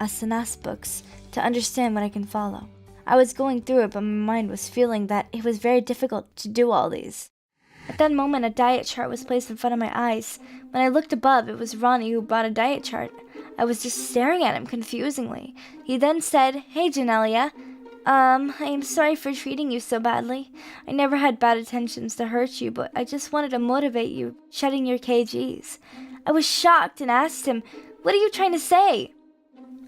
asanas books to understand what I can follow. I was going through it, but my mind was feeling that it was very difficult to do all these. At that moment, a diet chart was placed in front of my eyes. When I looked above, it was Ronnie who brought a diet chart. I was just staring at him confusingly. He then said, "Hey, Janelia. I am sorry for treating you so badly. I never had bad intentions to hurt you, but I just wanted to motivate you, shedding your kgs." I was shocked and asked him, "What are you trying to say?"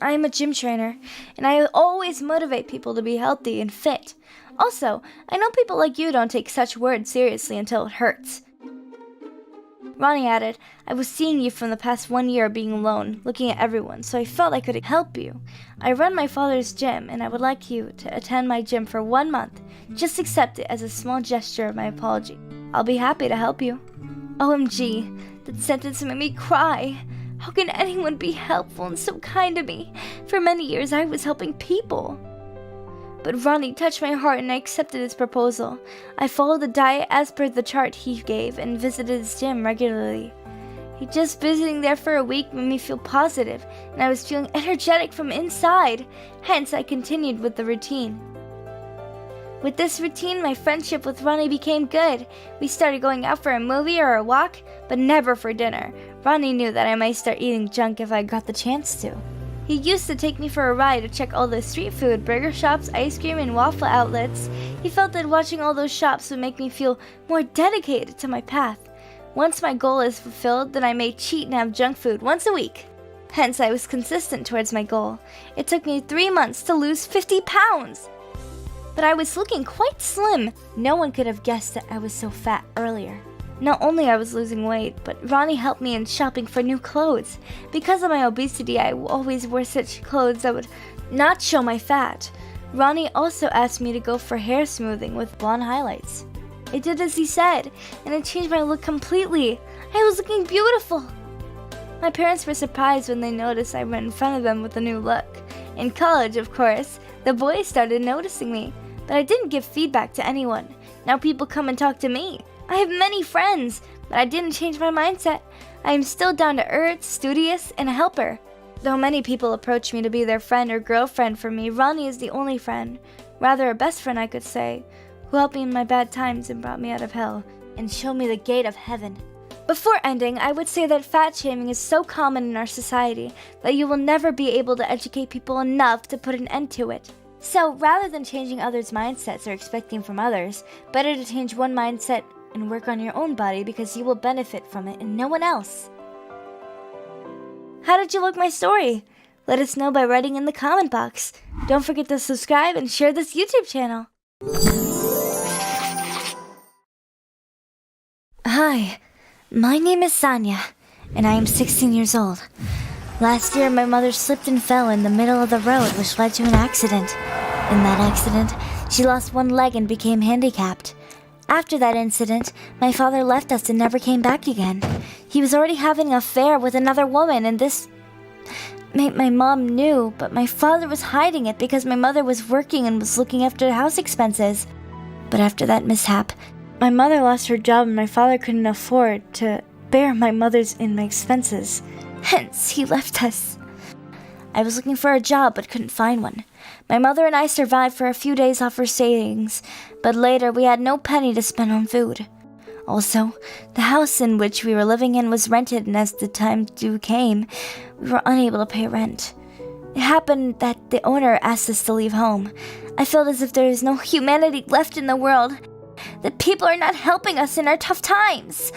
"I am a gym trainer, and I always motivate people to be healthy and fit. Also, I know people like you don't take such words seriously until it hurts." Ronnie added, "I was seeing you from the past 1 year being alone, looking at everyone, so I felt I could help you. I run my father's gym, and I would like you to attend my gym for 1 month. Just accept it as a small gesture of my apology. I'll be happy to help you." OMG, that sentence made me cry. How can anyone be helpful and so kind to me? For many years I was helping people. But Ronnie touched my heart and I accepted his proposal. I followed the diet as per the chart he gave and visited his gym regularly. Just visiting there for a week made me feel positive, and I was feeling energetic from inside. Hence, I continued with the routine. With this routine, my friendship with Ronnie became good. We started going out for a movie or a walk, but never for dinner. Ronnie knew that I might start eating junk if I got the chance to. He used to take me for a ride to check all the street food, burger shops, ice cream, and waffle outlets. He felt that watching all those shops would make me feel more dedicated to my path. Once my goal is fulfilled, then I may cheat and have junk food once a week. Hence, I was consistent towards my goal. It took me 3 months to lose 50 pounds. But I was looking quite slim. No one could have guessed that I was so fat earlier. Not only I was losing weight, but Ronnie helped me in shopping for new clothes. Because of my obesity, I always wore such clothes that would not show my fat. Ronnie also asked me to go for hair smoothing with blonde highlights. I did as he said, and it changed my look completely. I was looking beautiful. My parents were surprised when they noticed I went in front of them with a new look. In college, of course, the boys started noticing me, but I didn't give feedback to anyone. Now people come and talk to me. I have many friends, but I didn't change my mindset. I am still down to earth, studious, and a helper. Though many people approach me to be their friend or girlfriend, for me, Ronnie is the only friend, rather a best friend I could say, who helped me in my bad times and brought me out of hell, and showed me the gate of heaven. Before ending, I would say that fat shaming is so common in our society that you will never be able to educate people enough to put an end to it. So rather than changing others' mindsets or expecting from others, better to change one mindset and work on your own body because you will benefit from it and no one else. How did you like my story? Let us know by writing in the comment box. Don't forget to subscribe and share this YouTube channel. Hi, my name is Sanya, and I am 16 years old. Last year, my mother slipped and fell in the middle of the road, which led to an accident. In that accident, she lost one leg and became handicapped. After that incident, my father left us and never came back again. He was already having an affair with another woman, and this my mom knew, but my father was hiding it because my mother was working and was looking after the house expenses. But after that mishap, my mother lost her job and my father couldn't afford to bear my mother's and my expenses. Hence, he left us. I was looking for a job but couldn't find one. My mother and I survived for a few days off her savings, but later we had no penny to spend on food. Also, the house in which we were living in was rented, and as the time due came, we were unable to pay rent. It happened that the owner asked us to leave home. I felt as if there is no humanity left in the world, that people are not helping us in our tough times.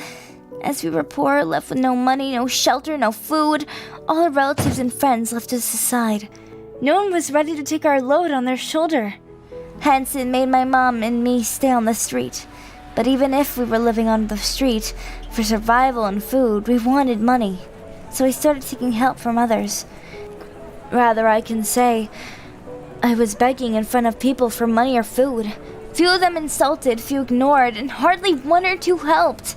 As we were poor, left with no money, no shelter, no food, all our relatives and friends left us aside. No one was ready to take our load on their shoulder. Hence, it made my mom and me stay on the street. But even if we were living on the street, for survival and food, we wanted money. So I started seeking help from others. Rather, I can say, I was begging in front of people for money or food. Few of them insulted, few ignored, and hardly one or two helped.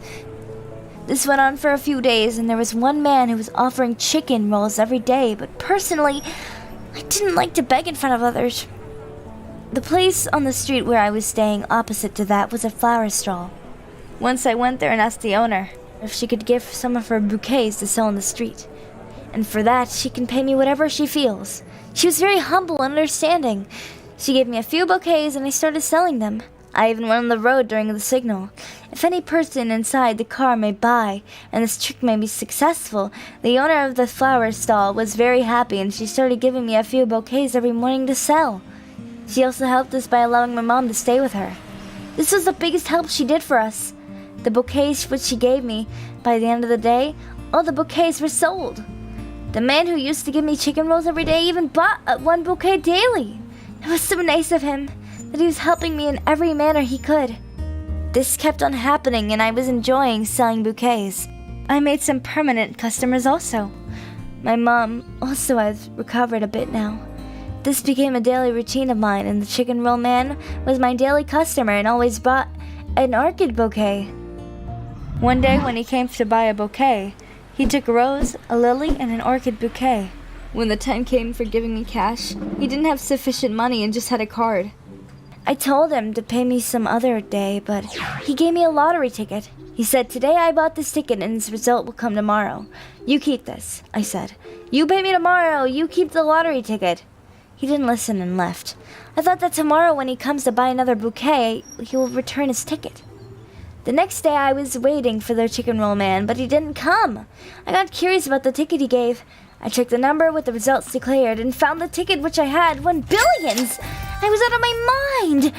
This went on for a few days, and there was one man who was offering chicken rolls every day, but personally, I didn't like to beg in front of others. The place on the street where I was staying opposite to that was a flower stall. Once I went there and asked the owner if she could give some of her bouquets to sell on the street. and for that she can pay me whatever she feels. She was very humble and understanding. She gave me a few bouquets and I started selling them. I even went on the road during the signal. If any person inside the car may buy, and this trick may be successful, the owner of the flower stall was very happy and she started giving me a few bouquets every morning to sell. She also helped us by allowing my mom to stay with her. This was the biggest help she did for us. The bouquets which she gave me, by the end of the day, all the bouquets were sold. The man who used to give me chicken rolls every day even bought one bouquet daily. It was so nice of him that he was helping me in every manner he could. This kept on happening and I was enjoying selling bouquets. I made some permanent customers also. My mom also has recovered a bit now. This became a daily routine of mine, and the chicken roll man was my daily customer and always bought an orchid bouquet. One day when he came to buy a bouquet, he took a rose, a lily, and an orchid bouquet. When the time came for giving me cash, he didn't have sufficient money and just had a card. I told him to pay me some other day, but he gave me a lottery ticket. He said, "Today I bought this ticket and its result will come tomorrow. You keep this," I said. "You pay me tomorrow, you keep the lottery ticket." He didn't listen and left. I thought that tomorrow when he comes to buy another bouquet, he will return his ticket. The next day I was waiting for the chicken roll man, but he didn't come. I got curious about the ticket he gave. I checked the number with the results declared and found the ticket which I had won billions. I was out of my mind.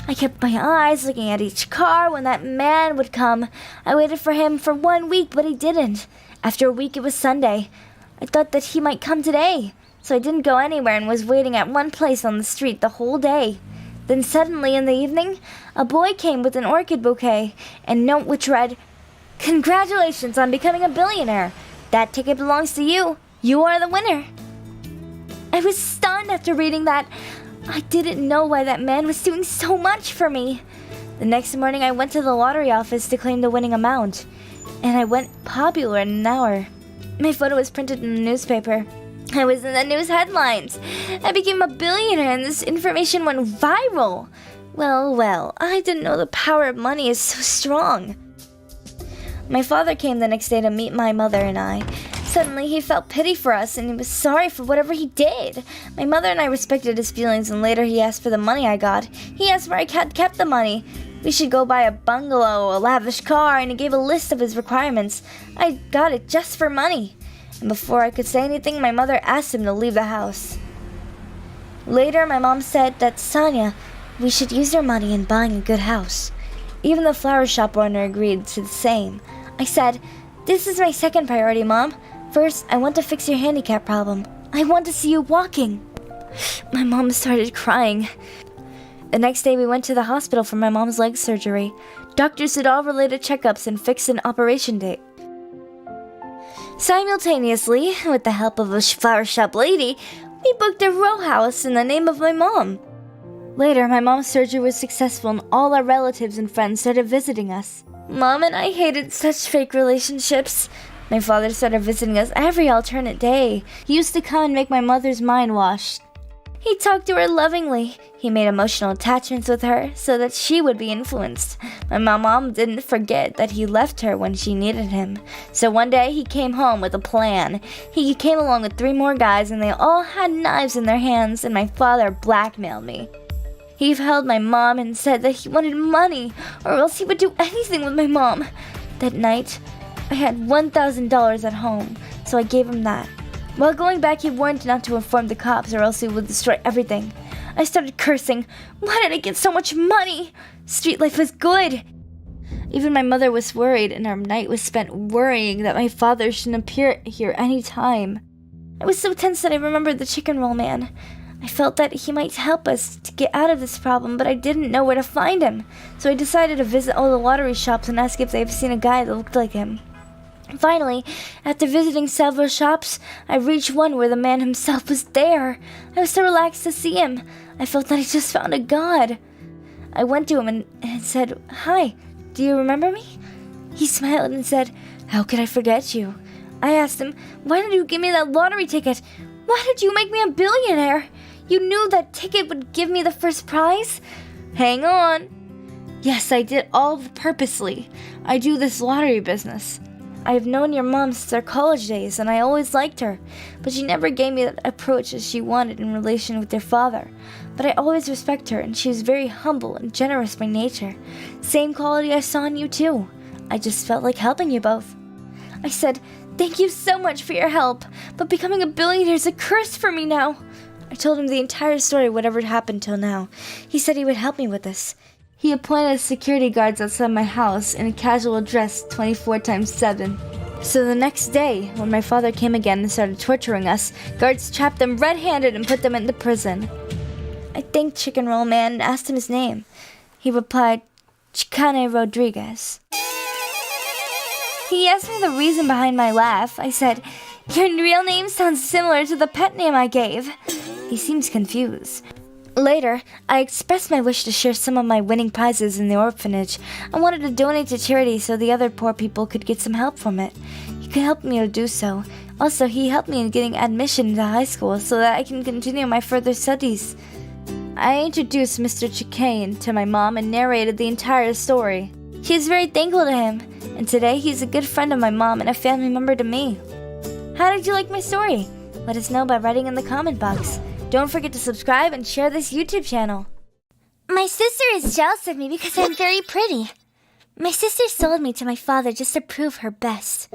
I kept my eyes looking at each car when that man would come. I waited for him for 1 week, but he didn't. After a week, it was Sunday. I thought that he might come today, so I didn't go anywhere and was waiting at one place on the street the whole day. Then suddenly in the evening, a boy came with an orchid bouquet and a note which read, "Congratulations on becoming a billionaire. That ticket belongs to you. You are the winner." I was stunned after reading that. I didn't know why that man was doing so much for me. The next morning I went to the lottery office to claim the winning amount, and I went popular in an hour. My photo was printed in the newspaper. I was in the news headlines. I became a billionaire and this information went viral. Well, I didn't know the power of money is so strong. My father came the next day to meet my mother and I. Suddenly, he felt pity for us and he was sorry for whatever he did. My mother and I respected his feelings, and later he asked for the money I got. He asked where I had kept the money. We should go buy a bungalow, a lavish car, and he gave a list of his requirements. I got it just for money. And before I could say anything, my mother asked him to leave the house. Later, my mom said that, "Sonia, we should use your money in buying a good house." Even the flower shop owner agreed to the same. I said, "This is my second priority, Mom. First, I want to fix your handicap problem. I want to see you walking." My mom started crying. The next day, we went to the hospital for my mom's leg surgery. Doctors did all related checkups and fixed an operation date. Simultaneously, with the help of a flower shop lady, we booked a row house in the name of my mom. Later, my mom's surgery was successful and all our relatives and friends started visiting us. Mom and I hated such fake relationships. My father started visiting us every alternate day. He used to come and make my mother's mind wash. He talked to her lovingly. He made emotional attachments with her so that she would be influenced. My mom didn't forget that he left her when she needed him. So one day he came home with a plan. He came along with 3 more guys and they all had knives in their hands, and my father blackmailed me. He held my mom and said that he wanted money or else he would do anything with my mom. That night, I had $1,000 at home, so I gave him that. While going back, he warned not to inform the cops or else he would destroy everything. I started cursing. Why did I get so much money? Street life was good. Even my mother was worried, and our night was spent worrying that my father shouldn't appear here any time. I was so tense that I remembered the chicken roll man. I felt that he might help us to get out of this problem, but I didn't know where to find him. So I decided to visit all the lottery shops and ask if they've seen a guy that looked like him. Finally, after visiting several shops, I reached one where the man himself was there. I was so relaxed to see him. I felt that I just found a god. I went to him and said, "Hi, do you remember me?" He smiled and said, "How could I forget you?" I asked him, "Why did you give me that lottery ticket? Why did you make me a billionaire? You knew that ticket would give me the first prize?" "Hang on. Yes, I did all purposely. I do this lottery business. I've known your mom since our college days, and I always liked her, but she never gave me that approach as she wanted in relation with your father. But I always respect her, and she was very humble and generous by nature. Same quality I saw in you too. I just felt like helping you both. I said, thank you so much for your help, but becoming a billionaire is a curse for me now. I told him the entire story, whatever had happened till now. He said he would help me with this. He appointed security guards outside my house in a casual dress 24x7. So the next day, when my father came again and started torturing us, guards trapped them red-handed and put them into prison. I thanked Chicken Roll Man and asked him his name. He replied, Chicane Rodriguez. He asked me the reason behind my laugh. I said, your real name sounds similar to the pet name I gave. He seems confused. Later, I expressed my wish to share some of my winning prizes in the orphanage. I wanted to donate to charity so the other poor people could get some help from it. He could help me to do so. Also, he helped me in getting admission to high school so that I can continue my further studies. I introduced Mr. Chicane to my mom and narrated the entire story. She is very thankful to him, and today he's a good friend of my mom and a family member to me. How did you like my story? Let us know by writing in the comment box. Don't forget to subscribe and share this YouTube channel. My sister is jealous of me because I'm very pretty. My sister sold me to my father just to prove her best.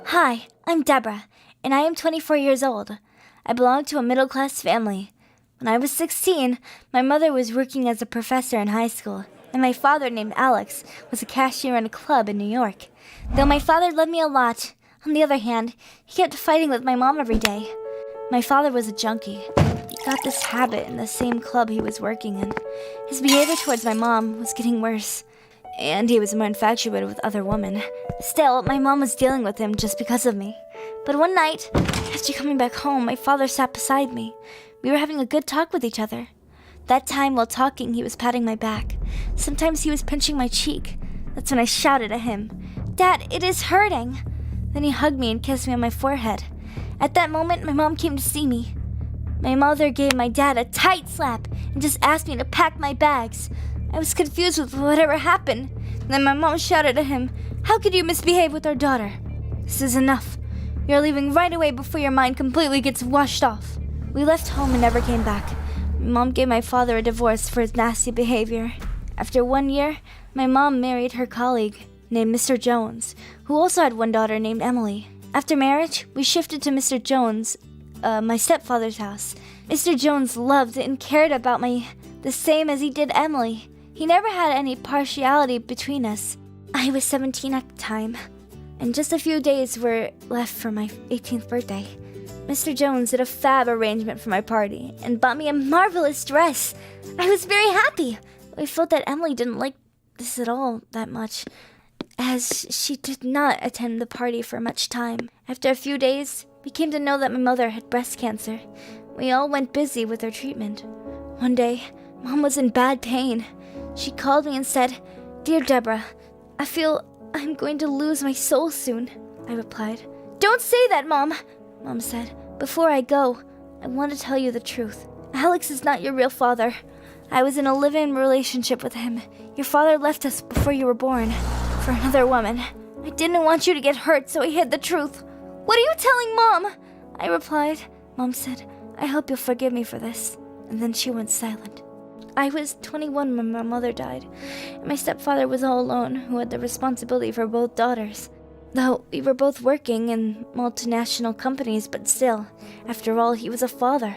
Hi, I'm Deborah, and I am 24 years old. I belong to a middle-class family. When I was 16, my mother was working as a professor in high school, and my father, named Alex, was a cashier in a club in New York. Though my father loved me a lot, on the other hand, he kept fighting with my mom every day. My father was a junkie. He got this habit in the same club he was working in. His behavior towards my mom was getting worse, and he was more infatuated with other women. Still, my mom was dealing with him just because of me. But one night, after coming back home, my father sat beside me. We were having a good talk with each other. That time, while talking, he was patting my back. Sometimes he was pinching my cheek. That's when I shouted at him, "Dad, it is hurting!" Then he hugged me and kissed me on my forehead. At that moment, my mom came to see me. My mother gave my dad a tight slap and just asked me to pack my bags. I was confused with whatever happened. Then my mom shouted at him, "How could you misbehave with our daughter? This is enough. You're leaving right away before your mind completely gets washed off." We left home and never came back. My mom gave my father a divorce for his nasty behavior. After 1 year, my mom married her colleague named Mr. Jones, who also had one daughter named Emily. After marriage, we shifted to Mr. Jones, my stepfather's house. Mr. Jones loved and cared about me the same as he did Emily. He never had any partiality between us. I was 17 at the time, and just a few days were left for my 18th birthday. Mr. Jones did a fab arrangement for my party and bought me a marvelous dress. I was very happy. I felt that Emily didn't like this at all that much, as she did not attend the party for much time. After a few days, we came to know that my mother had breast cancer. We all went busy with her treatment. One day, Mom was in bad pain. She called me and said, "Dear Deborah, I feel I'm going to lose my soul soon." I replied, "Don't say that, Mom," Mom said. "Before I go, I want to tell you the truth. Alex is not your real father. I was in a live-in relationship with him. Your father left us before you were born for another woman. I didn't want you to get hurt, so I hid the truth." "What are you telling Mom?" I replied. Mom said, "I hope you'll forgive me for this." And then she went silent. I was 21 when my mother died, and my stepfather was all alone, who had the responsibility for both daughters. Though we were both working in multinational companies, but still, after all, he was a father.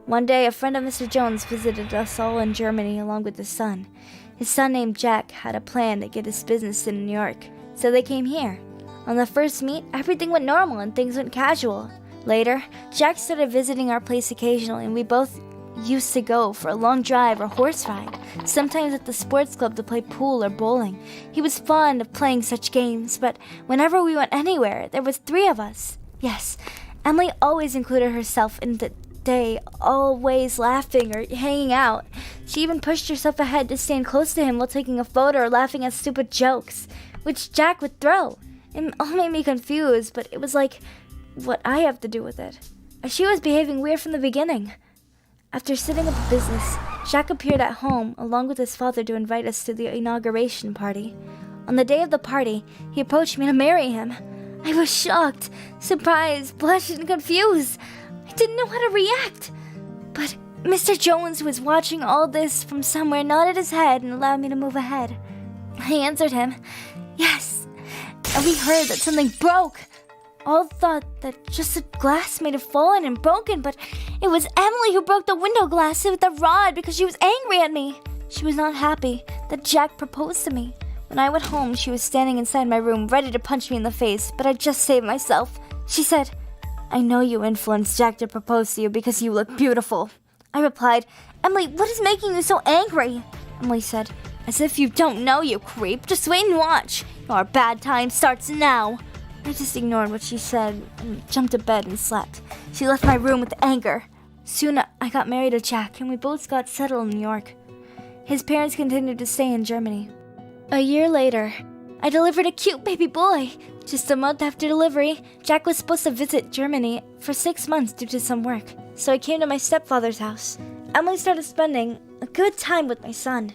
One day, a friend of Mr. Jones visited us all in Germany along with his son. His son named Jack had a plan to get his business in New York, so they came here. On the first meet, everything went normal and things went casual. Later, Jack started visiting our place occasionally, and we both used to go for a long drive or horse ride, sometimes at the sports club to play pool or bowling. He was fond of playing such games, but whenever we went anywhere, there was 3 of us. Yes, Emily always included herself in the day, always laughing or hanging out. She even pushed herself ahead to stand close to him while taking a photo or laughing at stupid jokes, which Jack would throw. It all made me confused, but it was like, what I have to do with it? She was behaving weird from the beginning. After setting up a business, Jack appeared at home along with his father to invite us to the inauguration party. On the day of the party, he approached me to marry him. I was shocked, surprised, blushed, and confused. I didn't know how to react. But Mr. Jones, who was watching all this from somewhere, nodded his head and allowed me to move ahead. I answered him, yes, and we heard that something broke. All thought that just the glass may have fallen and broken, but it was Emily who broke the window glass with a rod because she was angry at me. She was not happy that Jack proposed to me. When I went home, she was standing inside my room, ready to punch me in the face, but I just saved myself. She said, I know you influenced Jack to propose to you because you look beautiful. I replied, Emily, what is making you so angry? Emily said, as if you don't know, you creep. Just wait and watch. Our bad time starts now. I just ignored what she said and jumped to bed and slept. She left my room with anger. Soon I got married to Jack and we both got settled in New York. His parents continued to stay in Germany. A year later, I delivered a cute baby boy. Just a month after delivery, Jack was supposed to visit Germany for 6 months due to some work. So I came to my stepfather's house. Emily started spending a good time with my son.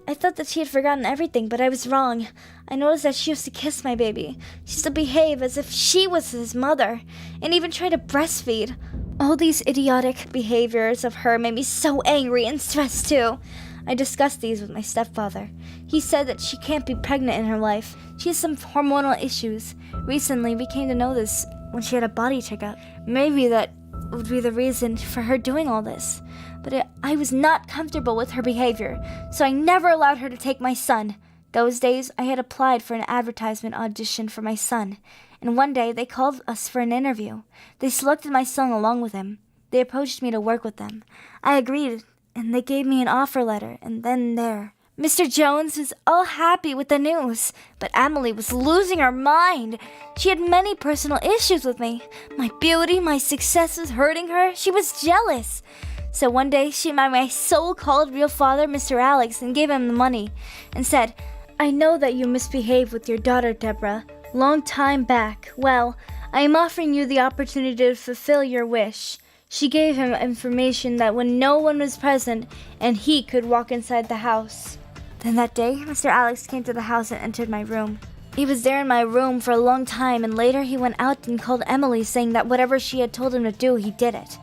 I thought that she had forgotten everything, but I was wrong. I noticed that she used to kiss my baby. She used to behave as if she was his mother, and even try to breastfeed. All these idiotic behaviors of her made me so angry and stressed too. I discussed these with my stepfather. He said that she can't be pregnant in her life. She has some hormonal issues. Recently, we came to know this when she had a body checkup. Maybe that would be the reason for her doing all this. But I was not comfortable with her behavior, so I never allowed her to take my son. Those days, I had applied for an advertisement audition for my son, and one day they called us for an interview. They selected my son along with him. They approached me to work with them. I agreed, and they gave me an offer letter, and then there. Mr. Jones was all happy with the news, but Emily was losing her mind. She had many personal issues with me. My beauty, my success was hurting her. She was jealous. So one day, she met my so-called real father, Mr. Alex, and gave him the money, and said, I know that you misbehaved with your daughter, Deborah, long time back. Well, I am offering you the opportunity to fulfill your wish. She gave him information that when no one was present, and he could walk inside the house. Then that day, Mr. Alex came to the house and entered my room. He was there in my room for a long time, and later he went out and called Emily, saying that whatever she had told him to do, he did it.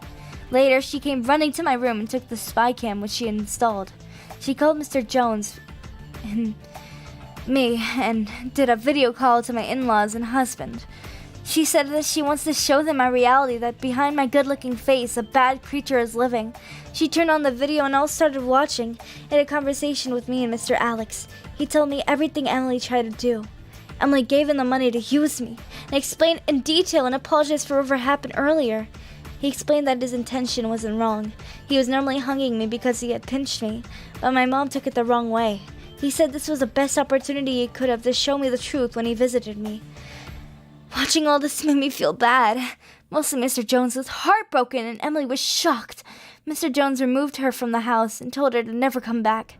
Later, she came running to my room and took the spy cam which she had installed. She called Mr. Jones and me and did a video call to my in-laws and husband. She said that she wants to show them my reality, that behind my good-looking face, a bad creature is living. She turned on the video and all started watching. It had a conversation with me and Mr. Alex. He told me everything Emily tried to do. Emily gave him the money to use me and explained in detail and apologized for whatever happened earlier. He explained that his intention wasn't wrong. He was normally hugging me because he had pinched me, but my mom took it the wrong way. He said this was the best opportunity he could have to show me the truth when he visited me. Watching all this made me feel bad. Mostly Mr. Jones was heartbroken and Emily was shocked. Mr. Jones removed her from the house and told her to never come back.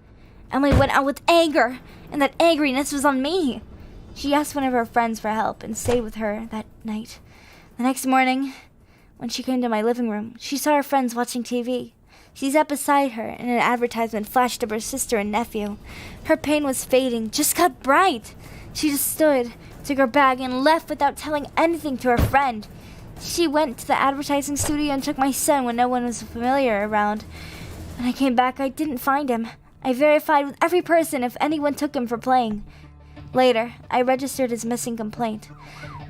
Emily went out with anger, and that angriness was on me. She asked one of her friends for help and stayed with her that night. The next morning, when she came to my living room, she saw her friends watching TV. She sat beside her, and an advertisement flashed of her sister and nephew. Her pain was fading, just got bright. She just stood, took her bag, and left without telling anything to her friend. She went to the advertising studio and took my son when no one was familiar around. When I came back, I didn't find him. I verified with every person if anyone took him for playing. Later, I registered his missing complaint.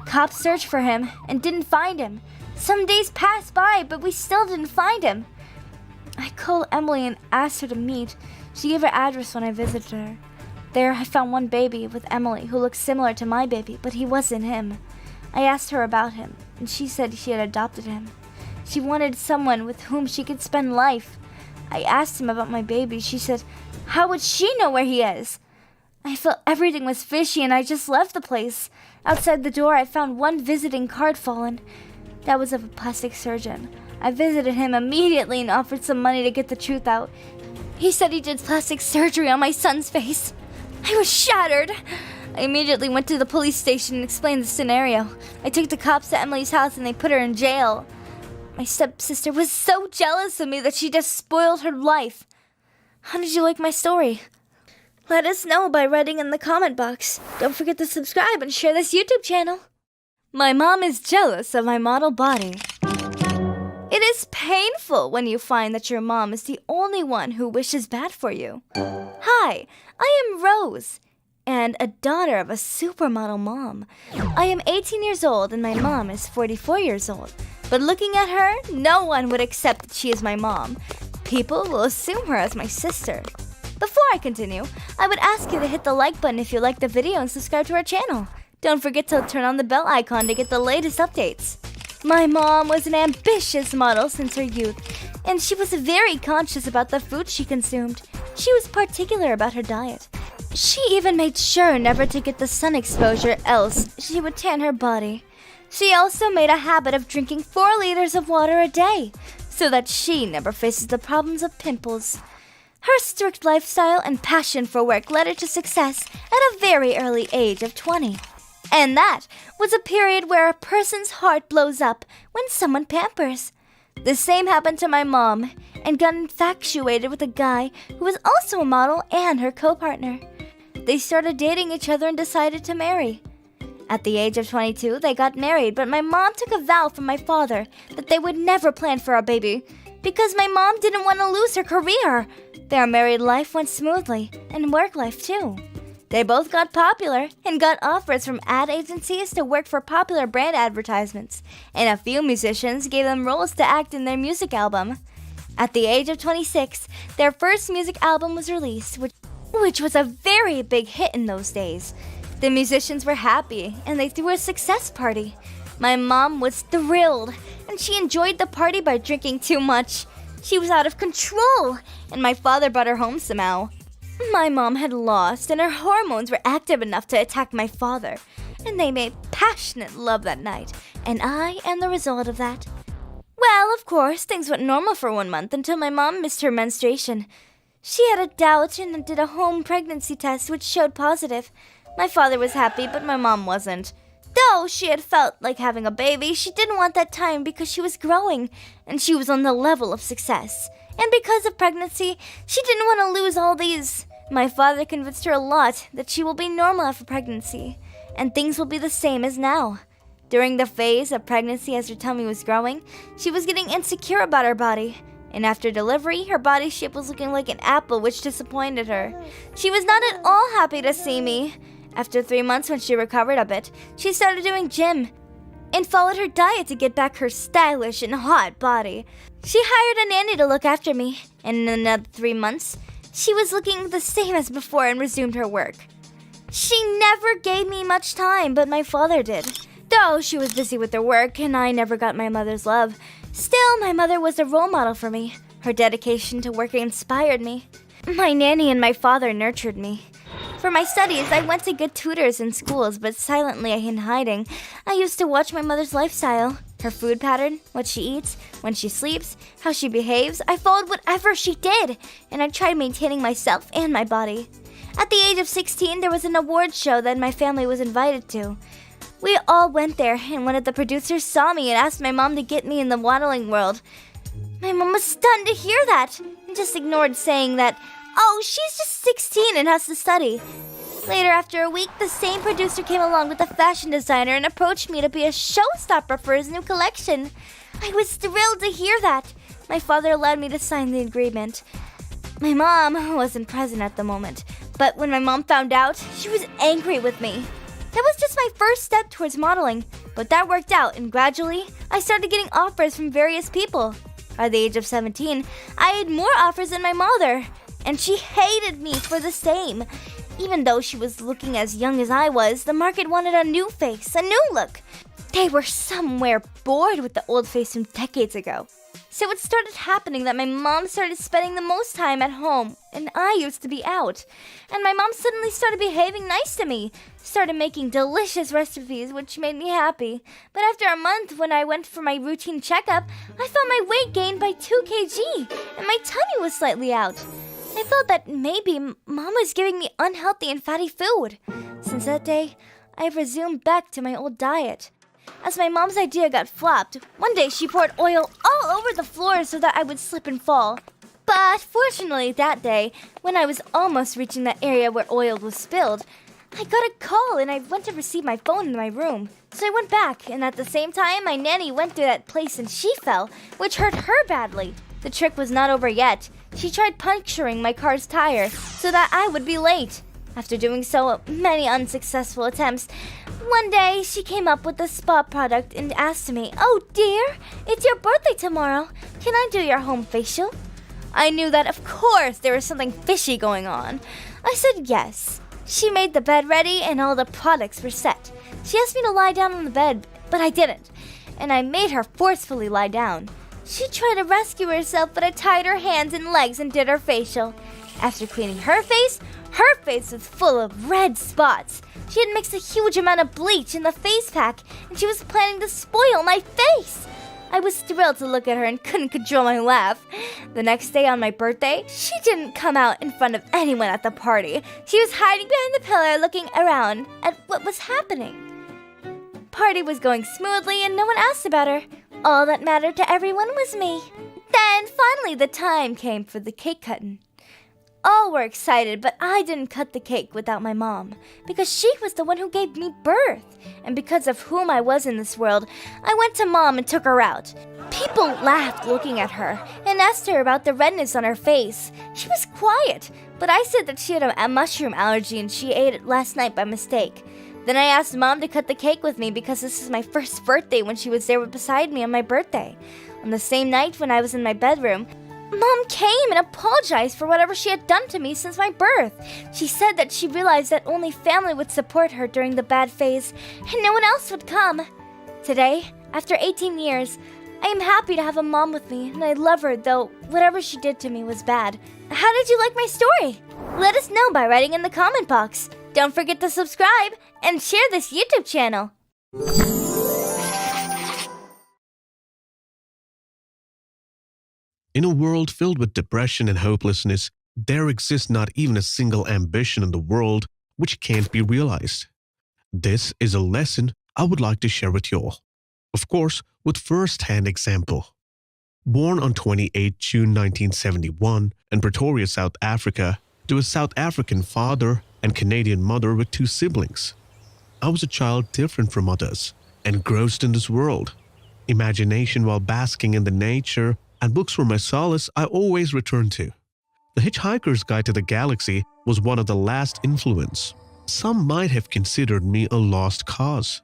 Cops searched for him and didn't find him. Some days passed by, but we still didn't find him. I called Emily and asked her to meet. She gave her address when I visited her. There, I found one baby with Emily who looked similar to my baby, but he wasn't him. I asked her about him, and she said she had adopted him. She wanted someone with whom she could spend life. I asked him about my baby. She said, how would she know where he is? I felt everything was fishy, and I just left the place. Outside the door, I found one visiting card fallen. That was of a plastic surgeon. I visited him immediately and offered some money to get the truth out. He said he did plastic surgery on my son's face. I was shattered. I immediately went to the police station and explained the scenario. I took the cops to Emily's house and they put her in jail. My stepsister was so jealous of me that she just spoiled her life. How did you like my story? Let us know by writing in the comment box. Don't forget to subscribe and share this YouTube channel. My mom is jealous of my model body. It is painful when you find that your mom is the only one who wishes bad for you. Hi, I am Rose, and a daughter of a supermodel mom. I am 18 years old and my mom is 44 years old. But looking at her, no one would accept that she is my mom. People will assume her as my sister. Before I continue, I would ask you to hit the like button if you liked the video and subscribe to our channel. Don't forget to turn on the bell icon to get the latest updates. My mom was an ambitious model since her youth, and she was very conscious about the food she consumed. She was particular about her diet. She even made sure never to get the sun exposure, else she would tan her body. She also made a habit of drinking 4 liters of water a day, so that she never faces the problems of pimples. Her strict lifestyle and passion for work led her to success at a very early age of 20. And that was a period where a person's heart blows up when someone pampers. The same happened to my mom, and got infatuated with a guy who was also a model and her co-partner. They started dating each other and decided to marry. At the age of 22, they got married, but my mom took a vow from my father that they would never plan for a baby because my mom didn't want to lose her career. Their married life went smoothly, and work life too. They both got popular and got offers from ad agencies to work for popular brand advertisements, and a few musicians gave them roles to act in their music album. At the age of 26, their first music album was released, which was a very big hit in those days. The musicians were happy, and they threw a success party. My mom was thrilled, and she enjoyed the party by drinking too much. She was out of control, and my father brought her home somehow. My mom had lost, and her hormones were active enough to attack my father, and they made passionate love that night, and I am the result of that. Well, of course, things went normal for 1 month until my mom missed her menstruation. She had a doubt and did a home pregnancy test which showed positive. My father was happy, but my mom wasn't. Though she had felt like having a baby, she didn't want that time because she was growing, and she was on the level of success. And because of pregnancy, she didn't want to lose all these. My father convinced her a lot that she will be normal after pregnancy, and things will be the same as now. During the phase of pregnancy as her tummy was growing, she was getting insecure about her body. And after delivery, her body shape was looking like an apple, which disappointed her. She was not at all happy to see me. After 3 months, when she recovered a bit, she started doing gym and followed her diet to get back her stylish and hot body. She hired a nanny to look after me, and in another 3 months, she was looking the same as before and resumed her work. She never gave me much time, but my father did. Though she was busy with her work and I never got my mother's love, still my mother was a role model for me. Her dedication to work inspired me. My nanny and my father nurtured me. For my studies, I went to good tutors in schools, but silently in hiding. I used to watch my mother's lifestyle, her food pattern, what she eats, when she sleeps, how she behaves. I followed whatever she did, and I tried maintaining myself and my body. At the age of 16, there was an award show that my family was invited to. We all went there, and one of the producers saw me and asked my mom to get me in the modeling world. My mom was stunned to hear that, and just ignored saying that, "Oh, she's just 16 and has to study." Later, after a week, the same producer came along with a fashion designer and approached me to be a showstopper for his new collection. I was thrilled to hear that. My father allowed me to sign the agreement. My mom wasn't present at the moment, but when my mom found out, she was angry with me. That was just my first step towards modeling, but that worked out, and gradually, I started getting offers from various people. By the age of 17, I had more offers than my mother, and she hated me for the same. Even though she was looking as young as I was, the market wanted a new face, a new look. They were somewhere bored with the old face from decades ago. So it started happening that my mom started spending the most time at home, and I used to be out. And my mom suddenly started behaving nice to me, started making delicious recipes, which made me happy. But after a month, when I went for my routine checkup, I felt my weight gained by 2 kg, and my tummy was slightly out. I felt that maybe Mom was giving me unhealthy and fatty food. Since that day, I've resumed back to my old diet. As my mom's idea got flopped, one day she poured oil all over the floor so that I would slip and fall. But fortunately that day, when I was almost reaching that area where oil was spilled, I got a call and I went to receive my phone in my room. So I went back, and at the same time, my nanny went through that place and she fell, which hurt her badly. The trick was not over yet. She tried puncturing my car's tire so that I would be late. After doing so many unsuccessful attempts, one day she came up with a spa product and asked me, "Oh dear, it's your birthday tomorrow. Can I do your home facial?" I knew that of course there was something fishy going on. I said yes. She made the bed ready and all the products were set. She asked me to lie down on the bed, but I didn't, and I made her forcefully lie down. She tried to rescue herself, but I tied her hands and legs and did her facial. After cleaning her face was full of red spots. She had mixed a huge amount of bleach in the face pack, and she was planning to spoil my face. I was thrilled to look at her and couldn't control my laugh. The next day on my birthday, she didn't come out in front of anyone at the party. She was hiding behind the pillar looking around at what was happening. Party was going smoothly and no one asked about her. All that mattered to everyone was me. Then finally the time came for the cake cutting. All were excited, but I didn't cut the cake without my mom, because she was the one who gave me birth. And because of whom I was in this world, I went to mom and took her out. People laughed looking at her and asked her about the redness on her face. She was quiet, but I said that she had a mushroom allergy and she ate it last night by mistake. Then I asked mom to cut the cake with me because this is my first birthday when she was there beside me on my birthday. On the same night when I was in my bedroom, Mom came and apologized for whatever she had done to me since my birth. She said that she realized that only family would support her during the bad phase and no one else would come. Today, after 18 years, I am happy to have a mom with me and I love her, though whatever she did to me was bad. How did you like my story? Let us know by writing in the comment box. Don't forget to subscribe and share this YouTube channel. In a world filled with depression and hopelessness, there exists not even a single ambition in the world which can't be realized. This is a lesson I would like to share with you all. Of course, with first-hand example. Born on 28 June 1971 in Pretoria, South Africa, to a South African father and Canadian mother with 2 siblings. I was a child different from others, engrossed in this world. Imagination while basking in the nature, and books were my solace I always returned to. The Hitchhiker's Guide to the Galaxy was one of the last influence. Some might have considered me a lost cause.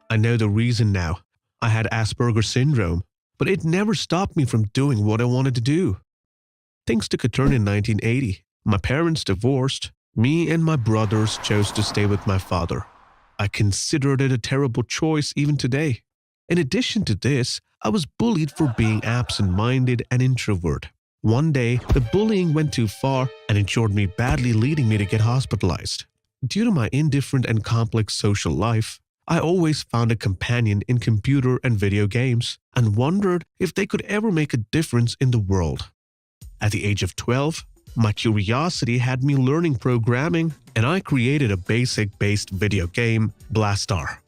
I know the reason now. I had Asperger's syndrome, but it never stopped me from doing what I wanted to do. Things took a turn in 1980. My parents divorced. Me and my brothers chose to stay with my father. I considered it a terrible choice even today. In addition to this, I was bullied for being absent-minded and introvert. One day, the bullying went too far and injured me badly, leading me to get hospitalized. Due to my indifferent and complex social life, I always found a companion in computer and video games and wondered if they could ever make a difference in the world. At the age of 12, my curiosity had me learning programming, and I created a basic-based video game, Blastar.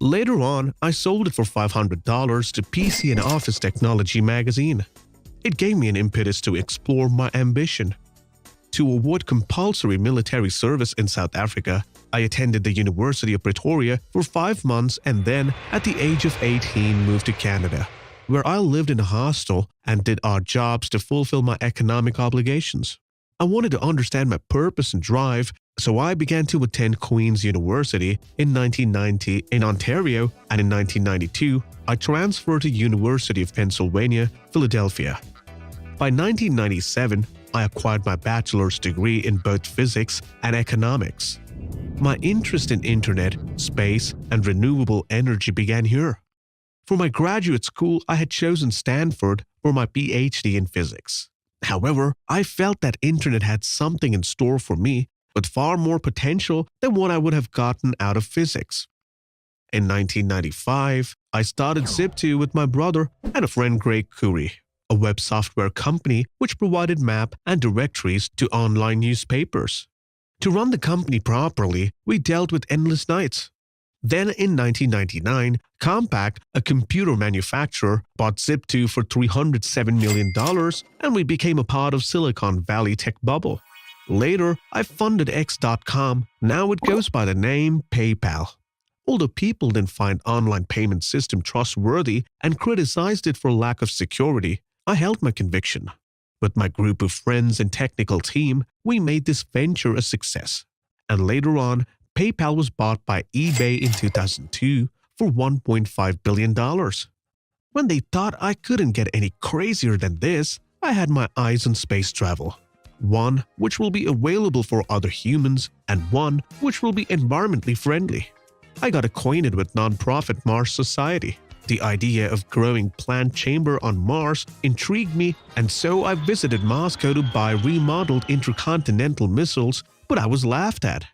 Later on, I sold it for $500 to PC and Office Technology magazine. It gave me an impetus to explore my ambition. To avoid compulsory military service in South Africa, I attended the University of Pretoria for 5 months and then, at the age of 18, moved to Canada, where I lived in a hostel and did odd jobs to fulfill my economic obligations. I wanted to understand my purpose and drive, so I began to attend Queen's University in 1990 in Ontario, and in 1992, I transferred to University of Pennsylvania, Philadelphia. By 1997, I acquired my bachelor's degree in both physics and economics. My interest in internet, space, and renewable energy began here. For my graduate school, I had chosen Stanford for my PhD in physics. However, I felt that internet had something in store for me, with far more potential than what I would have gotten out of physics. In 1995, I started Zip2 with my brother and a friend Greg Curry, a web software company which provided map and directories to online newspapers. To run the company properly, we dealt with endless nights. Then in 1999, Compaq, a computer manufacturer, bought Zip2 for $307 million, and we became a part of Silicon Valley tech bubble. Later, I funded X.com. Now it goes by the name PayPal. Although people didn't find online payment system trustworthy and criticized it for lack of security, I held my conviction. With my group of friends and technical team, we made this venture a success. And later on, PayPal was bought by eBay in 2002 for $1.5 billion. When they thought I couldn't get any crazier than this, I had my eyes on space travel. One which will be available for other humans and one which will be environmentally friendly. I got acquainted with non-profit Mars Society. The idea of growing plant chamber on Mars intrigued me, and so I visited Moscow to buy remodeled intercontinental missiles, but I was laughed at.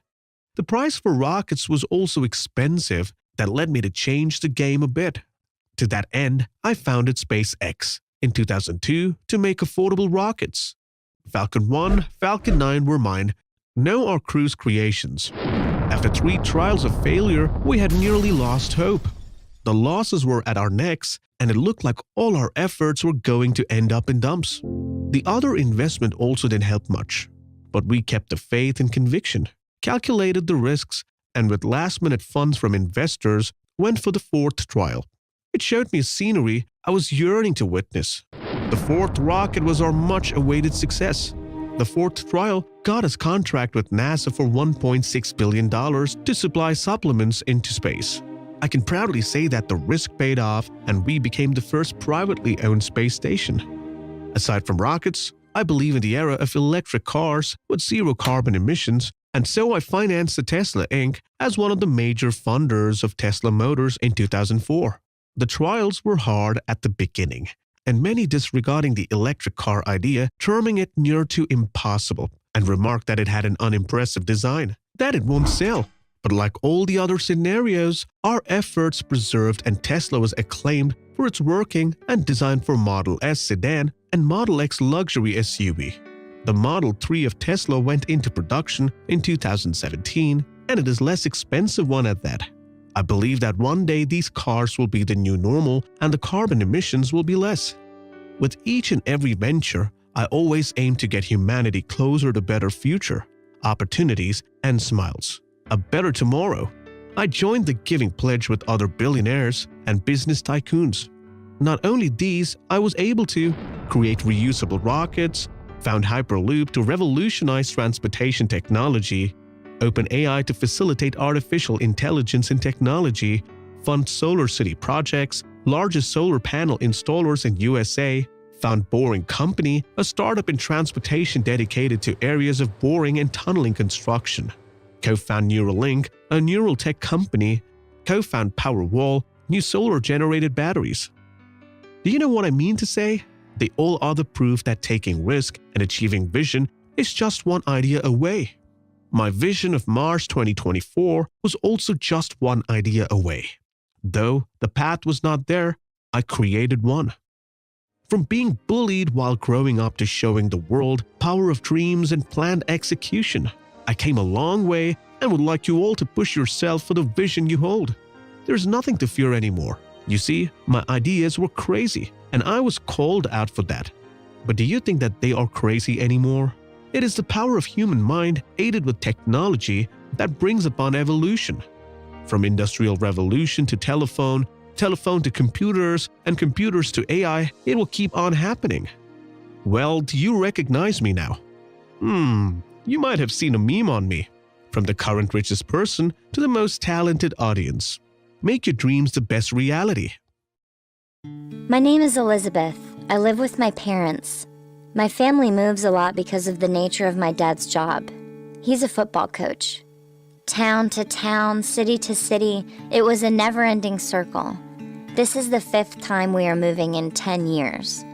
The price for rockets was also expensive. That led me to change the game a bit. To that end, I founded SpaceX in 2002 to make affordable rockets. Falcon 1, Falcon 9 were mine. No are crew's creations. After 3 trials of failure, we had nearly lost hope. The losses were at our necks, and it looked like all our efforts were going to end up in dumps. The other investment also didn't help much. But we kept the faith and conviction, calculated the risks, and with last-minute funds from investors, went for the 4th trial. It showed me a scenery I was yearning to witness. The 4th rocket was our much-awaited success. The 4th trial got us contract with NASA for $1.6 billion to supply supplements into space. I can proudly say that the risk paid off and we became the first privately owned space station. Aside from rockets, I believe in the era of electric cars with zero carbon emissions, and so I financed the Tesla Inc. as one of the major funders of Tesla Motors in 2004. The trials were hard at the beginning, and many disregarding the electric car idea, terming it near to impossible, and remarked that it had an unimpressive design, that it won't sell. But like all the other scenarios, our efforts persevered and Tesla was acclaimed for its working and design for Model S sedan and Model X luxury SUV. The Model 3 of Tesla went into production in 2017, and it is less expensive one at that. I believe that one day these cars will be the new normal and the carbon emissions will be less. With each and every venture, I always aim to get humanity closer to a better future, opportunities, and smiles. A better tomorrow. I joined the Giving Pledge with other billionaires and business tycoons. Not only these, I was able to create reusable rockets, found Hyperloop to revolutionize transportation technology, open AI to facilitate artificial intelligence and technology, fund solar city projects, largest solar panel installers in USA, found Boring Company, a startup in transportation dedicated to areas of boring and tunneling construction, co-found Neuralink, a neural tech company, co-found Powerwall, new solar-generated batteries. Do you know what I mean to say? They all are the proof that taking risk and achieving vision is just one idea away. My vision of Mars 2024 was also just one idea away. Though the path was not there, I created one. From being bullied while growing up to showing the world power of dreams and planned execution, I came a long way and would like you all to push yourself for the vision you hold. There's nothing to fear anymore. You see, my ideas were crazy, and I was called out for that. But do you think that they are crazy anymore? It is the power of human mind aided with technology that brings upon evolution. From Industrial Revolution to telephone, telephone to computers, and computers to AI, it will keep on happening. Well, do you recognize me now? You might have seen a meme on me. From the current richest person to the most talented audience. Make your dreams the best reality. My name is Elizabeth. I live with my parents. My family moves a lot because of the nature of my dad's job. He's a football coach. Town to town, city to city, it was a never-ending circle. This is the 5th time we are moving in 10 years.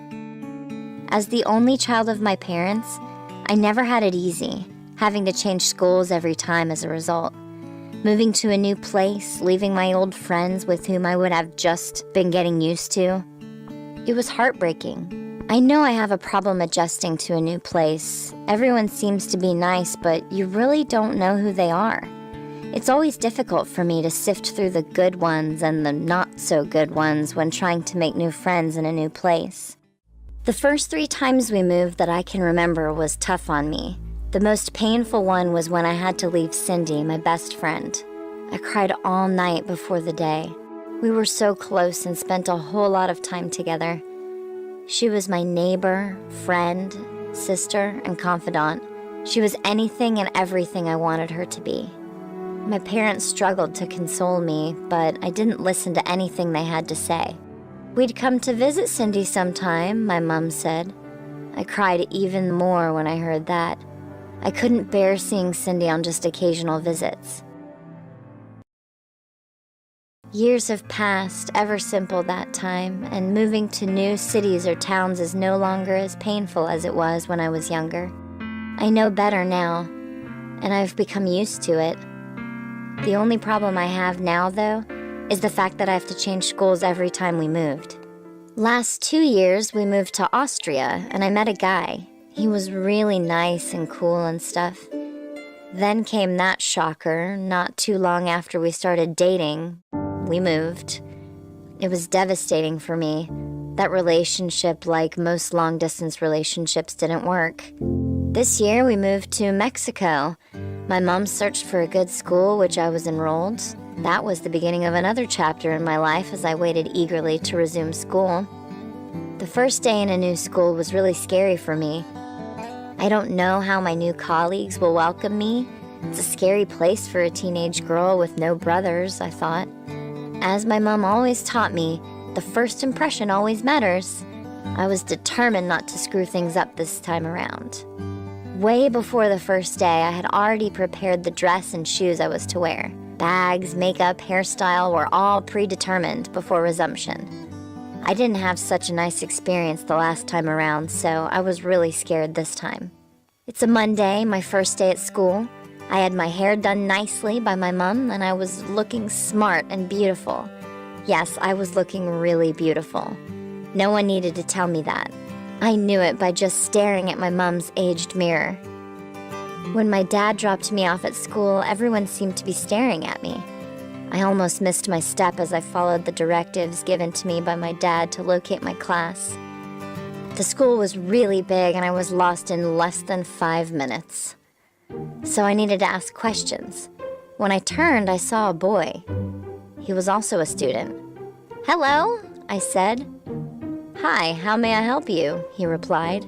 As the only child of my parents, I never had it easy, having to change schools every time as a result. Moving to a new place, leaving my old friends with whom I would have just been getting used to. It was heartbreaking. I know I have a problem adjusting to a new place. Everyone seems to be nice, but you really don't know who they are. It's always difficult for me to sift through the good ones and the not-so-good ones when trying to make new friends in a new place. The first 3 times we moved that I can remember was tough on me. The most painful one was when I had to leave Cindy, my best friend. I cried all night before the day. We were so close and spent a whole lot of time together. She was my neighbor, friend, sister, and confidant. She was anything and everything I wanted her to be. My parents struggled to console me, but I didn't listen to anything they had to say. We'd come to visit Cindy sometime, my mom said. I cried even more when I heard that. I couldn't bear seeing Cindy on just occasional visits. Years have passed, ever simple that time, and moving to new cities or towns is no longer as painful as it was when I was younger. I know better now, and I've become used to it. The only problem I have now, though, is the fact that I have to change schools every time we moved. Last 2 years, we moved to Austria, and I met a guy. He was really nice and cool and stuff. Then came that shocker. Not too long after we started dating, we moved. It was devastating for me. That relationship, like most long-distance relationships, didn't work. This year, we moved to Mexico. My mom searched for a good school, which I was enrolled. That was the beginning of another chapter in my life as I waited eagerly to resume school. The first day in a new school was really scary for me. I don't know how my new colleagues will welcome me. It's a scary place for a teenage girl with no brothers, I thought. As my mom always taught me, the first impression always matters. I was determined not to screw things up this time around. Way before the first day, I had already prepared the dress and shoes I was to wear. Bags, makeup, hairstyle were all predetermined before resumption. I didn't have such a nice experience the last time around, so I was really scared this time. It's a Monday, my first day at school. I had my hair done nicely by my mom, and I was looking smart and beautiful. Yes, I was looking really beautiful. No one needed to tell me that. I knew it by just staring at my mom's aged mirror. When my dad dropped me off at school, everyone seemed to be staring at me. I almost missed my step as I followed the directives given to me by my dad to locate my class. The school was really big and I was lost in less than 5 minutes. So I needed to ask questions. When I turned, I saw a boy. He was also a student. "Hello," I said. "Hi, how may I help you?" he replied.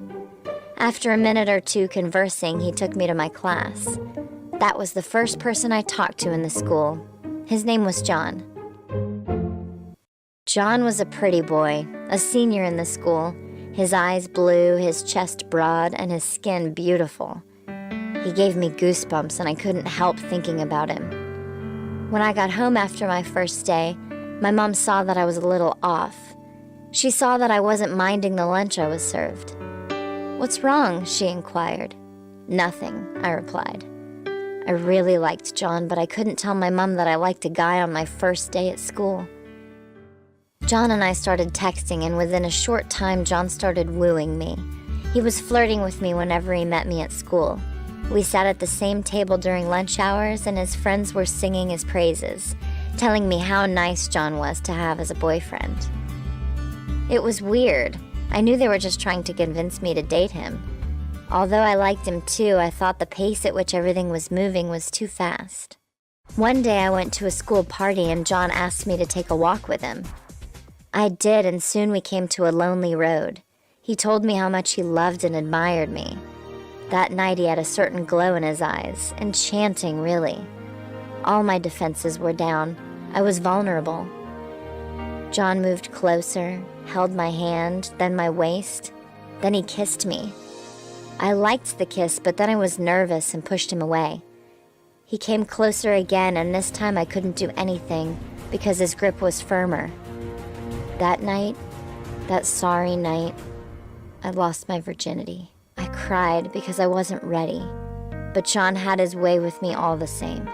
After a minute or two conversing, he took me to my class. That was the first person I talked to in the school. His name was John. John was a pretty boy, a senior in the school. His eyes blue, his chest broad, and his skin beautiful. He gave me goosebumps and I couldn't help thinking about him. When I got home after my first day, my mom saw that I was a little off. She saw that I wasn't minding the lunch I was served. "What's wrong?" she inquired. "Nothing," I replied. I really liked John, but I couldn't tell my mom that I liked a guy on my first day at school. John and I started texting, and within a short time, John started wooing me. He was flirting with me whenever he met me at school. We sat at the same table during lunch hours, and his friends were singing his praises, telling me how nice John was to have as a boyfriend. It was weird. I knew they were just trying to convince me to date him. Although I liked him too, I thought the pace at which everything was moving was too fast. One day I went to a school party and John asked me to take a walk with him. I did, and soon we came to a lonely road. He told me how much he loved and admired me. That night he had a certain glow in his eyes, enchanting really. All my defenses were down. I was vulnerable. John moved closer, held my hand, then my waist. Then he kissed me. I liked the kiss, but then I was nervous and pushed him away. He came closer again, and this time I couldn't do anything because his grip was firmer. That night, that sorry night, I lost my virginity. I cried because I wasn't ready, but John had his way with me all the same.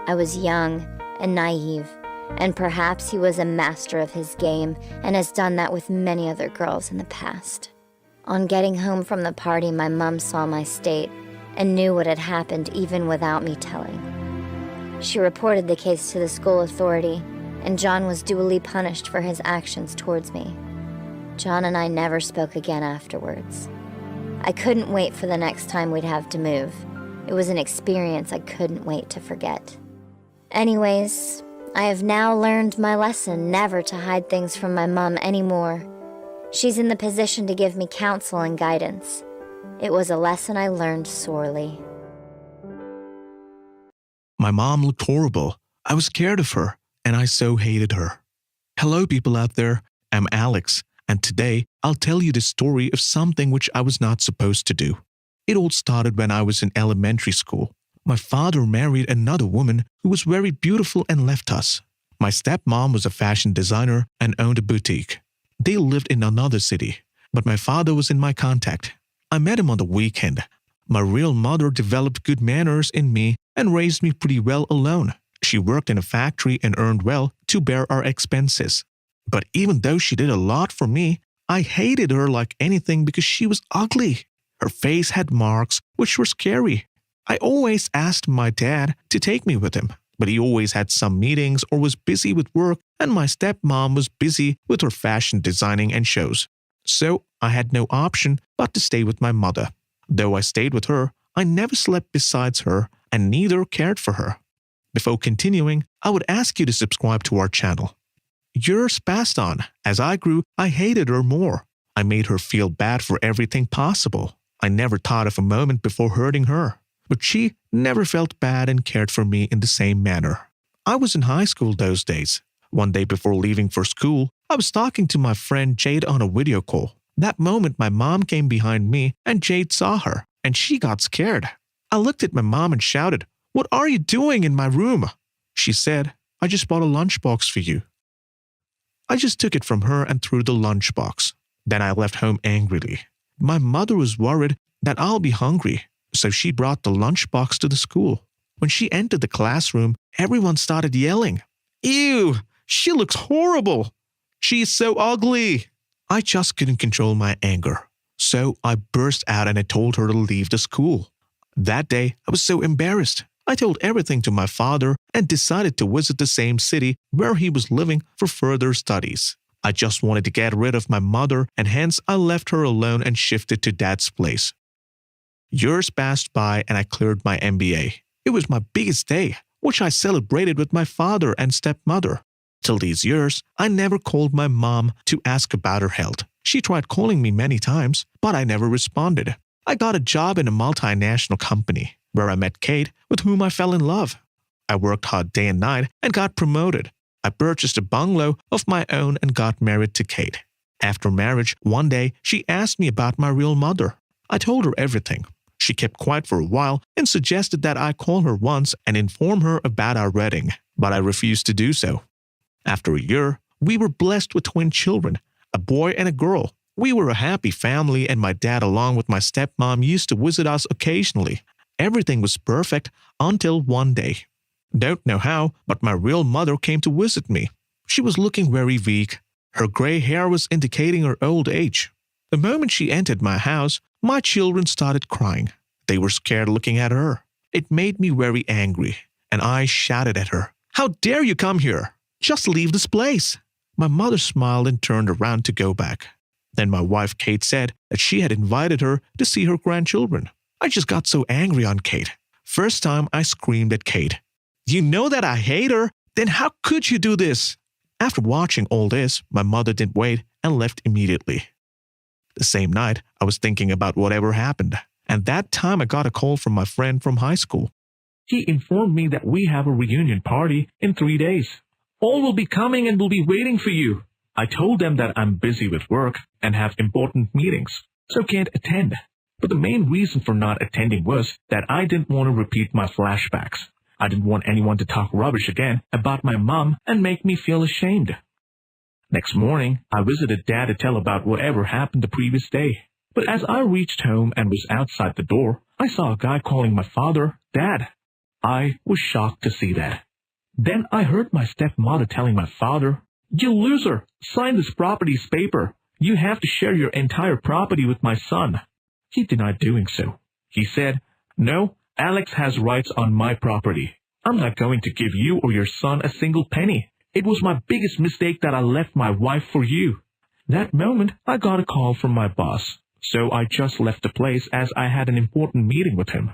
I was young and naive, and perhaps he was a master of his game and has done that with many other girls in the past. On getting home from the party, my mom saw my state and knew what had happened even without me telling. She reported the case to the school authority, and John was duly punished for his actions towards me. John and I never spoke again afterwards. I couldn't wait for the next time we'd have to move. It was an experience I couldn't wait to forget. Anyways, I have now learned my lesson never to hide things from my mom anymore. She's in the position to give me counsel and guidance. It was a lesson I learned sorely. My mom looked horrible. I was scared of her, and I so hated her. Hello, people out there. I'm Alex, and today I'll tell you the story of something which I was not supposed to do. It all started when I was in elementary school. My father married another woman who was very beautiful and left us. My stepmom was a fashion designer and owned a boutique. They lived in another city, but my father was in my contact. I met him on the weekend. My real mother developed good manners in me and raised me pretty well alone. She worked in a factory and earned well to bear our expenses. But even though she did a lot for me, I hated her like anything because she was ugly. Her face had marks which were scary. I always asked my dad to take me with him, but he always had some meetings or was busy with work, and my stepmom was busy with her fashion designing and shows. So I had no option but to stay with my mother. Though I stayed with her, I never slept beside her and neither cared for her. Before continuing, I would ask you to subscribe to our channel. Years passed on. As I grew, I hated her more. I made her feel bad for everything possible. I never thought of a moment before hurting her. But she never felt bad and cared for me in the same manner. I was in high school those days. One day before leaving for school, I was talking to my friend Jade on a video call. That moment, my mom came behind me and Jade saw her, and she got scared. I looked at my mom and shouted, "What are you doing in my room?" She said, "I just bought a lunchbox for you." I just took it from her and threw the lunchbox. Then I left home angrily. My mother was worried that I'll be hungry, so she brought the lunchbox to the school. When she entered the classroom, everyone started yelling, "Ew, she looks horrible. She's so ugly." I just couldn't control my anger, so I burst out and I told her to leave the school. That day, I was so embarrassed. I told everything to my father and decided to visit the same city where he was living for further studies. I just wanted to get rid of my mother, and hence I left her alone and shifted to Dad's place. Years passed by and I cleared my MBA. It was my biggest day, which I celebrated with my father and stepmother. Till these years, I never called my mom to ask about her health. She tried calling me many times, but I never responded. I got a job in a multinational company, where I met Kate, with whom I fell in love. I worked hard day and night and got promoted. I purchased a bungalow of my own and got married to Kate. After marriage, one day, she asked me about my real mother. I told her everything. She kept quiet for a while and suggested that I call her once and inform her about our wedding, but I refused to do so. After a year, we were blessed with twin children, a boy and a girl. We were a happy family, and my dad along with my stepmom used to visit us occasionally. Everything was perfect until one day. Don't know how, but my real mother came to visit me. She was looking very weak. Her gray hair was indicating her old age. The moment she entered my house, my children started crying. They were scared looking at her. It made me very angry, and I shouted at her, "How dare you come here? Just leave this place." My mother smiled and turned around to go back. Then my wife Kate said that she had invited her to see her grandchildren. I just got so angry on Kate. First time I screamed at Kate, "You know that I hate her? Then how could you do this?" After watching all this, my mother didn't wait and left immediately. The same night, I was thinking about whatever happened, and that time I got a call from my friend from high school. He informed me that we have a reunion party in 3 days. All will be coming and will be waiting for you. I told them that I'm busy with work and have important meetings, so can't attend. But the main reason for not attending was that I didn't want to repeat my flashbacks. I didn't want anyone to talk rubbish again about my mom and make me feel ashamed. Next morning, I visited Dad to tell about whatever happened the previous day. But as I reached home and was outside the door, I saw a guy calling my father Dad. I was shocked to see that. Then I heard my stepmother telling my father, "You loser, sign this property's paper. You have to share your entire property with my son." He denied doing so. He said, "No, Alex has rights on my property. I'm not going to give you or your son a single penny. It was my biggest mistake that I left my wife for you." That moment, I got a call from my boss. so I just left the place as I had an important meeting with him.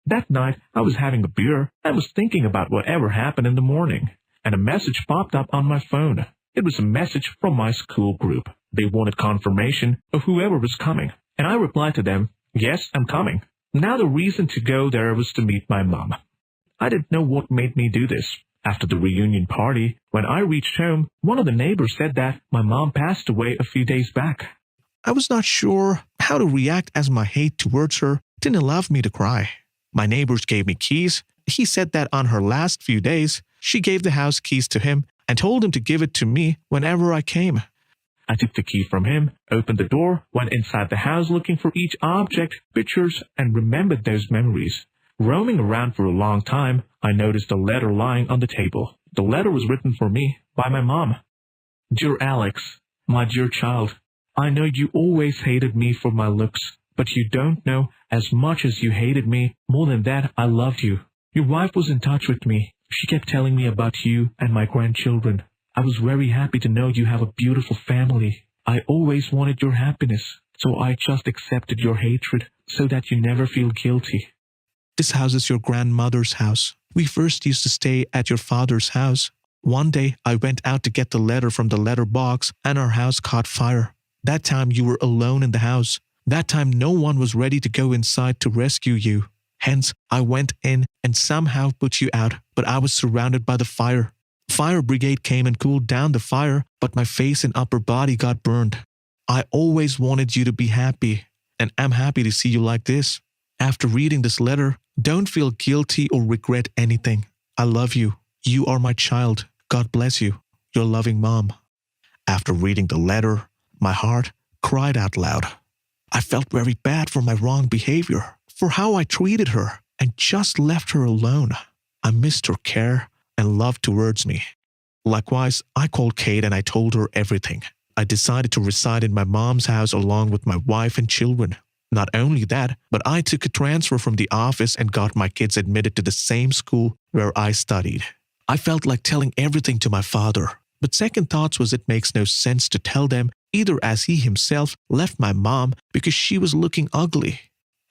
That night, I was having a beer and was thinking about whatever happened in the morning, and a message popped up on my phone. It was a message from my school group. They wanted confirmation of whoever was coming, and I replied to them, "Yes, I'm coming." Now the reason to go there was to meet my mom. I didn't know what made me do this. After the reunion party, when I reached home, one of the neighbors said that my mom passed away a few days back. I was not sure how to react as my hate towards her didn't allow me to cry. My neighbors gave me keys. He said that on her last few days, she gave the house keys to him and told him to give it to me whenever I came. I took the key from him, opened the door, went inside the house looking for each object, pictures, and remembered those memories. Roaming around for a long time, I noticed a letter lying on the table. The letter was written for me by my mom. "Dear Alex, my dear child, I know you always hated me for my looks, but you don't know as much as you hated me. More than that, I loved you. Your wife was in touch with me. She kept telling me about you and my grandchildren. I was very happy to know you have a beautiful family. I always wanted your happiness, so I just accepted your hatred so that you never feel guilty." This house is your grandmother's house. We first used to stay at your father's house. One day, I went out to get the letter from the letter box and our house caught fire. That time you were alone in the house. That time no one was ready to go inside to rescue you. Hence, I went in and somehow put you out, but I was surrounded by the fire. Fire brigade came and cooled down the fire, but my face and upper body got burned. I always wanted you to be happy, and I'm happy to see you like this. After reading this letter, don't feel guilty or regret anything. I love you. You are my child. God bless you. Your loving mom. After reading the letter, my heart cried out loud. I felt very bad for my wrong behavior, for how I treated her and just left her alone. I missed her care and love towards me. Likewise, I called Kate and I told her everything. I decided to reside in my mom's house along with my wife and children. Not only that, but I took a transfer from the office and got my kids admitted to the same school where I studied. I felt like telling everything to my father, but second thoughts was it makes no sense to tell them either, as he himself left my mom because she was looking ugly.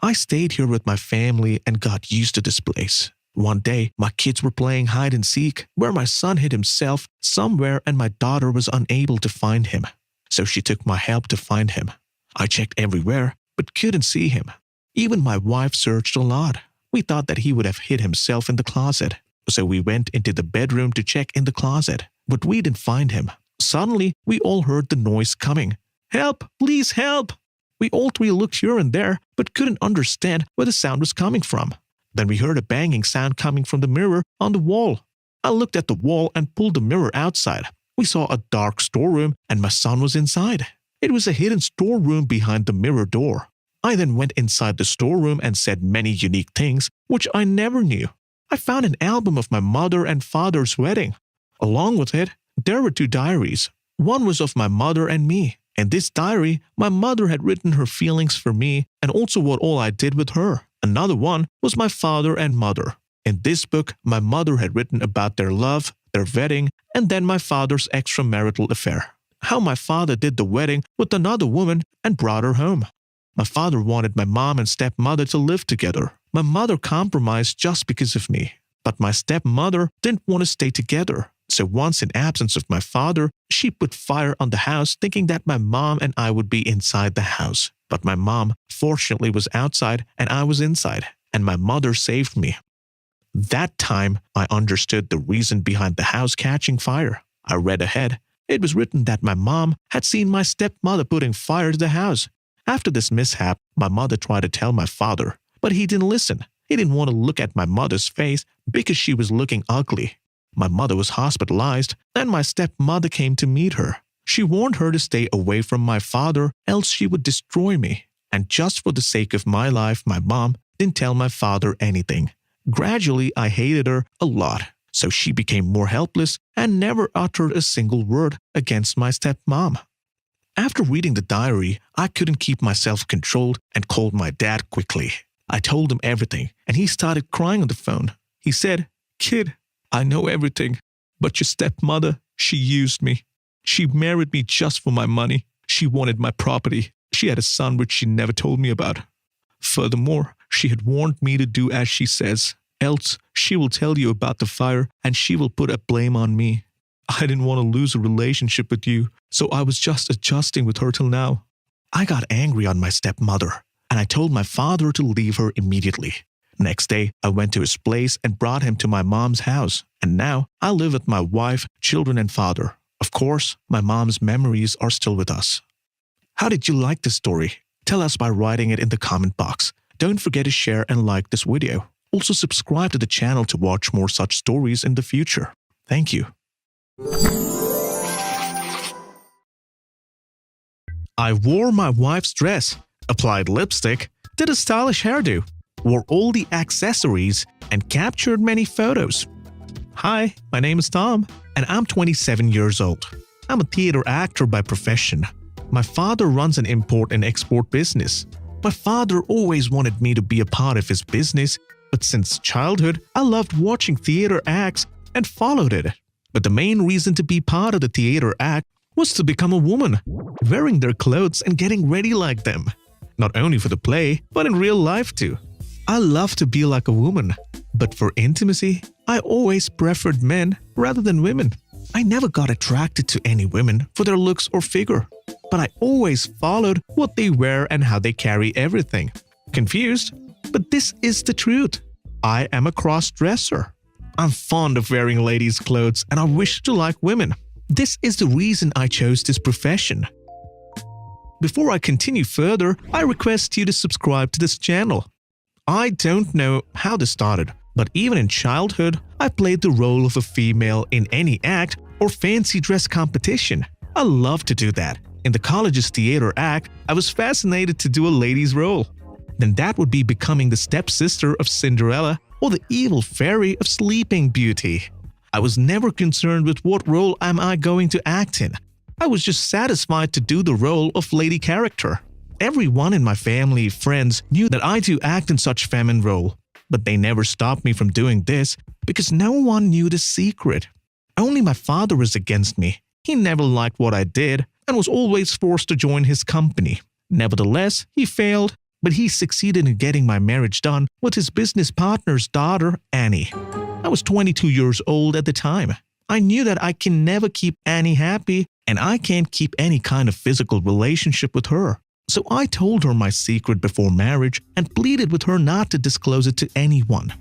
I stayed here with my family and got used to this place. One day, my kids were playing hide and seek, where my son hid himself somewhere and my daughter was unable to find him. So she took my help to find him. I checked everywhere, but couldn't see him. Even my wife searched a lot. We thought that he would have hid himself in the closet. So we went into the bedroom to check in the closet, but we didn't find him. Suddenly, we all heard the noise coming. "Help! Please help!" We all three looked here and there, but couldn't understand where the sound was coming from. Then we heard a banging sound coming from the mirror on the wall. I looked at the wall and pulled the mirror outside. We saw a dark storeroom and my son was inside. It was a hidden storeroom behind the mirror door. I then went inside the storeroom and said many unique things, which I never knew. I found an album of my mother and father's wedding. Along with it, there were 2 diaries. One was of my mother and me. In this diary, my mother had written her feelings for me and also what all I did with her. Another one was my father and mother. In this book, my mother had written about their love, their wedding, and then my father's extramarital affair. How my father did the wedding with another woman and brought her home. My father wanted my mom and stepmother to live together. My mother compromised just because of me. But my stepmother didn't want to stay together. So once in absence of my father, she put fire on the house thinking that my mom and I would be inside the house. But my mom, fortunately, was outside and I was inside. And my mother saved me. That time, I understood the reason behind the house catching fire. I read ahead. It was written that my mom had seen my stepmother putting fire to the house. After this mishap, my mother tried to tell my father, but he didn't listen. He didn't want to look at my mother's face because she was looking ugly. My mother was hospitalized, and my stepmother came to meet her. She warned her to stay away from my father, else she would destroy me. And just for the sake of my life, my mom didn't tell my father anything. Gradually, I hated her a lot, so she became more helpless and never uttered a single word against my stepmom. After reading the diary, I couldn't keep myself controlled and called my dad quickly. I told him everything, and he started crying on the phone. He said, "Kid, I know everything, but your stepmother, she used me. She married me just for my money. She wanted my property. She had a son which she never told me about. Furthermore, she had warned me to do as she says, else she will tell you about the fire and she will put a blame on me. I didn't want to lose a relationship with you, so I was just adjusting with her till now. I got angry on my stepmother, and I told my father to leave her immediately. Next day, I went to his place and brought him to my mom's house, and now I live with my wife, children, and father. Of course, my mom's memories are still with us. How did you like this story? Tell us by writing it in the comment box. Don't forget to share and like this video. Also subscribe to the channel to watch more such stories in the future. Thank you. I wore my wife's dress, applied lipstick, did a stylish hairdo, wore all the accessories, and captured many photos. Hi, my name is Tom, and I'm 27 years old. I'm a theater actor by profession. My father runs an import and export business. My father always wanted me to be a part of his business, but since childhood, I loved watching theater acts and followed it. But the main reason to be part of the theater act was to become a woman, wearing their clothes and getting ready like them. Not only for the play, but in real life too. I love to be like a woman, but for intimacy, I always preferred men rather than women. I never got attracted to any women for their looks or figure, but I always followed what they wear and how they carry everything. Confused? But this is the truth. I am a cross-dresser. I'm fond of wearing ladies' clothes and I wish to like women. This is the reason I chose this profession. Before I continue further, I request you to subscribe to this channel. I don't know how this started, but even in childhood, I played the role of a female in any act or fancy dress competition. I love to do that. In the college's theater act, I was fascinated to do a lady's role. Then that would be becoming the stepsister of Cinderella or the evil fairy of Sleeping Beauty. I was never concerned with what role am I going to act in. I was just satisfied to do the role of lady character. Everyone in my family, friends knew that I do act in such feminine role, but they never stopped me from doing this because no one knew the secret. Only my father was against me. He never liked what I did and was always forced to join his company. Nevertheless, he failed, but he succeeded in getting my marriage done with his business partner's daughter, Annie. I was 22 years old at the time. I knew that I can never keep Annie happy and I can't keep any kind of physical relationship with her. So I told her my secret before marriage and pleaded with her not to disclose it to anyone.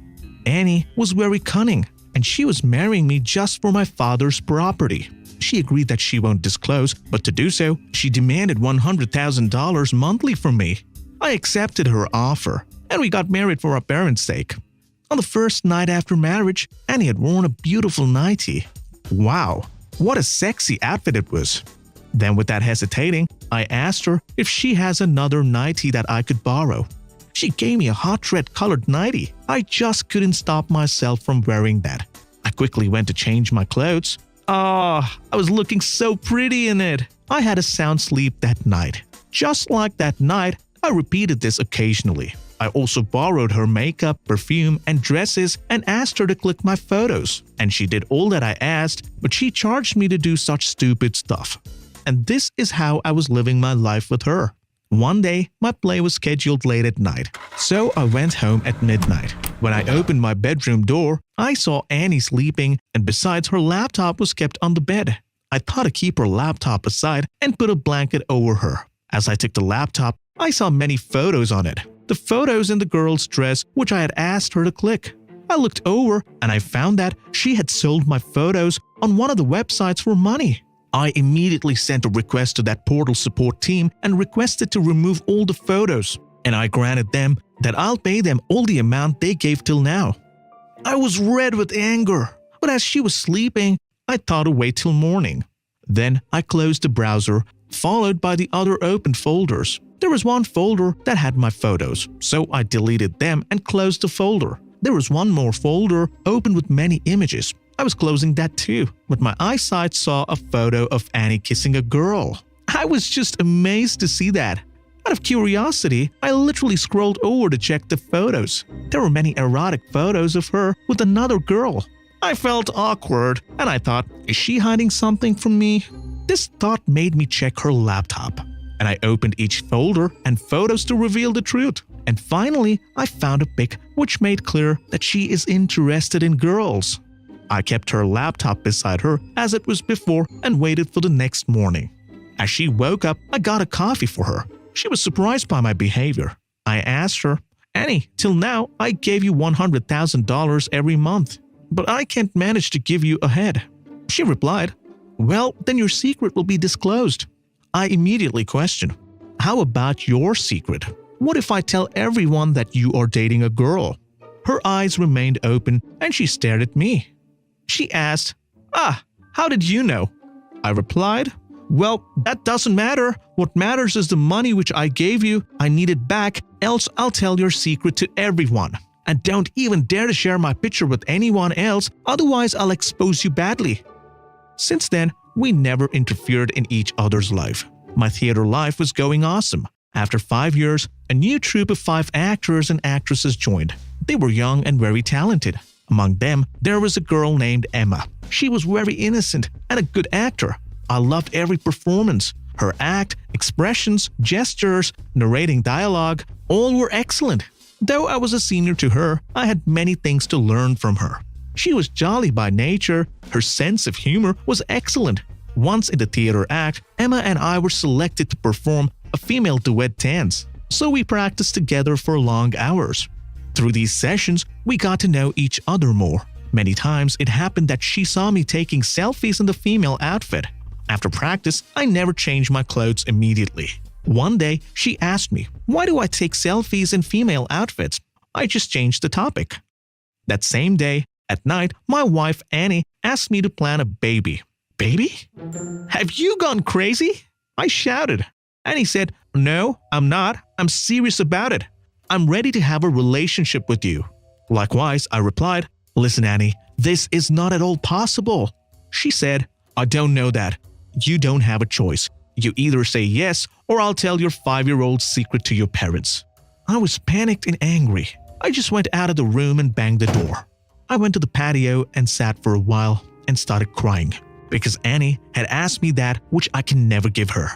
Annie was very cunning and she was marrying me just for my father's property. She agreed that she won't disclose, but to do so, she demanded $100,000 monthly from me. I accepted her offer and we got married for our parents' sake. On the first night after marriage, Annie had worn a beautiful nightie. Wow, what a sexy outfit it was. Then without hesitating, I asked her if she has another nightie that I could borrow. She gave me a hot red colored nightie. I just couldn't stop myself from wearing that. I quickly went to change my clothes. I was looking so pretty in it. I had a sound sleep that night. Just like that night, I repeated this occasionally. I also borrowed her makeup, perfume, and dresses and asked her to click my photos. And she did all that I asked, but she charged me to do such stupid stuff. And this is how I was living my life with her. One day, my play was scheduled late at night, so I went home at midnight. When I opened my bedroom door, I saw Annie sleeping, and besides, her laptop was kept on the bed. I thought to keep her laptop aside and put a blanket over her. As I took the laptop, I saw many photos on it. The photos in the girl's dress, which I had asked her to click. I looked over and I found that she had sold my photos on one of the websites for money. I immediately sent a request to that portal support team and requested to remove all the photos, and I granted them that I'll pay them all the amount they gave till now. I was red with anger, but as she was sleeping, I thought to wait till morning. Then I closed the browser, followed by the other open folders. There was one folder that had my photos, so I deleted them and closed the folder. There was one more folder open with many images. I was closing that too, but my eyesight saw a photo of Annie kissing a girl. I was just amazed to see that. Out of curiosity, I literally scrolled over to check the photos. There were many erotic photos of her with another girl. I felt awkward and I thought, is she hiding something from me? This thought made me check her laptop. and I opened each folder and photos to reveal the truth. And finally, I found a pic which made clear that she is interested in girls. I kept her laptop beside her as it was before and waited for the next morning. As she woke up, I got a coffee for her. She was surprised by my behavior. I asked her, "Annie, till now I gave you $100,000 every month, but I can't manage to give you a head." She replied, "Well, then your secret will be disclosed." I immediately questioned, "How about your secret? What if I tell everyone that you are dating a girl?" Her eyes remained open and she stared at me. She asked, "How did you know?" I replied, "Well, that doesn't matter. What matters is the money which I gave you. I need it back, else I'll tell your secret to everyone. And don't even dare to share my picture with anyone else, otherwise I'll expose you badly." Since then, we never interfered in each other's life. My theater life was going awesome. After 5 years, a new troupe of 5 actors and actresses joined. They were young and very talented. Among them, there was a girl named Emma. She was very innocent and a good actor. I loved every performance. Her act, expressions, gestures, narrating dialogue, all were excellent. Though I was a senior to her, I had many things to learn from her. She was jolly by nature. Her sense of humor was excellent. Once in the theater act, Emma and I were selected to perform a female duet dance, so we practiced together for long hours. Through these sessions, we got to know each other more. Many times it happened that she saw me taking selfies in the female outfit. After practice, I never changed my clothes immediately. One day, she asked me, "Why do I take selfies in female outfits?" I just changed the topic. That same day, at night, my wife Annie asked me to plan a baby. "Baby? Have you gone crazy?" I shouted. Annie said, "No, I'm not. I'm serious about it. I'm ready to have a relationship with you." Likewise, I replied, "Listen, Annie, this is not at all possible." She said, "I don't know that. You don't have a choice. You either say yes or I'll tell your 5-year-old secret to your parents." I was panicked and angry. I just went out of the room and banged the door. I went to the patio and sat for a while and started crying because Annie had asked me that which I can never give her.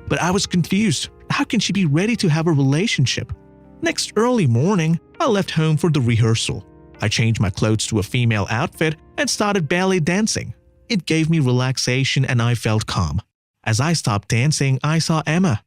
But I was confused. How can she be ready to have a relationship? Next early morning, I left home for the rehearsal. I changed my clothes to a female outfit and started ballet dancing. It gave me relaxation and I felt calm. As I stopped dancing, I saw Emma.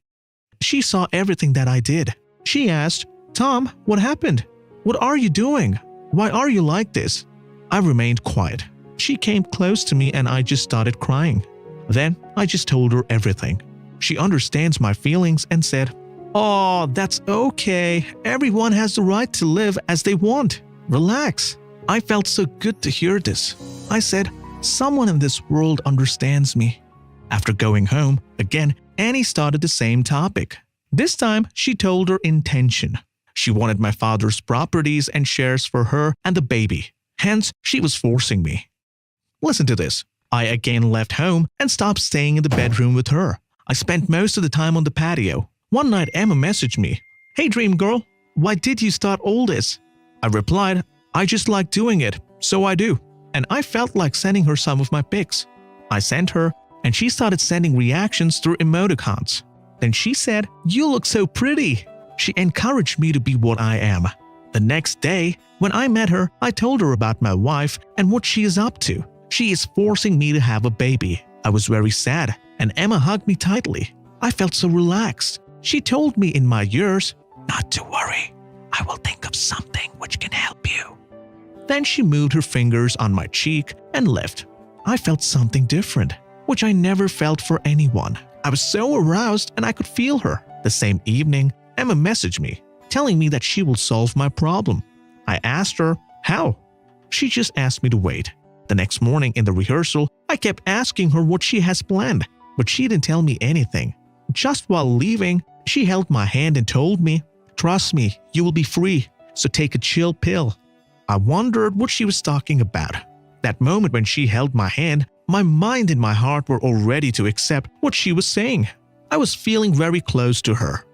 She saw everything that I did. She asked, "Tom, what happened? What are you doing? Why are you like this?" I remained quiet. She came close to me and I just started crying. Then I just told her everything. She understands my feelings and said, "Oh, that's okay. Everyone has the right to live as they want. Relax." I felt so good to hear this. I said, "Someone in this world understands me." After going home, again, Annie started the same topic. This time, she told her intention. She wanted my father's properties and shares for her and the baby. Hence, she was forcing me. Listen to this. I again left home and stopped staying in the bedroom with her. I spent most of the time on the patio. One night, Emma messaged me, "Hey, dream girl, why did you start all this?" I replied, "I just like doing it, so I do." And I felt like sending her some of my pics. I sent her, and she started sending reactions through emoticons. Then she said, "You look so pretty." She encouraged me to be what I am. The next day, when I met her, I told her about my wife and what she is up to. She is forcing me to have a baby. I was very sad, and Emma hugged me tightly. I felt so relaxed. She told me in my ears, "Not to worry. I will think of something which can help you." Then she moved her fingers on my cheek and left. I felt something different, which I never felt for anyone. I was so aroused and I could feel her. The same evening, Emma messaged me, telling me that she will solve my problem. I asked her, how? She just asked me to wait. The next morning in the rehearsal, I kept asking her what she has planned, but she didn't tell me anything. Just while leaving, she held my hand and told me, "Trust me, you will be free, so take a chill pill." I wondered what she was talking about. That moment when she held my hand, my mind and my heart were all ready to accept what she was saying. I was feeling very close to her.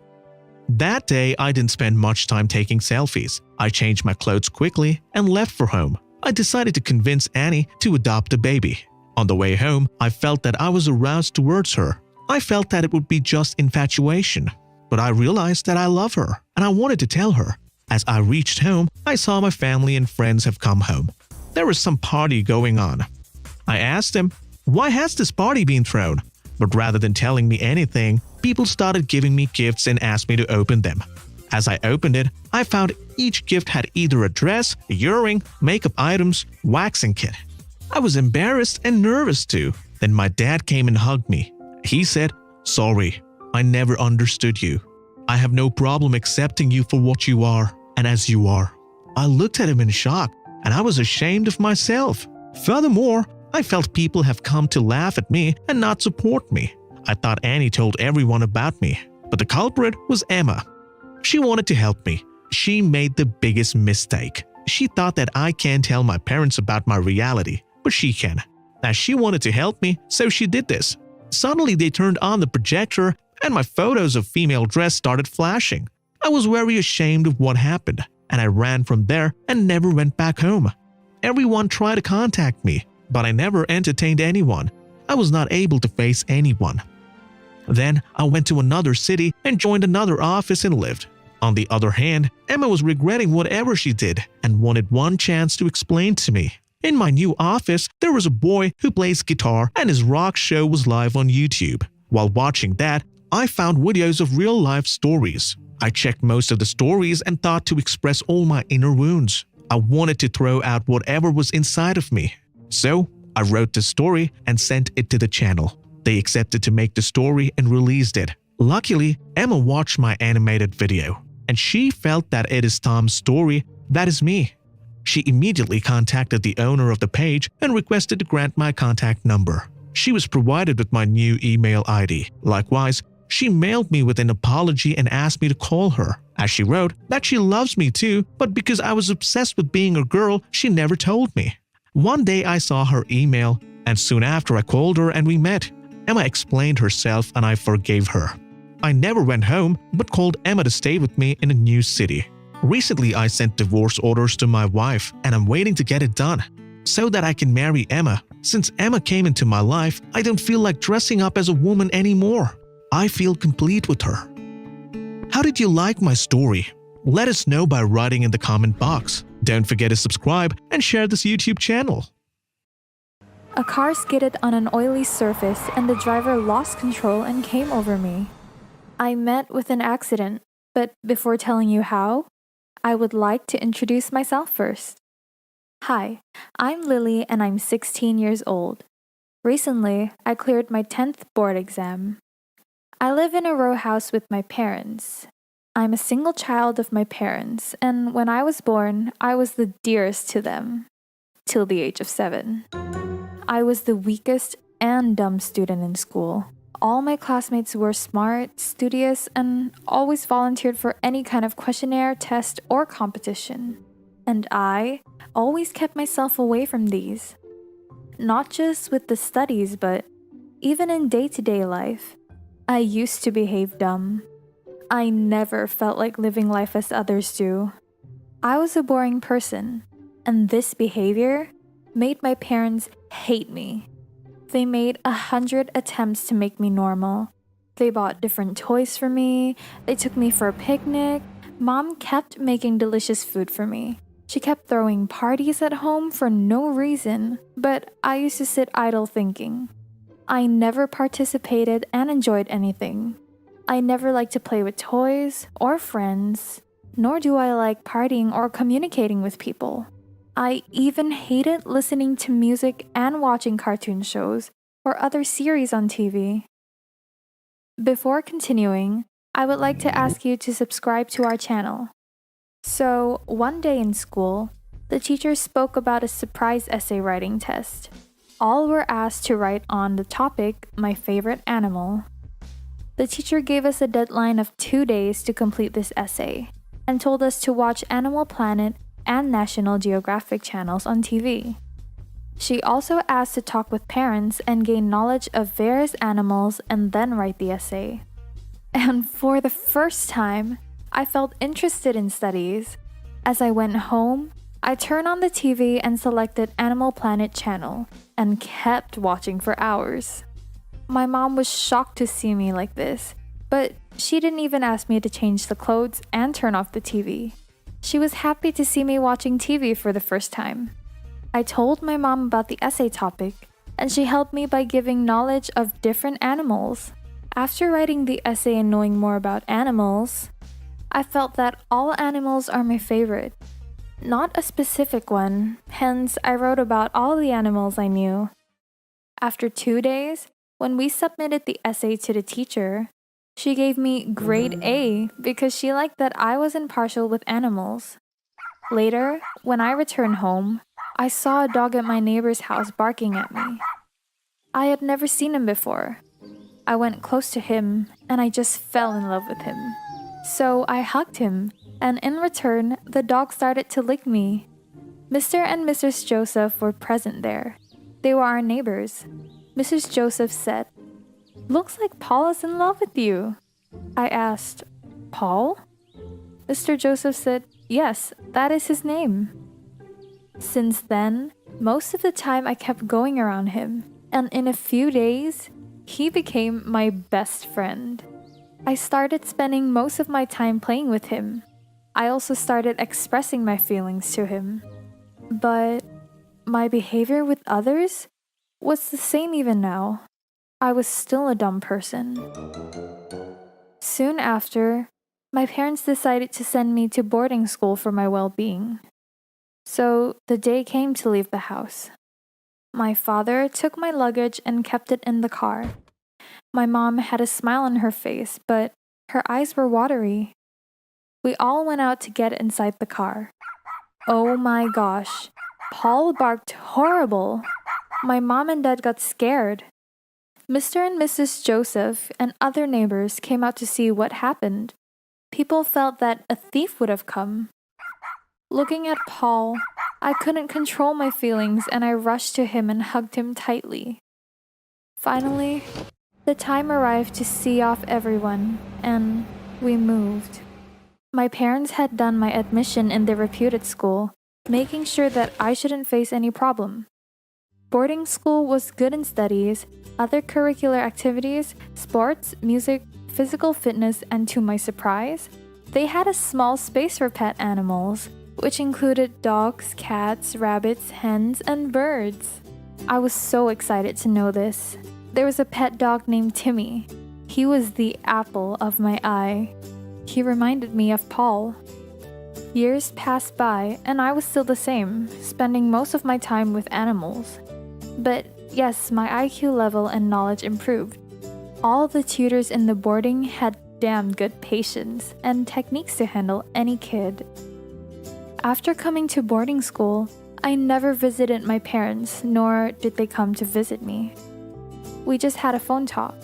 That day, I didn't spend much time taking selfies. I changed my clothes quickly and left for home. I decided to convince Annie to adopt a baby. On the way home, I felt that I was aroused towards her. I felt that it would be just infatuation. But I realized that I love her, and I wanted to tell her. As I reached home, I saw my family and friends have come home. There was some party going on. I asked them, "Why has this party been thrown?" But rather than telling me anything, people started giving me gifts and asked me to open them. As I opened it, I found each gift had either a dress, a earring, makeup items, waxing kit. I was embarrassed and nervous too. Then my dad came and hugged me. He said, "Sorry, I never understood you. I have no problem accepting you for what you are and as you are." I looked at him in shock, and I was ashamed of myself. Furthermore, I felt people have come to laugh at me and not support me. I thought Annie told everyone about me, but the culprit was Emma. She wanted to help me. She made the biggest mistake. She thought that I can't tell my parents about my reality, but she can. As she wanted to help me, so she did this. Suddenly they turned on the projector and my photos of female dress started flashing. I was very ashamed of what happened, and I ran from there and never went back home. Everyone tried to contact me, but I never entertained anyone. I was not able to face anyone. Then I went to another city and joined another office and lived. On the other hand, Emma was regretting whatever she did and wanted one chance to explain to me. In my new office, there was a boy who plays guitar and his rock show was live on YouTube. While watching that, I found videos of real-life stories. I checked most of the stories and thought to express all my inner wounds. I wanted to throw out whatever was inside of me. So, I wrote the story and sent it to the channel. They accepted to make the story and released it. Luckily, Emma watched my animated video, and she felt that it is Tom's story, that is me. She immediately contacted the owner of the page and requested to grant my contact number. She was provided with my new email ID. Likewise, she mailed me with an apology and asked me to call her, as she wrote that she loves me too, but because I was obsessed with being a girl, she never told me. One day I saw her email, and soon after I called her and we met. Emma explained herself and I forgave her. I never went home, but called Emma to stay with me in a new city. Recently I sent divorce orders to my wife, and I'm waiting to get it done, so that I can marry Emma. Since Emma came into my life, I don't feel like dressing up as a woman anymore. I feel complete with her. How did you like my story? Let us know by writing in the comment box. Don't forget to subscribe and share this YouTube channel. A car skidded on an oily surface and the driver lost control and came over me. I met with an accident, but before telling you how, I would like to introduce myself first. Hi, I'm Lily and I'm 16 years old. Recently, I cleared my 10th board exam. I live in a row house with my parents. I'm a single child of my parents, and when I was born, I was the dearest to them, till the age of 7. I was the weakest and dumb student in school. All my classmates were smart, studious, and always volunteered for any kind of questionnaire, test, or competition. And I always kept myself away from these. Not just with the studies, but even in day-to-day life. I used to behave dumb. I never felt like living life as others do. I was a boring person, and this behavior made my parents hate me. They made 100 attempts to make me normal. They bought different toys for me. They took me for a picnic. Mom kept making delicious food for me. She kept throwing parties at home for no reason, but I used to sit idle thinking. I never participated and enjoyed anything. I never liked to play with toys or friends, nor do I like partying or communicating with people. I even hated listening to music and watching cartoon shows or other series on TV. Before continuing, I would like to ask you to subscribe to our channel. So, one day in school, the teacher spoke about a surprise essay writing test. All were asked to write on the topic, my favorite animal. The teacher gave us a deadline of 2 days to complete this essay, and told us to watch Animal Planet and National Geographic channels on TV. She also asked to talk with parents and gain knowledge of various animals and then write the essay. And for the first time, I felt interested in studies. As I went home, I turned on the TV and selected Animal Planet channel and kept watching for hours. My mom was shocked to see me like this, but she didn't even ask me to change the clothes and turn off the TV. She was happy to see me watching TV for the first time. I told my mom about the essay topic, and she helped me by giving knowledge of different animals. After writing the essay and knowing more about animals, I felt that all animals are my favorite. Not a specific one, hence I wrote about all the animals I knew. After 2 days, when we submitted the essay to the teacher, she gave me grade A because she liked that I was impartial with animals. Later, when I returned home, I saw a dog at my neighbor's house barking at me. I had never seen him before. I went close to him and I just fell in love with him. So I hugged him, and in return, the dog started to lick me. Mr. and Mrs. Joseph were present there. They were our neighbors. Mrs. Joseph said, "Looks like Paul is in love with you." I asked, "Paul?" Mr. Joseph said, "Yes, that is his name." Since then, most of the time I kept going around him, and in a few days, he became my best friend. I started spending most of my time playing with him. I also started expressing my feelings to him. But my behavior with others was the same even now. I was still a dumb person. Soon after, my parents decided to send me to boarding school for my well-being. So the day came to leave the house. My father took my luggage and kept it in the car. My mom had a smile on her face, but her eyes were watery. We all went out to get inside the car. Oh my gosh, Paul barked horrible. My mom and dad got scared. Mr. and Mrs. Joseph and other neighbors came out to see what happened. People felt that a thief would have come. Looking at Paul, I couldn't control my feelings and I rushed to him and hugged him tightly. Finally, the time arrived to see off everyone, and we moved. My parents had done my admission in the reputed school, making sure that I shouldn't face any problem. Boarding school was good in studies, other curricular activities, sports, music, physical fitness, and to my surprise, they had a small space for pet animals, which included dogs, cats, rabbits, hens, and birds. I was so excited to know this. There was a pet dog named Timmy. He was the apple of my eye. He reminded me of Paul. Years passed by, and I was still the same, spending most of my time with animals. But yes, my IQ level and knowledge improved. All the tutors in the boarding had damn good patience and techniques to handle any kid. After coming to boarding school, I never visited my parents, nor did they come to visit me. We just had a phone talk.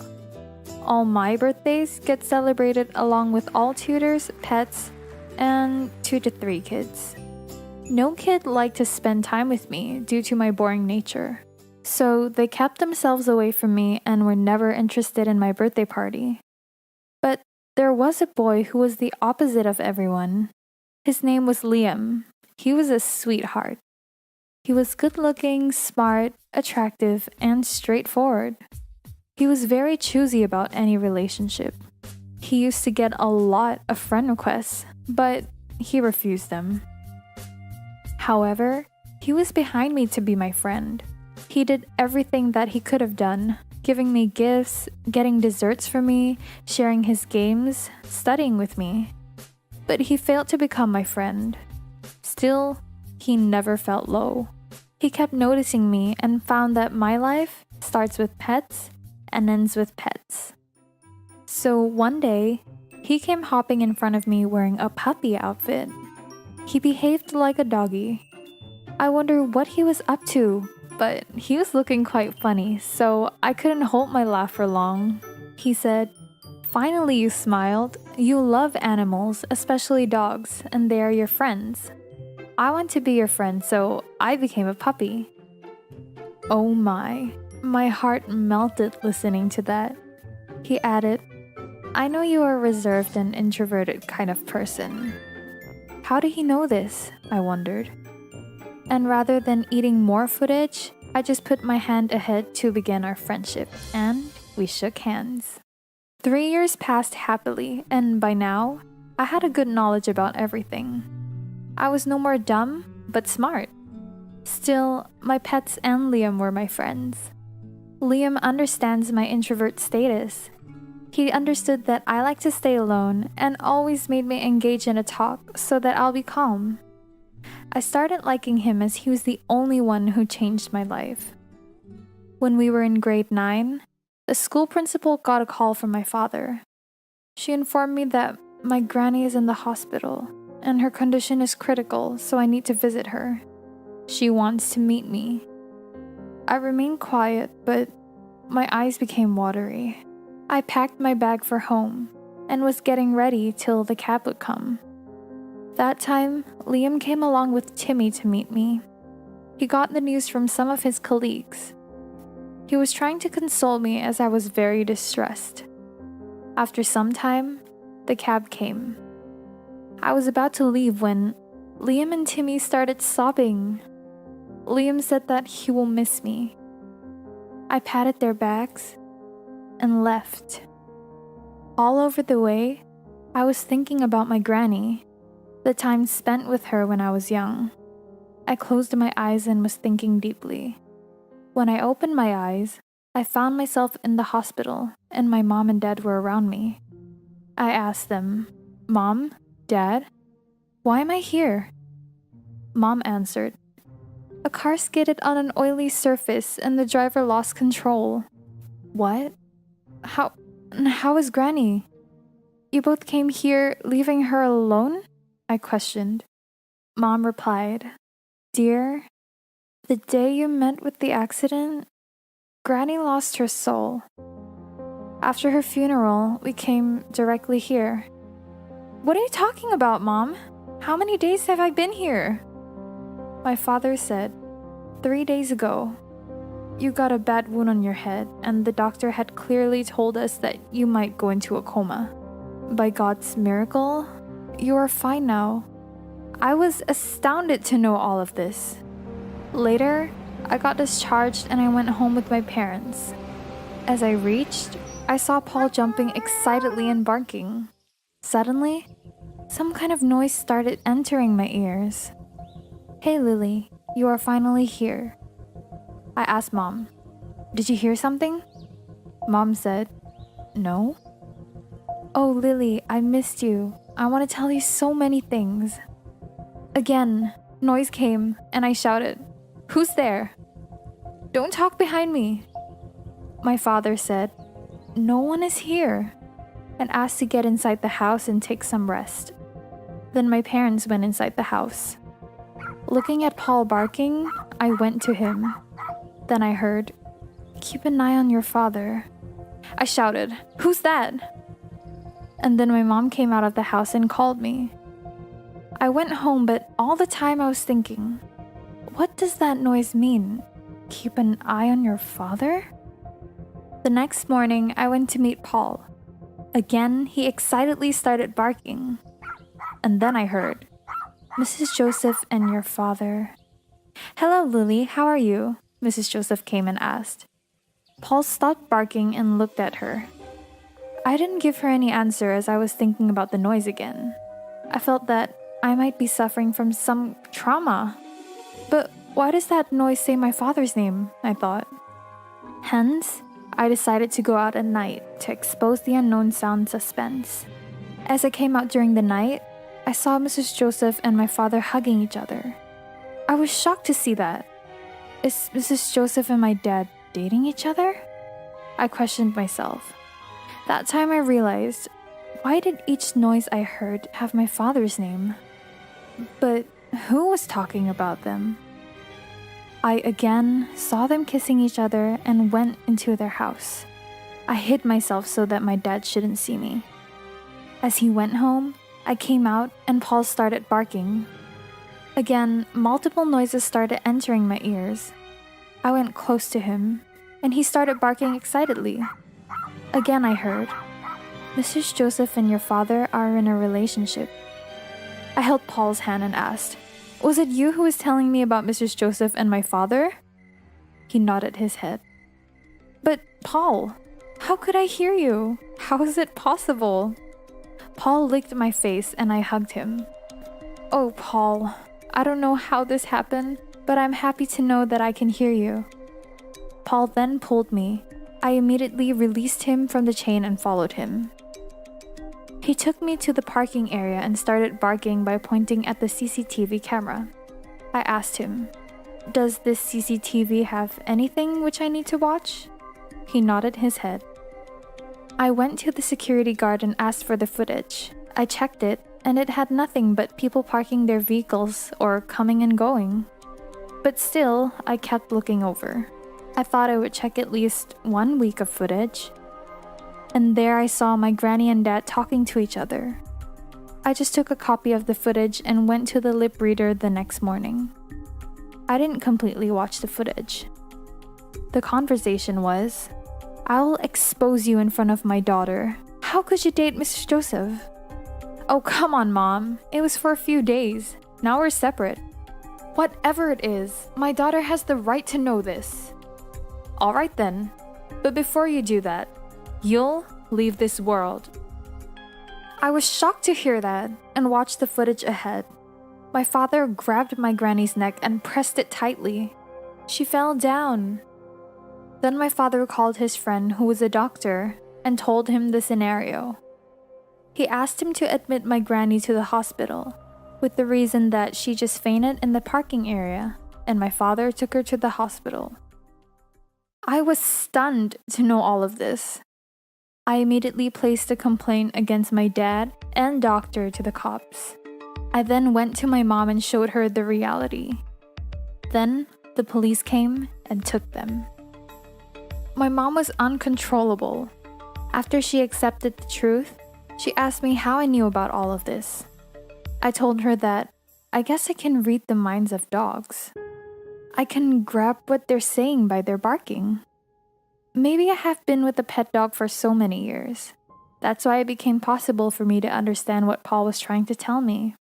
All my birthdays get celebrated along with all tutors, pets, and 2 to 3 kids. No kid liked to spend time with me due to my boring nature. So they kept themselves away from me and were never interested in my birthday party. But there was a boy who was the opposite of everyone. His name was Liam. He was a sweetheart. He was good-looking, smart, attractive, and straightforward. He was very choosy about any relationship. He used to get a lot of friend requests, but he refused them. However, he was behind me to be my friend. He did everything that he could have done, giving me gifts, getting desserts for me, sharing his games, studying with me. But he failed to become my friend. Still, he never felt low. He kept noticing me and found that my life starts with pets and ends with pets. So one day, he came hopping in front of me wearing a puppy outfit. He behaved like a doggy. I wonder what he was up to, but he was looking quite funny, so I couldn't hold my laugh for long. He said, "Finally you smiled. You love animals, especially dogs, and they are your friends. I want to be your friend, so I became a puppy." Oh my heart melted listening to that. He added, "I know you are a reserved and introverted kind of person." How did he know this? I wondered. And rather than eating more footage, I just put my hand ahead to begin our friendship, and We shook hands. 3 years passed happily, and by now, I had a good knowledge about everything. I was no more dumb, but smart. Still, my pets and Liam were my friends. Liam understands my introvert status. He understood that I like to stay alone and always made me engage in a talk so that I'll be calm. I started liking him as he was the only one who changed my life. When we were in grade 9, the school principal got a call from my father. She informed me that my granny is in the hospital and her condition is critical, so I need to visit her. She wants to meet me. I remained quiet, but my eyes became watery. I packed my bag for home and was getting ready till the cab would come. That time, Liam came along with Timmy to meet me. He got the news from some of his colleagues. He was trying to console me as I was very distressed. After some time, the cab came. I was about to leave when Liam and Timmy started sobbing. Liam said that he will miss me. I patted their backs and left. All over the way, I was thinking about my granny, the time spent with her when I was young. I closed my eyes and was thinking deeply. When I opened my eyes, I found myself in the hospital and my mom and dad were around me. I asked them, "Mom, Dad, why am I here?" Mom answered, "A car skidded on an oily surface and the driver lost control." "What? How is Granny? You both came here leaving her alone?" I questioned. Mom replied, "Dear, the day you met with the accident, Granny lost her soul. After her funeral, we came directly here." "What are you talking about, Mom? How many days have I been here?" My father said, 3 days ago, you got a bad wound on your head, and the doctor had clearly told us that you might go into a coma. By God's miracle, you are fine now." I was astounded to know all of this. Later, I got discharged and I went home with my parents. As I reached, I saw Paul jumping excitedly and barking. Suddenly, some kind of noise started entering my ears. "Hey Lily, you are finally here." I asked Mom, "Did you hear something?" Mom said, "No." "Oh Lily, I missed you. I want to tell you so many things." Again, noise came and I shouted, "Who's there? Don't talk behind me." My father said, "No one is here," and asked to get inside the house and take some rest. Then my parents went inside the house. Looking at Paul barking, I went to him. Then I heard, "Keep an eye on your father." I shouted, "Who's that?" And then my mom came out of the house and called me. I went home, but all the time I was thinking, what does that noise mean? Keep an eye on your father? The next morning, I went to meet Paul. Again, he excitedly started barking. And then I heard, "Mrs. Joseph and your father." "Hello, Lily, how are you?" Mrs. Joseph came and asked. Paul stopped barking and looked at her. I didn't give her any answer as I was thinking about the noise again. I felt that I might be suffering from some trauma. But why does that noise say my father's name? I thought. Hence, I decided to go out at night to expose the unknown sound suspense. As I came out during the night, I saw Mrs. Joseph and my father hugging each other. I was shocked to see that. Is Mrs. Joseph and my dad dating each other? I questioned myself. That time I realized, why did each noise I heard have my father's name? But who was talking about them? I again saw them kissing each other and went into their house. I hid myself so that my dad shouldn't see me. As he went home, I came out and Paul started barking. Again, multiple noises started entering my ears. I went close to him, and he started barking excitedly. Again I heard, "Mrs. Joseph and your father are in a relationship." I held Paul's hand and asked, "Was it you who was telling me about Mrs. Joseph and my father?" He nodded his head. "But Paul, How could I hear you? How is it possible? Paul licked my face and I hugged him. Oh, Paul, I don't know how this happened, but I'm happy to know that I can hear you. Paul then pulled me. I immediately released him from the chain and followed him. He took me to the parking area and started barking by pointing at the CCTV camera. I asked him, "Does this CCTV have anything which I need to watch?" He nodded his head. I went to the security guard and asked for the footage. I checked it, and it had nothing but people parking their vehicles or coming and going. But still, I kept looking over. I thought I would check at least 1 week of footage. And there I saw my granny and dad talking to each other. I just took a copy of the footage and went to the lip reader the next morning. I didn't completely watch the footage. The conversation was, "I will expose you in front of my daughter. How could you date Mr. Joseph?" "Oh, come on, Mom. It was for a few days. Now we're separate." "Whatever it is, my daughter has the right to know this." "All right then. But before you do that, you'll leave this world." I was shocked to hear that and watched the footage ahead. My father grabbed my granny's neck and pressed it tightly. She fell down. Then my father called his friend, who was a doctor, and told him the scenario. He asked him to admit my granny to the hospital, with the reason that she just fainted in the parking area, and my father took her to the hospital. I was stunned to know all of this. I immediately placed a complaint against my dad and doctor to the cops. I then went to my mom and showed her the reality. Then the police came and took them. My mom was uncontrollable. After she accepted the truth, she asked me how I knew about all of this. I told her that I guess I can read the minds of dogs. I can grab what they're saying by their barking. Maybe I have been with a pet dog for so many years. That's why it became possible for me to understand what Paul was trying to tell me.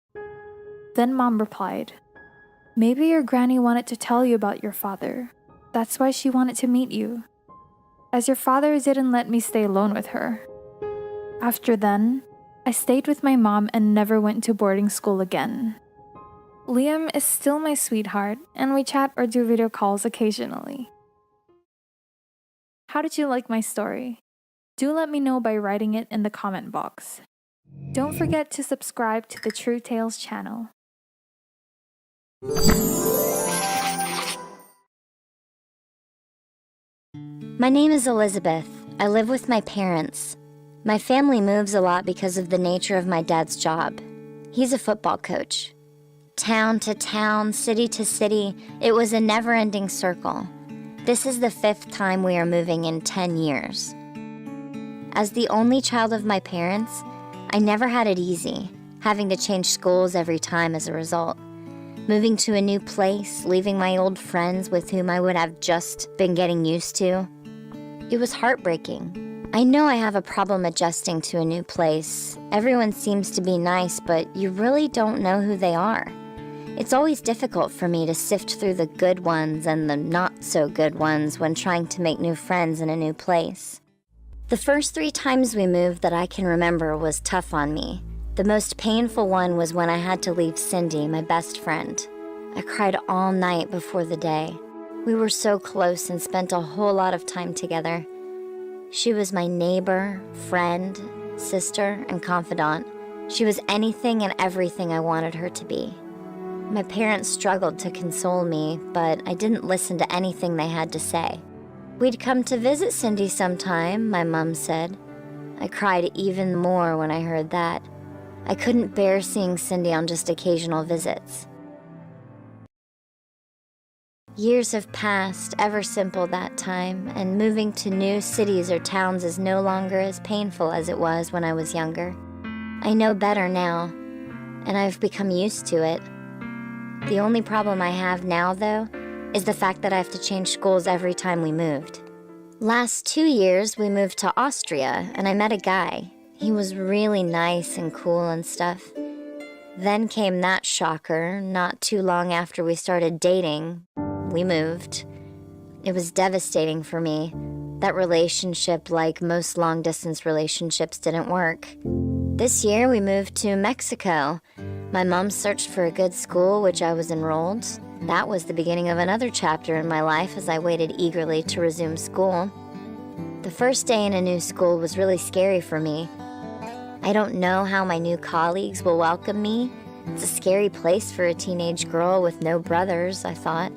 Then Mom replied, "Maybe your granny wanted to tell you about your father. That's why she wanted to meet you, as your father didn't let me stay alone with her." After then, I stayed with my mom and never went to boarding school again. Liam is still my sweetheart, and we chat or do video calls occasionally. How did you like my story? Do let me know by writing it in the comment box. Don't forget to subscribe to the True Tales channel. My name is Elizabeth. I live with my parents. My family moves a lot because of the nature of my dad's job. He's a football coach. Town to town, city to city, it was a never-ending circle. This is the 5th time we are moving in 10 years. As the only child of my parents, I never had it easy, having to change schools every time as a result. Moving to a new place, leaving my old friends with whom I would have just been getting used to. It was heartbreaking. I know I have a problem adjusting to a new place. Everyone seems to be nice, but you really don't know who they are. It's always difficult for me to sift through the good ones and the not-so-good ones when trying to make new friends in a new place. The first 3 times we moved that I can remember was tough on me. The most painful one was when I had to leave Cindy, my best friend. I cried all night before the day. We were so close and spent a whole lot of time together. She was my neighbor, friend, sister, and confidant. She was anything and everything I wanted her to be. My parents struggled to console me, but I didn't listen to anything they had to say. "We'd come to visit Cindy sometime," my mom said. I cried even more when I heard that. I couldn't bear seeing Cindy on just occasional visits. Years have passed, ever simple that time, and moving to new cities or towns is no longer as painful as it was when I was younger. I know better now, and I've become used to it. The only problem I have now, though, is the fact that I have to change schools every time we moved. Last 2 years, we moved to Austria, and I met a guy. He was really nice and cool and stuff. Then came that shocker. Not too long after we started dating, we moved. It was devastating for me. That relationship, like most long-distance relationships, didn't work. This year, we moved to Mexico. My mom searched for a good school, which I was enrolled. That was the beginning of another chapter in my life as I waited eagerly to resume school. The first day in a new school was really scary for me. I don't know how my new colleagues will welcome me. It's a scary place for a teenage girl with no brothers, I thought.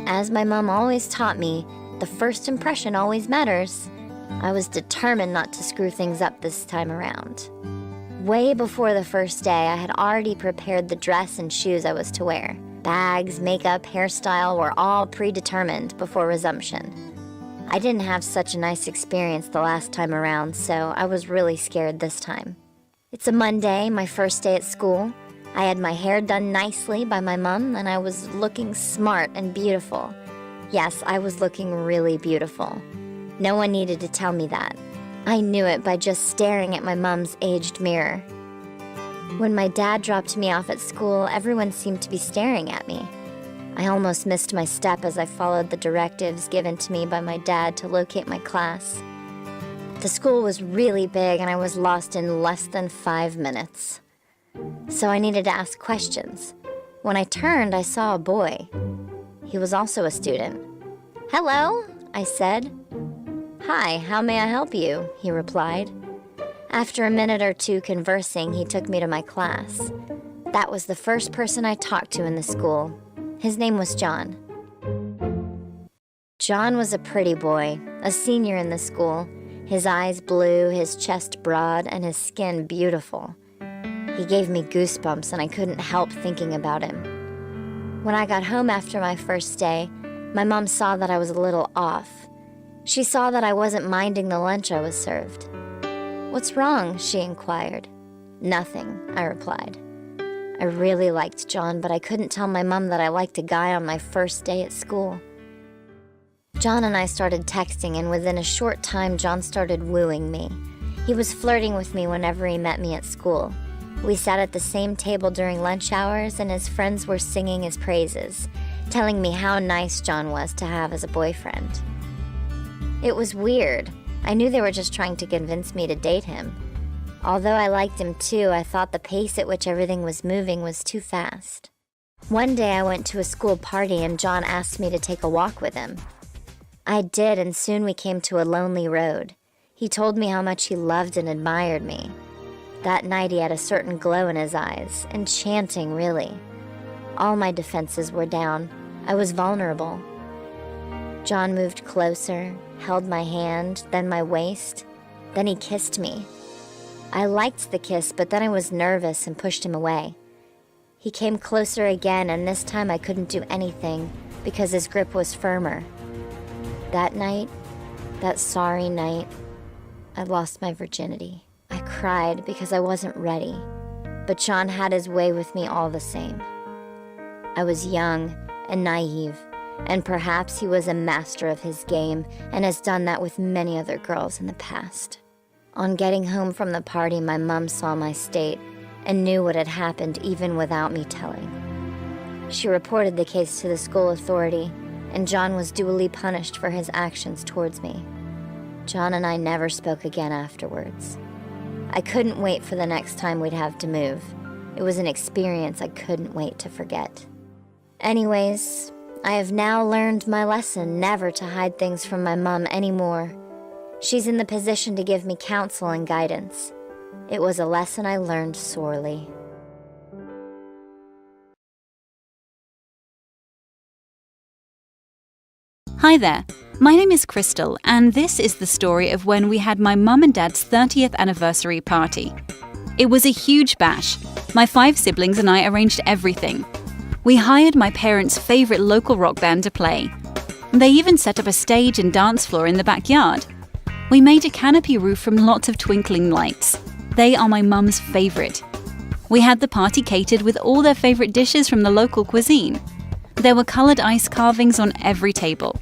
As my mom always taught me, the first impression always matters. I was determined not to screw things up this time around. Way before the first day, I had already prepared the dress and shoes I was to wear. Bags, makeup, hairstyle were all predetermined before resumption. I didn't have such a nice experience the last time around, so I was really scared this time. It's a Monday, my first day at school. I had my hair done nicely by my mom, and I was looking smart and beautiful. Yes, I was looking really beautiful. No one needed to tell me that. I knew it by just staring at my mom's aged mirror. When my dad dropped me off at school, everyone seemed to be staring at me. I almost missed my step as I followed the directives given to me by my dad to locate my class. The school was really big and I was lost in less than 5 minutes. So I needed to ask questions. When I turned, I saw a boy. He was also a student. "Hello," I said. "Hi, how may I help you?" he replied. After a minute or two conversing, he took me to my class. That was the first person I talked to in the school. His name was John. John was a pretty boy, a senior in the school. His eyes blue, his chest broad, and his skin beautiful. He gave me goosebumps and I couldn't help thinking about him. When I got home after my first day, my mom saw that I was a little off. She saw that I wasn't minding the lunch I was served. "What's wrong?" she inquired. "Nothing," I replied. I really liked John, but I couldn't tell my mom that I liked a guy on my first day at school. John and I started texting, and within a short time, John started wooing me. He was flirting with me whenever he met me at school. We sat at the same table during lunch hours, and his friends were singing his praises, telling me how nice John was to have as a boyfriend. It was weird. I knew they were just trying to convince me to date him. Although I liked him too, I thought the pace at which everything was moving was too fast. One day I went to a school party and John asked me to take a walk with him. I did, and soon we came to a lonely road. He told me how much he loved and admired me. That night he had a certain glow in his eyes, enchanting really. All my defenses were down. I was vulnerable. John moved closer, held my hand, then my waist. Then he kissed me. I liked the kiss, but then I was nervous and pushed him away. He came closer again, and this time I couldn't do anything because his grip was firmer. That night, that sorry night, I lost my virginity. I cried because I wasn't ready, but John had his way with me all the same. I was young and naive, and perhaps he was a master of his game and has done that with many other girls in the past. On getting home from the party, my mom saw my state and knew what had happened even without me telling. She reported the case to the school authority, and John was duly punished for his actions towards me. John and I never spoke again afterwards. I couldn't wait for the next time we'd have to move. It was an experience I couldn't wait to forget. Anyways, I have now learned my lesson never to hide things from my mom anymore. She's in the position to give me counsel and guidance. It was a lesson I learned sorely. Hi there, my name is Crystal, and this is the story of when we had my mum and dad's 30th anniversary party. It was a huge bash. My 5 siblings and I arranged everything. We hired my parents' favourite local rock band to play. They even set up a stage and dance floor in the backyard. We made a canopy roof from lots of twinkling lights. They are my mum's favourite. We had the party catered with all their favourite dishes from the local cuisine. There were coloured ice carvings on every table.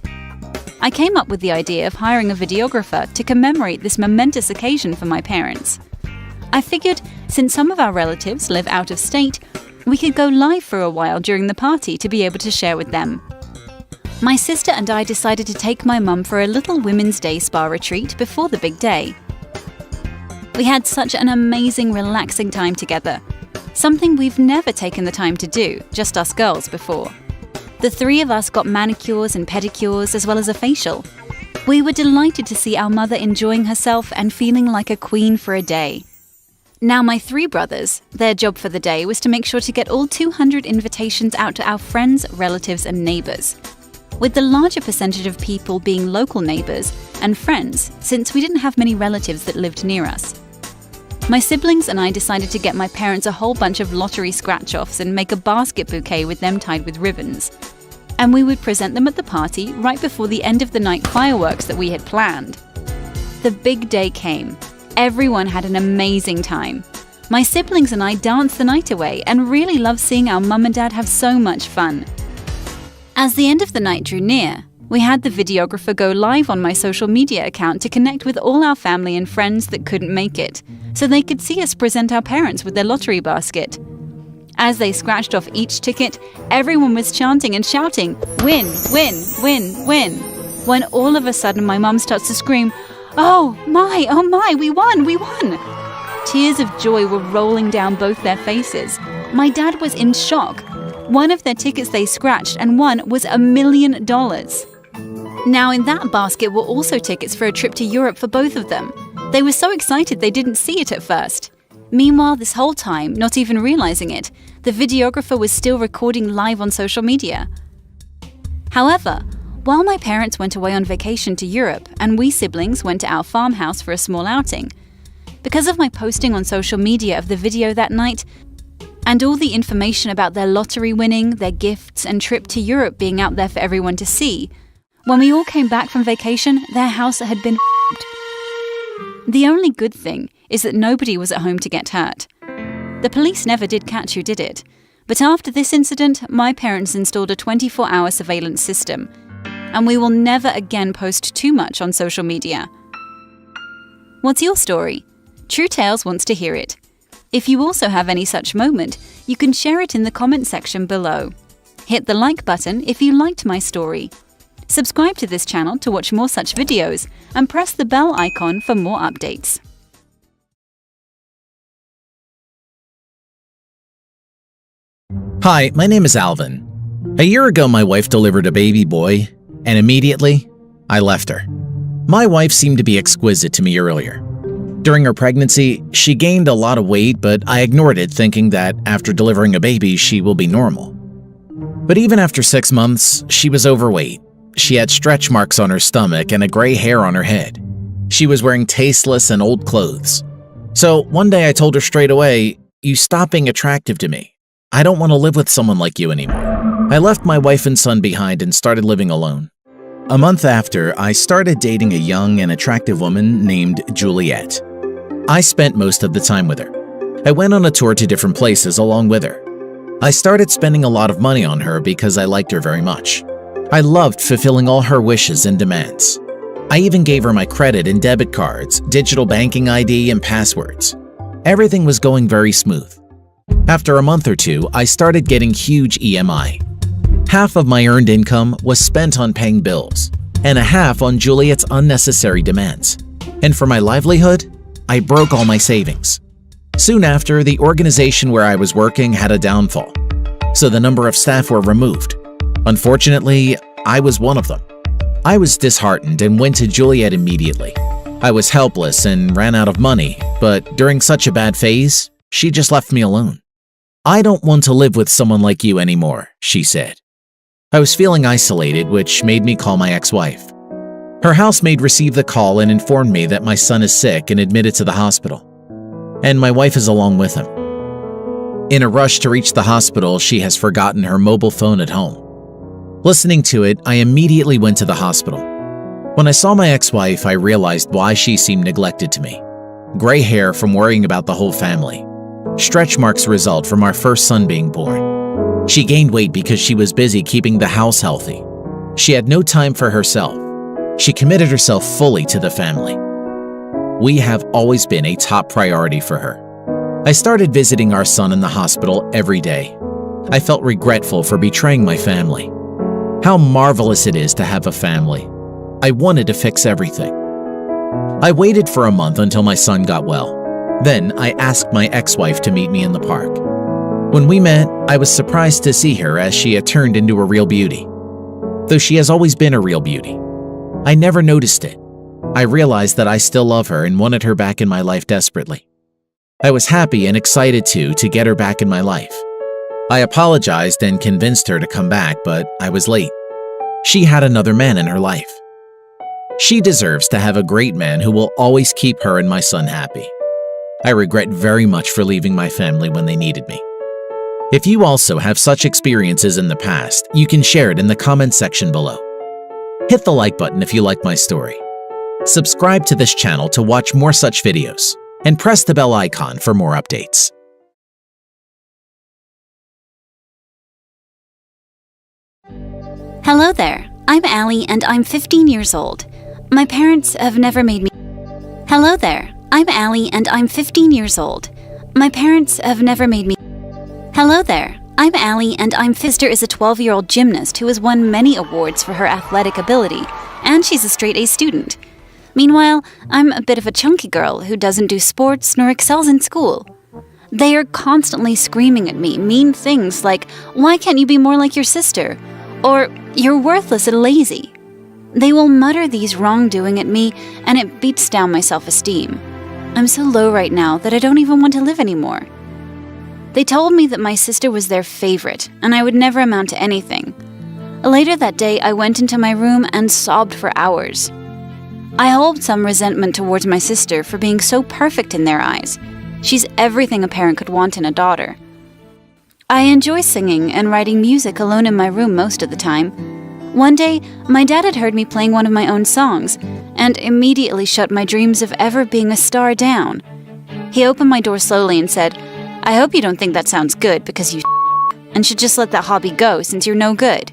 I came up with the idea of hiring a videographer to commemorate this momentous occasion for my parents. I figured, since some of our relatives live out of state, we could go live for a while during the party to be able to share with them. My sister and I decided to take my mum for a little Women's Day spa retreat before the big day. We had such an amazing, relaxing time together. Something we've never taken the time to do, just us girls, before. The three of us got manicures and pedicures as well as a facial. We were delighted to see our mother enjoying herself and feeling like a queen for a day. Now my three brothers, their job for the day was to make sure to get all 200 invitations out to our friends, relatives and neighbours, with the larger percentage of people being local neighbours and friends, since we didn't have many relatives that lived near us. My siblings and I decided to get my parents a whole bunch of lottery scratch-offs and make a basket bouquet with them tied with ribbons. And we would present them at the party right before the end of the night fireworks that we had planned. The big day came. Everyone had an amazing time. My siblings and I danced the night away and really loved seeing our mum and dad have so much fun. As the end of the night drew near, we had the videographer go live on my social media account to connect with all our family and friends that couldn't make it, so they could see us present our parents with their lottery basket. As they scratched off each ticket, everyone was chanting and shouting, "Win, win, win, win," when all of a sudden my mum starts to scream, oh my, we won, we won!" Tears of joy were rolling down both their faces. My dad was in shock. One of their tickets they scratched and won was $1 million. Now in that basket were also tickets for a trip to Europe for both of them. They were so excited they didn't see it at first. Meanwhile, this whole time, not even realizing it, the videographer was still recording live on social media. However, while my parents went away on vacation to Europe and we siblings went to our farmhouse for a small outing, because of my posting on social media of the video that night, and all the information about their lottery winning, their gifts, and trip to Europe being out there for everyone to see, when we all came back from vacation, their house had been f***ed. The only good thing is that nobody was at home to get hurt. The police never did catch who did it, but after this incident, my parents installed a 24-hour surveillance system, and we will never again post too much on social media. What's your story? True Tales wants to hear it. If you also have any such moment, you can share it in the comment section below. Hit the like button if you liked my story. Subscribe to this channel to watch more such videos, and press the bell icon for more updates. Hi, my name is Alvin. A year ago, my wife delivered a baby boy, and immediately, I left her. My wife seemed to be exquisite to me earlier. During her pregnancy, she gained a lot of weight, but I ignored it, thinking that after delivering a baby, she will be normal. But even after 6 months, she was overweight. She had stretch marks on her stomach and a gray hair on her head. She was wearing tasteless and old clothes. So one day I told her straight away, "You stop being attractive to me. I don't want to live with someone like you anymore." I left my wife and son behind and started living alone. A month after, I started dating a young and attractive woman named Juliet. I spent most of the time with her. I went on a tour to different places along with her. I started spending a lot of money on her because I liked her very much. I loved fulfilling all her wishes and demands. I even gave her my credit and debit cards, digital banking ID, and passwords. Everything was going very smooth. After a month or two, I started getting huge EMI. Half of my earned income was spent on paying bills, and a half on Juliet's unnecessary demands. And for my livelihood, I broke all my savings. Soon after, the organization where I was working had a downfall, so the number of staff were removed. Unfortunately, I was one of them. I was disheartened and went to Juliet immediately. I was helpless and ran out of money, but during such a bad phase, she just left me alone. "I don't want to live with someone like you anymore," she said. I was feeling isolated, which made me call my ex-wife. Her housemaid received the call and informed me that my son is sick and admitted to the hospital, and my wife is along with him. In a rush to reach the hospital, she has forgotten her mobile phone at home. Listening to it, I immediately went to the hospital. When I saw my ex-wife, I realized why she seemed neglected to me. Gray hair from worrying about the whole family. Stretch marks result from our first son being born. She gained weight because she was busy keeping the house healthy. She had no time for herself. She committed herself fully to the family. We have always been a top priority for her. I started visiting our son in the hospital every day. I felt regretful for betraying my family. How marvelous it is to have a family. I wanted to fix everything. I waited for a month until my son got well. Then I asked my ex-wife to meet me in the park. When we met, I was surprised to see her as she had turned into a real beauty. Though she has always been a real beauty, I never noticed it. I realized that I still love her and wanted her back in my life desperately. I was happy and excited to get her back in my life. I apologized and convinced her to come back, but I was late. She had another man in her life. She deserves to have a great man who will always keep her and my son happy. I regret very much for leaving my family when they needed me. If you also have such experiences in the past, you can share it in the comments section below. Hit the like button if you like my story. Subscribe to this channel to watch more such videos, and press the bell icon for more updates. Hello there, I'm Allie and I'm 15 years old. My parents have never made me... Hello there, I'm Allie and I'm 15 years old. My parents have never made me... Hello there, I'm Allie and I'm Stepsister is a 12-year-old gymnast who has won many awards for her athletic ability, and she's a straight-A student. Meanwhile, I'm a bit of a chunky girl who doesn't do sports nor excels in school. They are constantly screaming at me mean things like, "Why can't you be more like your sister?" Or, "You're worthless and lazy." They will mutter these wrongdoing at me, and it beats down my self-esteem. I'm so low right now that I don't even want to live anymore. They told me that my sister was their favorite, and I would never amount to anything. Later that day, I went into my room and sobbed for hours. I hold some resentment towards my sister for being so perfect in their eyes. She's everything a parent could want in a daughter. I enjoy singing and writing music alone in my room most of the time. One day, my dad had heard me playing one of my own songs, and immediately shut my dreams of ever being a star down. He opened my door slowly and said, "I hope you don't think that sounds good because you and should just let that hobby go since you're no good."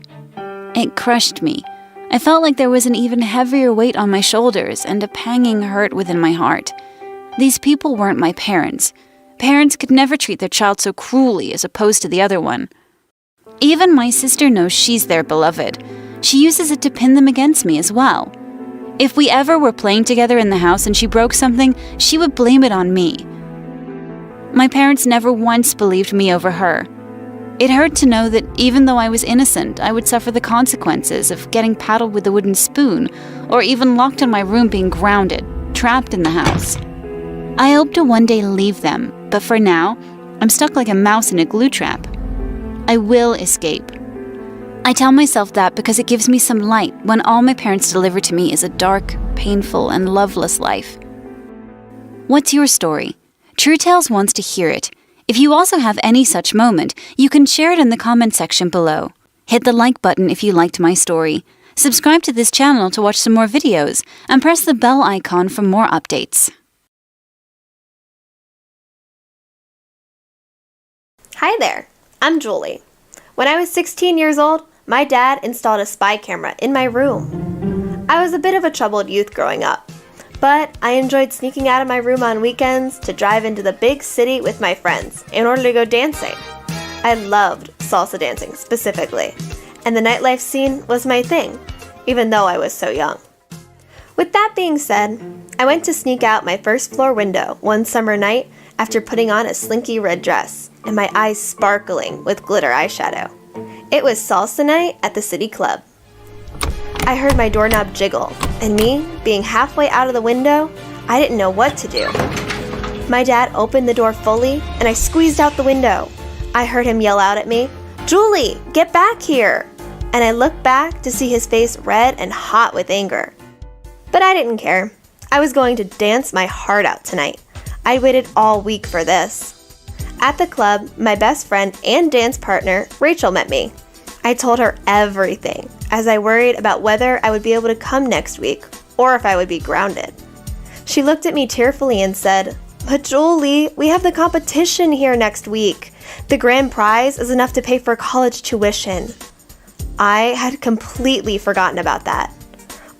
It crushed me. I felt like there was an even heavier weight on my shoulders and a panging hurt within my heart. These people weren't my parents. Parents could never treat their child so cruelly as opposed to the other one. Even my sister knows she's their beloved. She uses it to pin them against me as well. If we ever were playing together in the house and she broke something, she would blame it on me. My parents never once believed me over her. It hurt to know that even though I was innocent, I would suffer the consequences of getting paddled with a wooden spoon, or even locked in my room being grounded, trapped in the house. I hope to one day leave them, but for now, I'm stuck like a mouse in a glue trap. I will escape. I tell myself that because it gives me some light when all my parents deliver to me is a dark, painful, and loveless life. What's your story? True Tales wants to hear it. If you also have any such moment, you can share it in the comment section below. Hit the like button if you liked my story. Subscribe to this channel to watch some more videos, and press the bell icon for more updates. Hi there, I'm Julie. When I was 16 years old, my dad installed a spy camera in my room. I was a bit of a troubled youth growing up, but I enjoyed sneaking out of my room on weekends to drive into the big city with my friends in order to go dancing. I loved salsa dancing specifically, and the nightlife scene was my thing, even though I was so young. With that being said, I went to sneak out my first floor window one summer night after putting on a slinky red dress and my eyes sparkling with glitter eyeshadow. It was salsa night at the city club. I heard my doorknob jiggle, and me, being halfway out of the window, I didn't know what to do. My dad opened the door fully, and I squeezed out the window. I heard him yell out at me, "Julie, get back here!" And I looked back to see his face red and hot with anger. But I didn't care. I was going to dance my heart out tonight. I'd waited all week for this. At the club, my best friend and dance partner, Rachel, met me. I told her everything, as I worried about whether I would be able to come next week, or if I would be grounded. She looked at me tearfully and said, "But Julie, we have the competition here next week. The grand prize is enough to pay for college tuition." I had completely forgotten about that.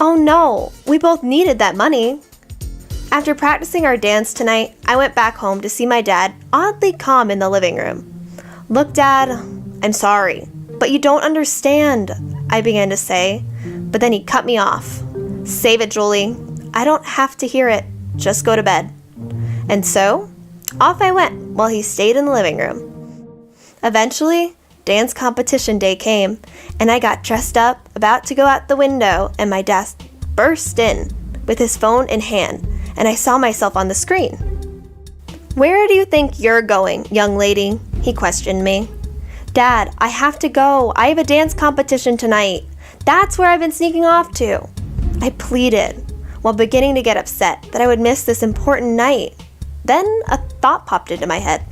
Oh no, we both needed that money. After practicing our dance tonight, I went back home to see my dad oddly calm in the living room. "Look, Dad, I'm sorry, but you don't understand. I began to say, but then he cut me off. Save it, Julie. I don't have to hear it. Just go to bed. And so, off I went while he stayed in the living room. Eventually, dance competition day came, and I got dressed up, about to go out the window, and my dad burst in with his phone in hand, and I saw myself on the screen. "Where do you think you're going, young lady?" he questioned me. "Dad, I have to go. I have a dance competition tonight. That's where I've been sneaking off to," I pleaded, while beginning to get upset that I would miss this important night. Then a thought popped into my head.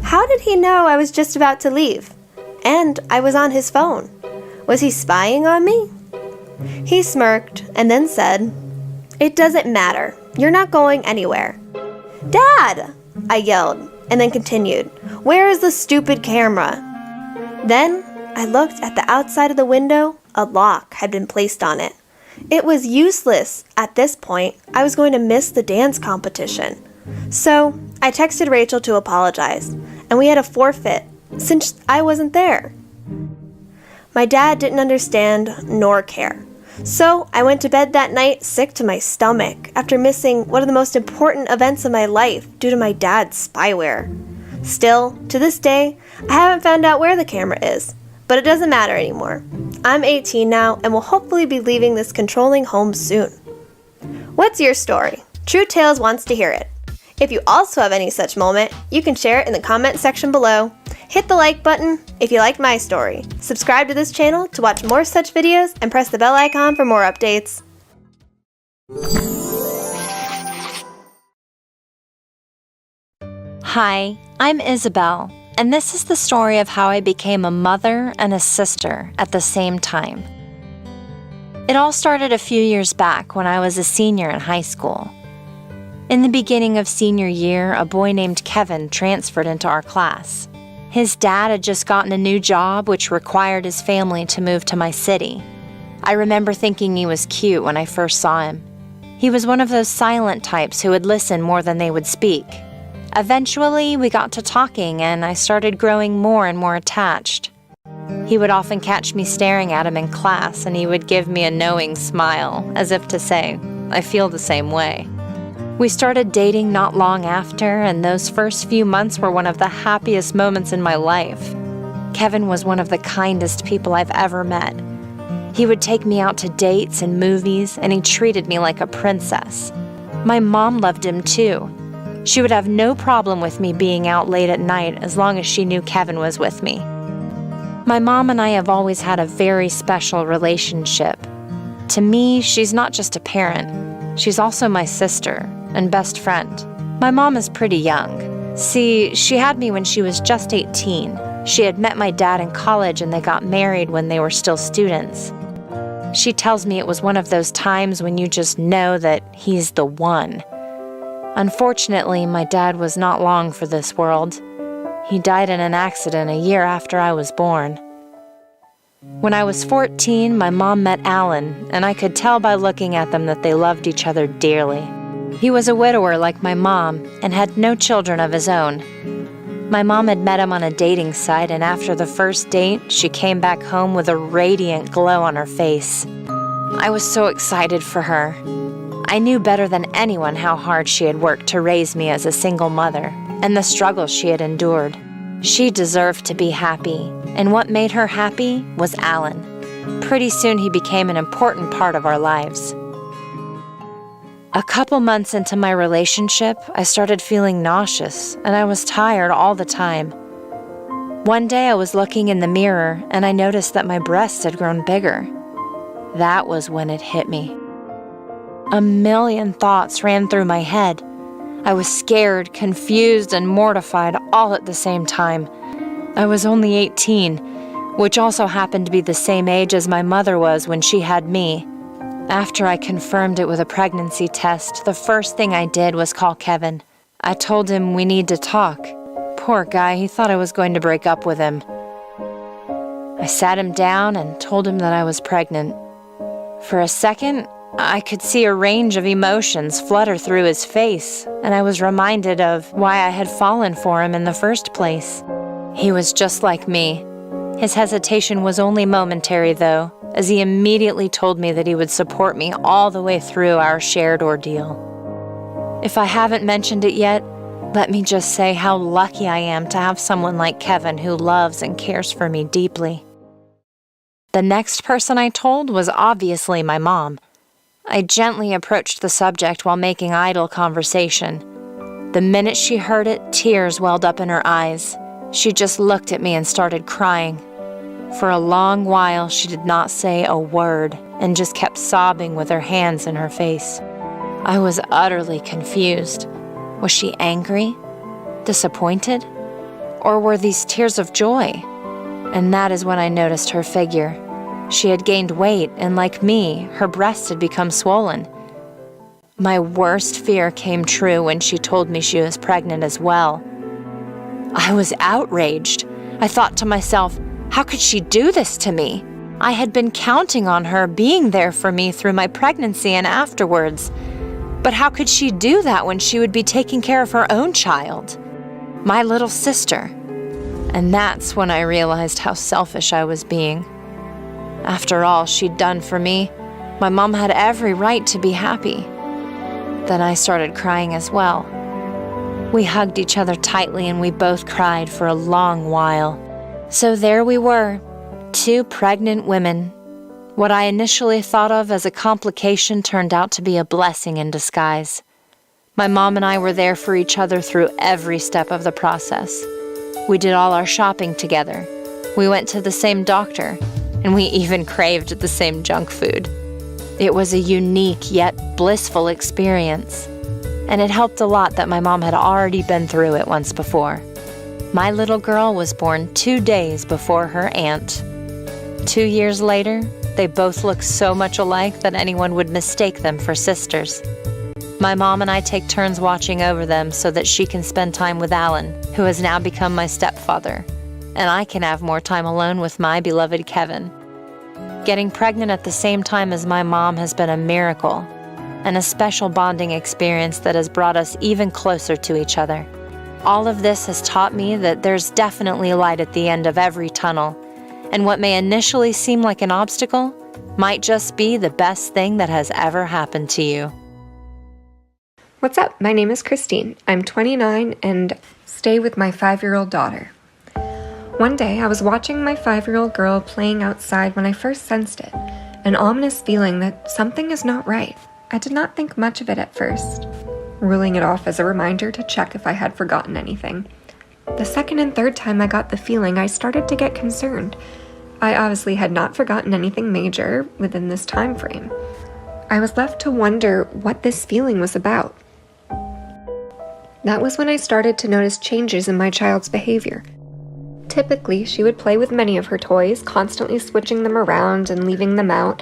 How did he know I was just about to leave? And I was on his phone. Was he spying on me? He smirked and then said, "It doesn't matter. You're not going anywhere." "Dad!" I yelled, and then continued, "Where is the stupid camera?" Then I looked at the outside of the window. A lock had been placed on it. It was useless. At this point, I was going to miss the dance competition. So I texted Rachel to apologize, and we had a forfeit since I wasn't there. My dad didn't understand nor care. So I went to bed that night sick to my stomach after missing one of the most important events of my life due to my dad's spyware. Still, to this day, I haven't found out where the camera is, but it doesn't matter anymore. I'm 18 now and will hopefully be leaving this controlling home soon. What's your story? True Tales wants to hear it. If you also have any such moment, you can share it in the comment section below. Hit the like button if you liked my story. Subscribe to this channel to watch more such videos and press the bell icon for more updates. Hi, I'm Isabel, and this is the story of how I became a mother and a sister at the same time. It all started a few years back when I was a senior in high school. In the beginning of senior year, a boy named Kevin transferred into our class. His dad had just gotten a new job which required his family to move to my city. I remember thinking he was cute when I first saw him. He was one of those silent types who would listen more than they would speak. Eventually, we got to talking and I started growing more and more attached. He would often catch me staring at him in class and he would give me a knowing smile, as if to say, "I feel the same way." We started dating not long after, and those first few months were one of the happiest moments in my life. Kevin was one of the kindest people I've ever met. He would take me out to dates and movies, and he treated me like a princess. My mom loved him too. She would have no problem with me being out late at night as long as she knew Kevin was with me. My mom and I have always had a very special relationship. To me, she's not just a parent. She's also my sister and best friend. My mom is pretty young. See, she had me when she was just 18. She had met my dad in college and they got married when they were still students. She tells me it was one of those times when you just know that he's the one. Unfortunately, my dad was not long for this world. He died in an accident a year after I was born. When I was 14, my mom met Alan, and I could tell by looking at them that they loved each other dearly. He was a widower like my mom and had no children of his own. My mom had met him on a dating site, and after the first date, she came back home with a radiant glow on her face. I was so excited for her. I knew better than anyone how hard she had worked to raise me as a single mother and the struggles she had endured. She deserved to be happy, and what made her happy was Alan. Pretty soon he became an important part of our lives. A couple months into my relationship, I started feeling nauseous, and I was tired all the time. One day I was looking in the mirror, and I noticed that my breasts had grown bigger. That was when it hit me. A million thoughts ran through my head. I was scared, confused, and mortified all at the same time. I was only 18, which also happened to be the same age as my mother was when she had me. After I confirmed it with a pregnancy test, the first thing I did was call Kevin. I told him we need to talk. Poor guy, he thought I was going to break up with him. I sat him down and told him that I was pregnant. For a second, I could see a range of emotions flutter through his face, and I was reminded of why I had fallen for him in the first place. He was just like me. His hesitation was only momentary, though, as he immediately told me that he would support me all the way through our shared ordeal. If I haven't mentioned it yet, let me just say how lucky I am to have someone like Kevin who loves and cares for me deeply. The next person I told was obviously my mom. I gently approached the subject while making idle conversation. The minute she heard it, tears welled up in her eyes. She just looked at me and started crying. For a long while, she did not say a word and just kept sobbing with her hands in her face. I was utterly confused. Was she angry? Disappointed? Or were these tears of joy? And that is when I noticed her figure. She had gained weight, and like me, her breasts had become swollen. My worst fear came true when she told me she was pregnant as well. I was outraged. I thought to myself, how could she do this to me? I had been counting on her being there for me through my pregnancy and afterwards. But how could she do that when she would be taking care of her own child? My little sister. And that's when I realized how selfish I was being. After all she'd done for me, my mom had every right to be happy. Then I started crying as well. We hugged each other tightly and we both cried for a long while. So there we were, 2 pregnant women. What I initially thought of as a complication turned out to be a blessing in disguise. My mom and I were there for each other through every step of the process. We did all our shopping together. We went to the same doctor, and we even craved the same junk food. It was a unique yet blissful experience, and it helped a lot that my mom had already been through it once before. My little girl was born 2 days before her aunt. 2 years later, they both look so much alike that anyone would mistake them for sisters. My mom and I take turns watching over them so that she can spend time with Alan, who has now become my stepfather, and I can have more time alone with my beloved Kevin. Getting pregnant at the same time as my mom has been a miracle, and a special bonding experience that has brought us even closer to each other. All of this has taught me that there's definitely light at the end of every tunnel, and what may initially seem like an obstacle might just be the best thing that has ever happened to you. What's up? My name is Christine. I'm 29 and stay with my 5-year-old daughter. One day, I was watching my 5-year-old girl playing outside when I first sensed it, an ominous feeling that something is not right. I did not think much of it at first, ruling it off as a reminder to check if I had forgotten anything. The second and third time I got the feeling, I started to get concerned. I obviously had not forgotten anything major within this time frame. I was left to wonder what this feeling was about. That was when I started to notice changes in my child's behavior. Typically, she would play with many of her toys, constantly switching them around and leaving them out.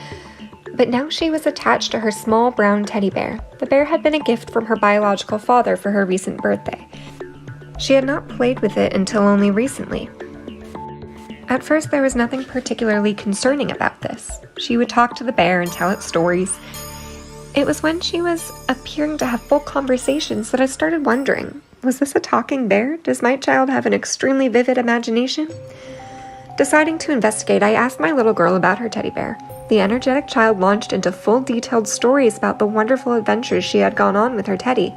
But now she was attached to her small brown teddy bear. The bear had been a gift from her biological father for her recent birthday. She had not played with it until only recently. At first, there was nothing particularly concerning about this. She would talk to the bear and tell it stories. It was when she was appearing to have full conversations that I started wondering, was this a talking bear? Does my child have an extremely vivid imagination? Deciding to investigate, I asked my little girl about her teddy bear. The energetic child launched into full detailed stories about the wonderful adventures she had gone on with her teddy.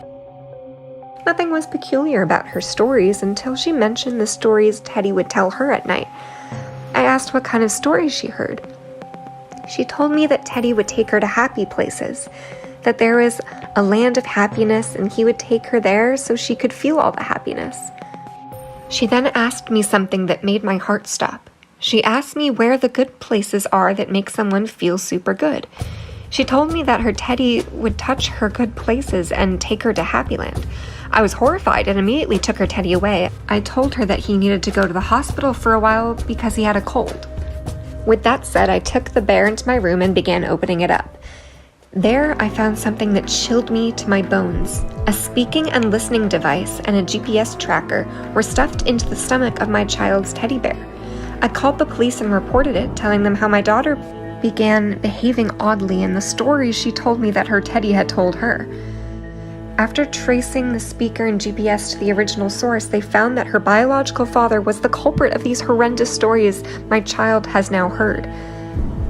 Nothing was peculiar about her stories until she mentioned the stories Teddy would tell her at night. I asked what kind of stories she heard. She told me that Teddy would take her to happy places, that there was a land of happiness and he would take her there so she could feel all the happiness. She then asked me something that made my heart stop. She asked me where the good places are that make someone feel super good. She told me that her Teddy would touch her good places and take her to Happy Land. I was horrified and immediately took her Teddy away. I told her that he needed to go to the hospital for a while because he had a cold. With that said, I took the bear into my room and began opening it up. There, I found something that chilled me to my bones. A speaking and listening device and a GPS tracker were stuffed into the stomach of my child's teddy bear. I called the police and reported it, telling them how my daughter began behaving oddly in the stories she told me that her Teddy had told her. After tracing the speaker and GPS to the original source, they found that her biological father was the culprit of these horrendous stories my child has now heard.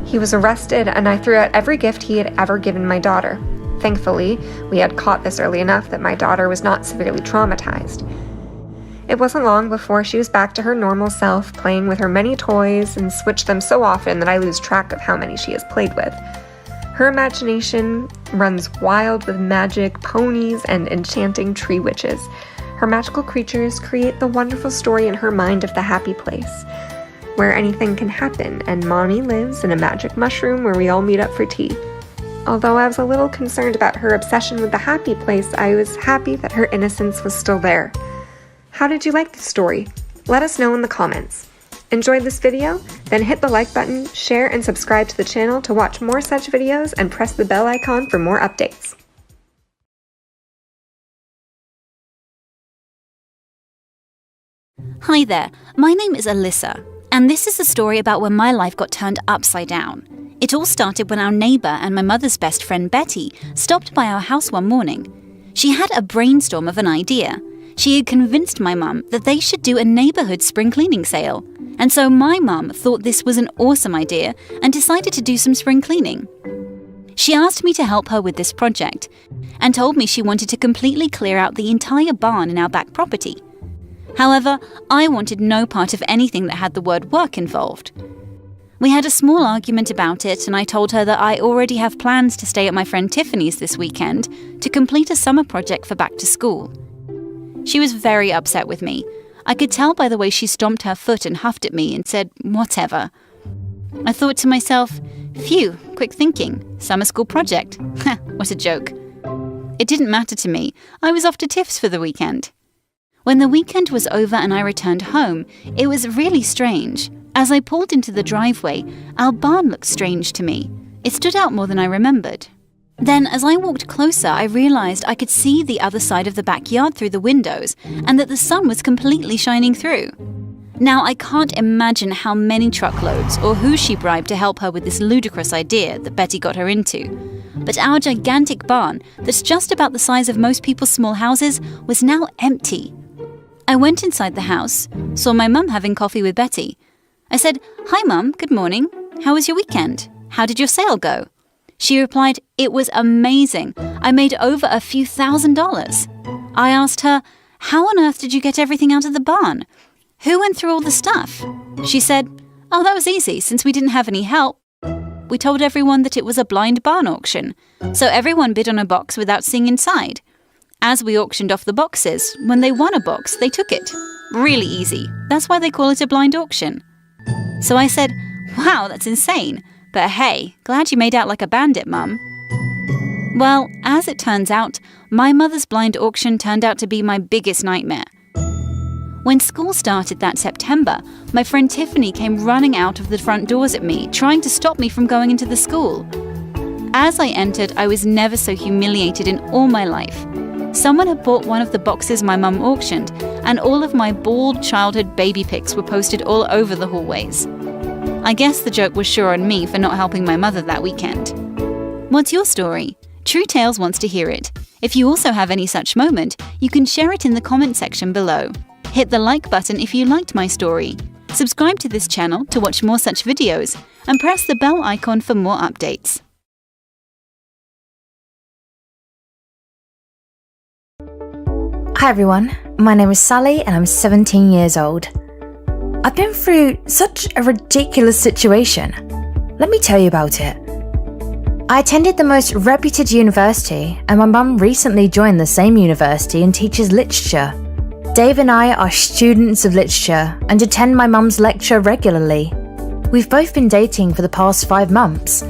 He was arrested, and I threw out every gift he had ever given my daughter. Thankfully, we had caught this early enough that my daughter was not severely traumatized. It wasn't long before she was back to her normal self, playing with her many toys and switched them so often that I lose track of how many she has played with. Her imagination runs wild with magic, ponies, and enchanting tree witches. Her magical creatures create the wonderful story in her mind of the happy place, where anything can happen, and Mommy lives in a magic mushroom where we all meet up for tea. Although I was a little concerned about her obsession with the happy place, I was happy that her innocence was still there. How did you like this story? Let us know in the comments. Enjoyed this video? Then hit the like button, share and subscribe to the channel to watch more such videos, and press the bell icon for more updates. Hi there, my name is Alyssa, and this is a story about when my life got turned upside down. It all started when our neighbour and my mother's best friend Betty stopped by our house one morning. She had a brainstorm of an idea. She had convinced my mum that they should do a neighbourhood spring cleaning sale. And so my mum thought this was an awesome idea and decided to do some spring cleaning. She asked me to help her with this project and told me she wanted to completely clear out the entire barn in our back property. However, I wanted no part of anything that had the word work involved. We had a small argument about it, and I told her that I already have plans to stay at my friend Tiffany's this weekend to complete a summer project for back to school. She was very upset with me. I could tell by the way she stomped her foot and huffed at me and said, whatever. I thought to myself, phew, quick thinking, summer school project. What a joke. It didn't matter to me. I was off to Tiff's for the weekend. When the weekend was over and I returned home, it was really strange. As I pulled into the driveway, our barn looked strange to me. It stood out more than I remembered. Then, as I walked closer, I realized I could see the other side of the backyard through the windows, and that the sun was completely shining through. Now, I can't imagine how many truckloads or who she bribed to help her with this ludicrous idea that Betty got her into. But our gigantic barn, that's just about the size of most people's small houses, was now empty. I went inside the house, saw my mum having coffee with Betty. I said, "Hi Mum, good morning. How was your weekend? How did your sale go?" She replied, "It was amazing. I made over a few $1,000s. I asked her, "How on earth did you get everything out of the barn? Who went through all the stuff?" She said, "Oh, that was easy since we didn't have any help. We told everyone that it was a blind barn auction, so everyone bid on a box without seeing inside. As we auctioned off the boxes, when they won a box, they took it. Really easy. That's why they call it a blind auction." So I said, "Wow, that's insane. But hey, glad you made out like a bandit, Mum." Well, as it turns out, my mother's blind auction turned out to be my biggest nightmare. When school started that September, my friend Tiffany came running out of the front doors at me, trying to stop me from going into the school. As I entered, I was never so humiliated in all my life. Someone had bought one of the boxes my mum auctioned, and all of my bald childhood baby pics were posted all over the hallways. I guess the joke was sure on me for not helping my mother that weekend. What's your story? True Tales wants to hear it. If you also have any such moment, you can share it in the comment section below. Hit the like button if you liked my story. Subscribe to this channel to watch more such videos, and press the bell icon for more updates. Hi everyone, my name is Sally and I'm 17 years old. I've been through such a ridiculous situation. Let me tell you about it. I attended the most reputed university, and my mum recently joined the same university and teaches literature. Dave and I are students of literature and attend my mum's lecture regularly. We've both been dating for the past 5 months,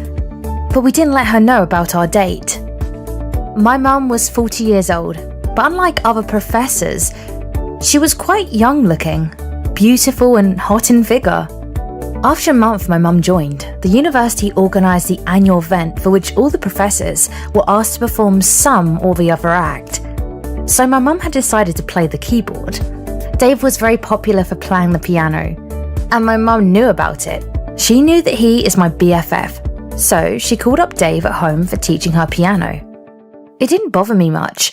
but we didn't let her know about our date. My mum was 40 years old, but unlike other professors, she was quite young looking, beautiful and hot in figure. After a month my mum joined, the university organised the annual event for which all the professors were asked to perform some or the other act. So my mum had decided to play the keyboard. Dave was very popular for playing the piano, and my mum knew about it. She knew that he is my BFF, so she called up Dave at home for teaching her piano. It didn't bother me much,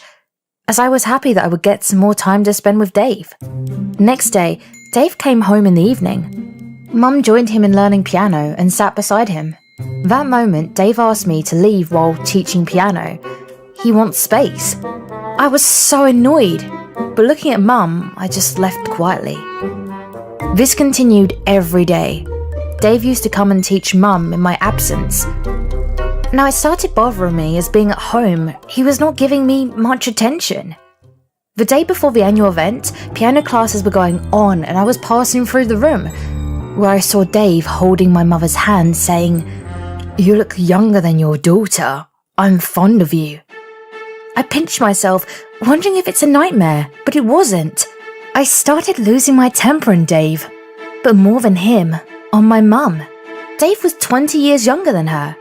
as I was happy that I would get some more time to spend with Dave. Next day, Dave came home in the evening. Mum joined him in learning piano and sat beside him. That moment, Dave asked me to leave while teaching piano. He wants space. I was so annoyed, but looking at Mum, I just left quietly. This continued every day. Dave used to come and teach Mum in my absence. Now it started bothering me as being at home, he was not giving me much attention. The day before the annual event, piano classes were going on and I was passing through the room, where I saw Dave holding my mother's hand saying, "You look younger than your daughter. I'm fond of you." I pinched myself, wondering if it's a nightmare, but it wasn't. I started losing my temper on Dave, but more than him, on my mum. Dave was 20 years younger than her.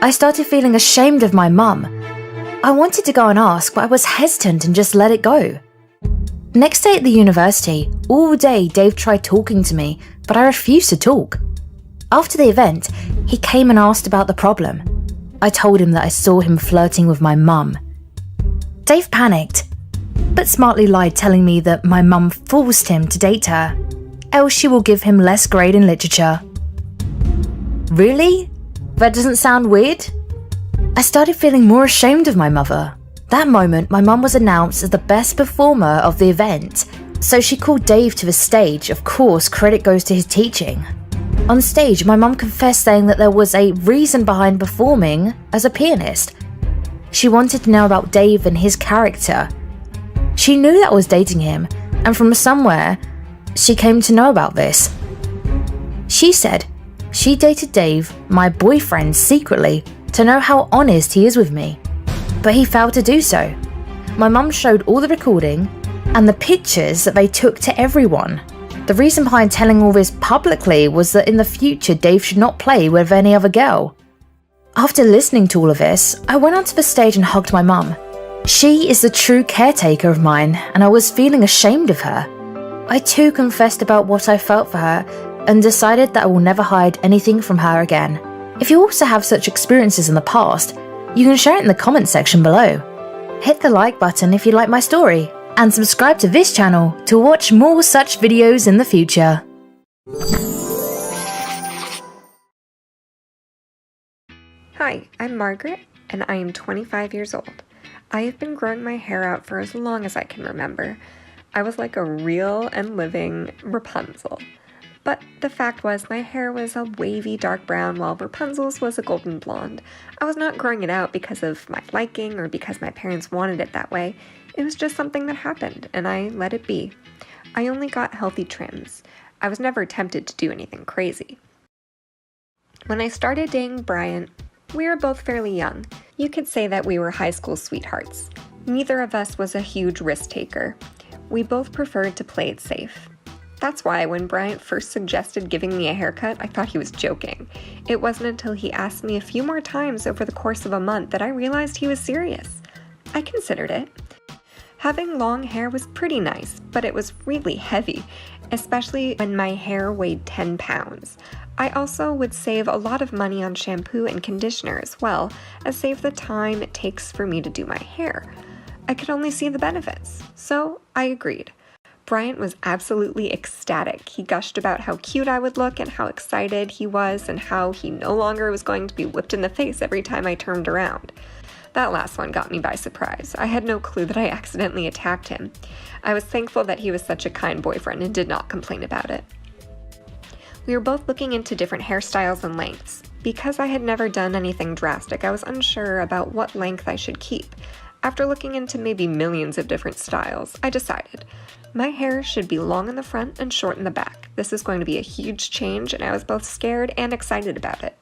I started feeling ashamed of my mum. I wanted to go and ask, but I was hesitant and just let it go. Next day at the university, all day Dave tried talking to me, but I refused to talk. After the event, he came and asked about the problem. I told him that I saw him flirting with my mum. Dave panicked, but smartly lied, telling me that my mum forced him to date her, else she will give him less grade in literature. Really? That doesn't sound weird? I started feeling more ashamed of my mother. That moment, my mum was announced as the best performer of the event, so she called Dave to the stage. Of course, credit goes to his teaching. On stage, my mum confessed, saying that there was a reason behind performing as a pianist. She wanted to know about Dave and his character. She knew that I was dating him, and from somewhere, she came to know about this. She said she dated Dave, my boyfriend, secretly to know how honest he is with me, but he failed to do so. My mum showed all the recording and the pictures that they took to everyone. The reason behind telling all this publicly was that in the future Dave should not play with any other girl. After listening to all of this, I went onto the stage and hugged my mum. She is the true caretaker of mine, and I was feeling ashamed of her. I too confessed about what I felt for her and decided that I will never hide anything from her again. If you also have such experiences in the past, you can share it in the comment section below. Hit the like button if you like my story, and subscribe to this channel to watch more such videos in the future. Hi, I'm Margaret, and I am 25 years old. I have been growing my hair out for as long as I can remember. I was like a real and living Rapunzel. But the fact was, my hair was a wavy dark brown while Rapunzel's was a golden blonde. I was not growing it out because of my liking or because my parents wanted it that way. It was just something that happened, and I let it be. I only got healthy trims. I was never tempted to do anything crazy. When I started dating Bryant, we were both fairly young. You could say that we were high school sweethearts. Neither of us was a huge risk taker. We both preferred to play it safe. That's why when Bryant first suggested giving me a haircut, I thought he was joking. It wasn't until he asked me a few more times over the course of a month that I realized he was serious. I considered it. Having long hair was pretty nice, but it was really heavy, especially when my hair weighed 10 pounds. I also would save a lot of money on shampoo and conditioner as well, as save the time it takes for me to do my hair. I could only see the benefits, so I agreed. Bryant was absolutely ecstatic. He gushed about how cute I would look and how excited he was and how he no longer was going to be whipped in the face every time I turned around. That last one got me by surprise. I had no clue that I accidentally attacked him. I was thankful that he was such a kind boyfriend and did not complain about it. We were both looking into different hairstyles and lengths. Because I had never done anything drastic, I was unsure about what length I should keep. After looking into maybe millions of different styles, I decided my hair should be long in the front and short in the back. This is going to be a huge change, and I was both scared and excited about it.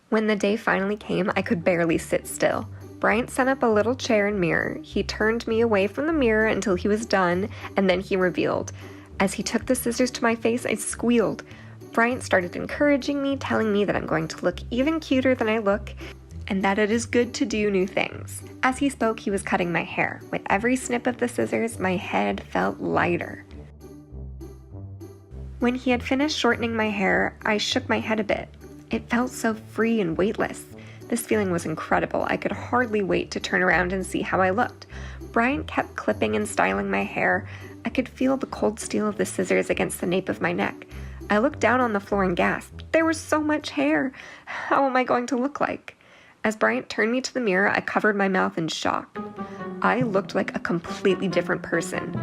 When the day finally came, I could barely sit still. Bryant set up a little chair and mirror. He turned me away from the mirror until he was done, and then he revealed. As he took the scissors to my face, I squealed. Bryant started encouraging me, telling me that I'm going to look even cuter than I look, and that it is good to do new things. As he spoke, he was cutting my hair. With every snip of the scissors, my head felt lighter. When he had finished shortening my hair, I shook my head a bit. It felt so free and weightless. This feeling was incredible. I could hardly wait to turn around and see how I looked. Bryant kept clipping and styling my hair. I could feel the cold steel of the scissors against the nape of my neck. I looked down on the floor and gasped. There was so much hair. How am I going to look like? As Bryant turned me to the mirror, I covered my mouth in shock. I looked like a completely different person.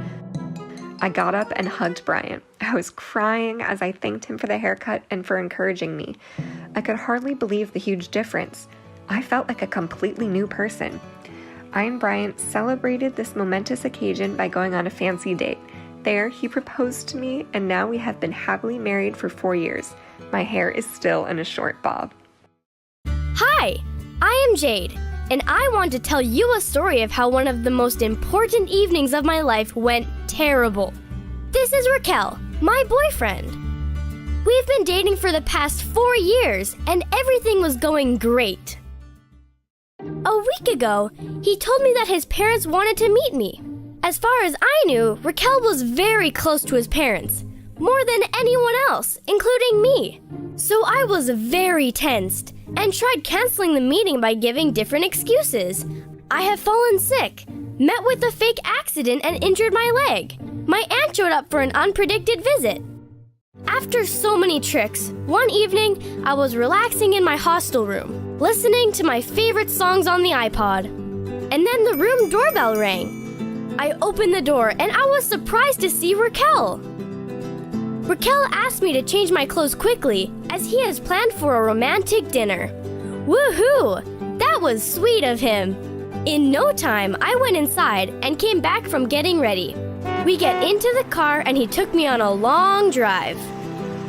I got up and hugged Bryant. I was crying as I thanked him for the haircut and for encouraging me. I could hardly believe the huge difference. I felt like a completely new person. I and Bryant celebrated this momentous occasion by going on a fancy date. There, he proposed to me, and now we have been happily married for 4 years. My hair is still in a short bob. Hi, I am Jade, and I want to tell you a story of how one of the most important evenings of my life went terrible. This is Raquel, my boyfriend. We've been dating for the past 4 years, and everything was going great. A week ago, he told me that his parents wanted to meet me. As far as I knew, Raquel was very close to his parents, more than anyone else, including me. So I was very tensed and tried canceling the meeting by giving different excuses. I have fallen sick, met with a fake accident, and injured my leg. My aunt showed up for an unpredicted visit. After so many tricks, one evening I was relaxing in my hostel room, listening to my favorite songs on the iPod. And then the room doorbell rang. I opened the door and I was surprised to see Raquel. Raquel asked me to change my clothes quickly as he has planned for a romantic dinner. Woohoo! That was sweet of him. In no time, I went inside and came back from getting ready. We get into the car and he took me on a long drive.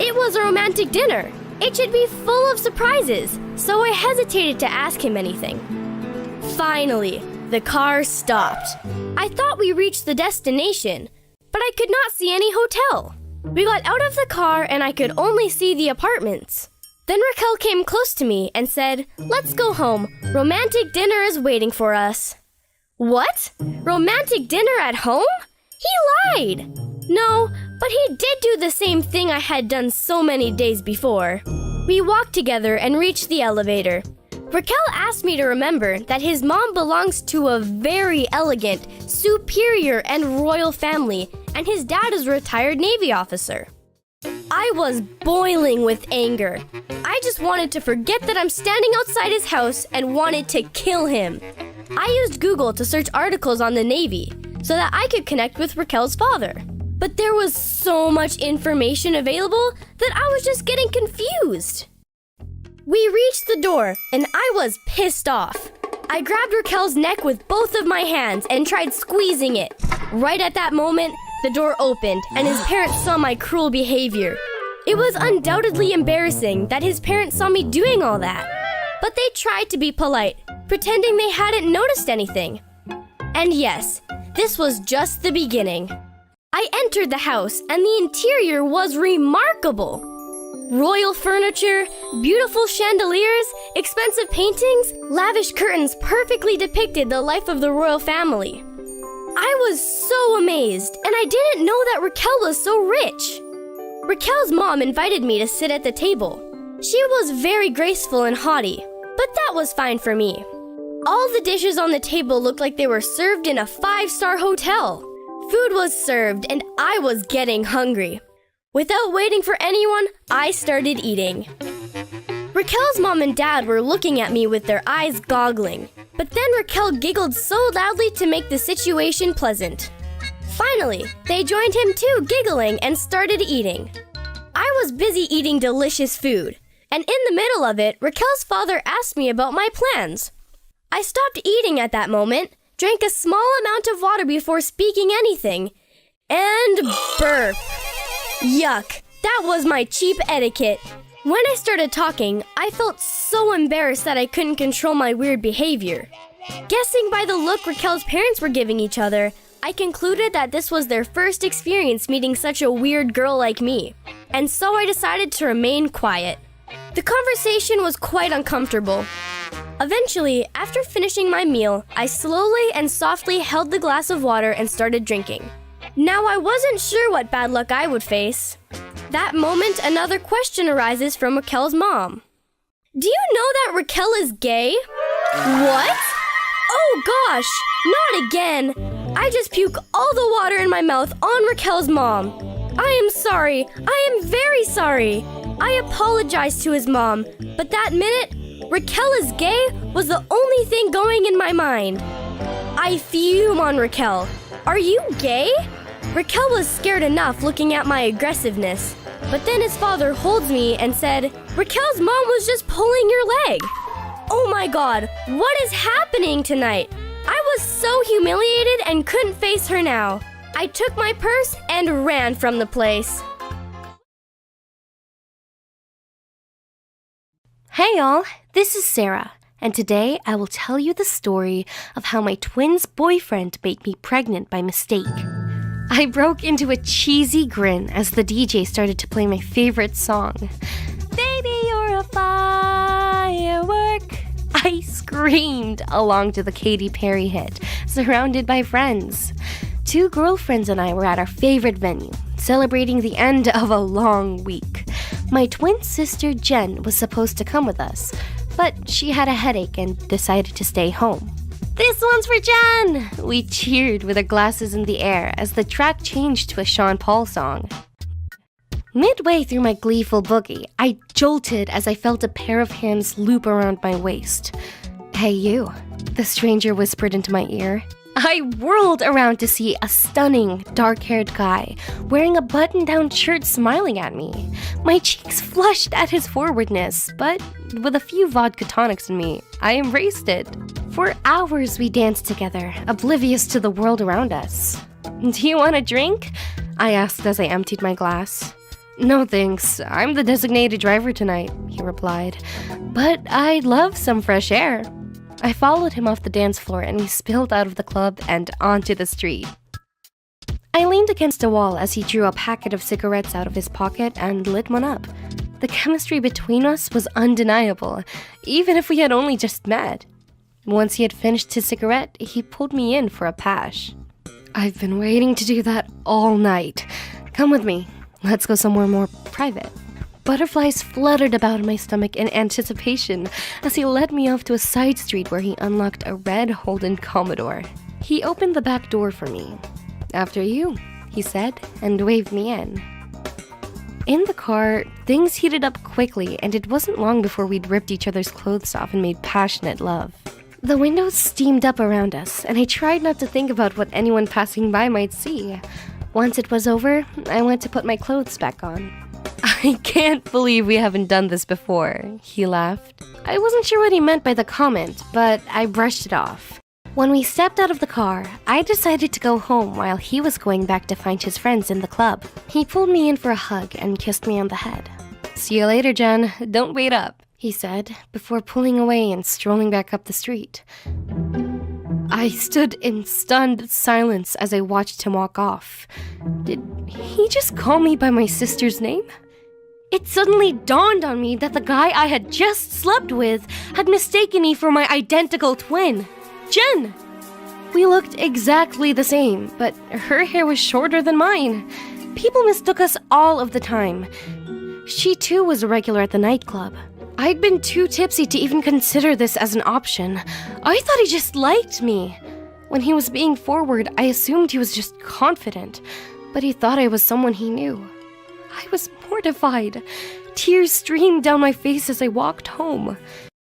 It was a romantic dinner. It should be full of surprises, so I hesitated to ask him anything. Finally, the car stopped. I thought we reached the destination, but I could not see any hotel. We got out of the car and I could only see the apartments. Then Raquel came close to me and said, "Let's go home. Romantic dinner is waiting for us." What? Romantic dinner at home? He lied! No, but he did do the same thing I had done so many days before. We walked together and reached the elevator. Raquel asked me to remember that his mom belongs to a very elegant, superior, and royal family, and his dad is a retired Navy officer. I was boiling with anger. I just wanted to forget that I'm standing outside his house and wanted to kill him. I used Google to search articles on the Navy so that I could connect with Raquel's father. But there was so much information available that I was just getting confused. We reached the door, and I was pissed off. I grabbed Raquel's neck with both of my hands and tried squeezing it. Right at that moment, the door opened, and his parents saw my cruel behavior. It was undoubtedly embarrassing that his parents saw me doing all that. But they tried to be polite, pretending they hadn't noticed anything. And yes, this was just the beginning. I entered the house, and the interior was remarkable. Royal furniture, beautiful chandeliers, expensive paintings, lavish curtains perfectly depicted the life of the royal family. I was so amazed, and I didn't know that Raquel was so rich. Raquel's mom invited me to sit at the table. She was very graceful and haughty, but that was fine for me. All the dishes on the table looked like they were served in a 5-star hotel. Food was served, and I was getting hungry. Without waiting for anyone, I started eating. Raquel's mom and dad were looking at me with their eyes goggling, but then Raquel giggled so loudly to make the situation pleasant. Finally, they joined him too, giggling, and started eating. I was busy eating delicious food, and in the middle of it, Raquel's father asked me about my plans. I stopped eating at that moment, drank a small amount of water before speaking anything, and burp. Yuck, that was my cheap etiquette. When I started talking, I felt so embarrassed that I couldn't control my weird behavior. Guessing by the look Raquel's parents were giving each other, I concluded that this was their first experience meeting such a weird girl like me, and so I decided to remain quiet. The conversation was quite uncomfortable. Eventually, after finishing my meal, I slowly and softly held the glass of water and started drinking. Now, I wasn't sure what bad luck I would face. That moment, another question arises from Raquel's mom. Do you know that Raquel is gay? What? Oh gosh, not again. I just puke all the water in my mouth on Raquel's mom. I am sorry. I am very sorry. I apologized to his mom, but that minute, Raquel is gay was the only thing going in my mind. I fume on Raquel. Are you gay? Raquel was scared enough looking at my aggressiveness, but then his father holds me and said, Raquel's mom was just pulling your leg. Oh my god, what is happening tonight? I was so humiliated and couldn't face her now. I took my purse and ran from the place. Hey y'all, this is Sarah, and today I will tell you the story of how my twin's boyfriend made me pregnant by mistake. I broke into a cheesy grin as the DJ started to play my favorite song. Baby, you're a firework. I screamed along to the Katy Perry hit, surrounded by friends. 2 girlfriends and I were at our favorite venue, celebrating the end of a long week. My twin sister Jen was supposed to come with us, but she had a headache and decided to stay home. This one's for Jen! We cheered with our glasses in the air as the track changed to a Sean Paul song. Midway through my gleeful boogie, I jolted as I felt a pair of hands loop around my waist. Hey you, the stranger whispered into my ear. I whirled around to see a stunning, dark-haired guy wearing a button-down shirt smiling at me. My cheeks flushed at his forwardness, but with a few vodka tonics in me, I embraced it. For hours we danced together, oblivious to the world around us. Do you want a drink? I asked as I emptied my glass. No thanks, I'm the designated driver tonight, he replied. But I'd love some fresh air. I followed him off the dance floor and we spilled out of the club and onto the street. I leaned against a wall as he drew a packet of cigarettes out of his pocket and lit one up. The chemistry between us was undeniable, even if we had only just met. Once he had finished his cigarette, he pulled me in for a pash. I've been waiting to do that all night. Come with me. Let's go somewhere more private. Butterflies fluttered about in my stomach in anticipation as he led me off to a side street where he unlocked a red Holden Commodore. He opened the back door for me. After you, he said, and waved me in. In the car, things heated up quickly, and it wasn't long before we'd ripped each other's clothes off and made passionate love. The windows steamed up around us, and I tried not to think about what anyone passing by might see. Once it was over, I went to put my clothes back on. I can't believe we haven't done this before, he laughed. I wasn't sure what he meant by the comment, but I brushed it off. When we stepped out of the car, I decided to go home while he was going back to find his friends in the club. He pulled me in for a hug and kissed me on the head. See you later, Jen. Don't wait up, he said, before pulling away and strolling back up the street. I stood in stunned silence as I watched him walk off. Did he just call me by my sister's name? It suddenly dawned on me that the guy I had just slept with had mistaken me for my identical twin, Jen. We looked exactly the same, but her hair was shorter than mine. People mistook us all of the time. She too was a regular at the nightclub. I'd been too tipsy to even consider this as an option. I thought he just liked me. When he was being forward, I assumed he was just confident, but he thought I was someone he knew. I was mortified. Tears streamed down my face as I walked home.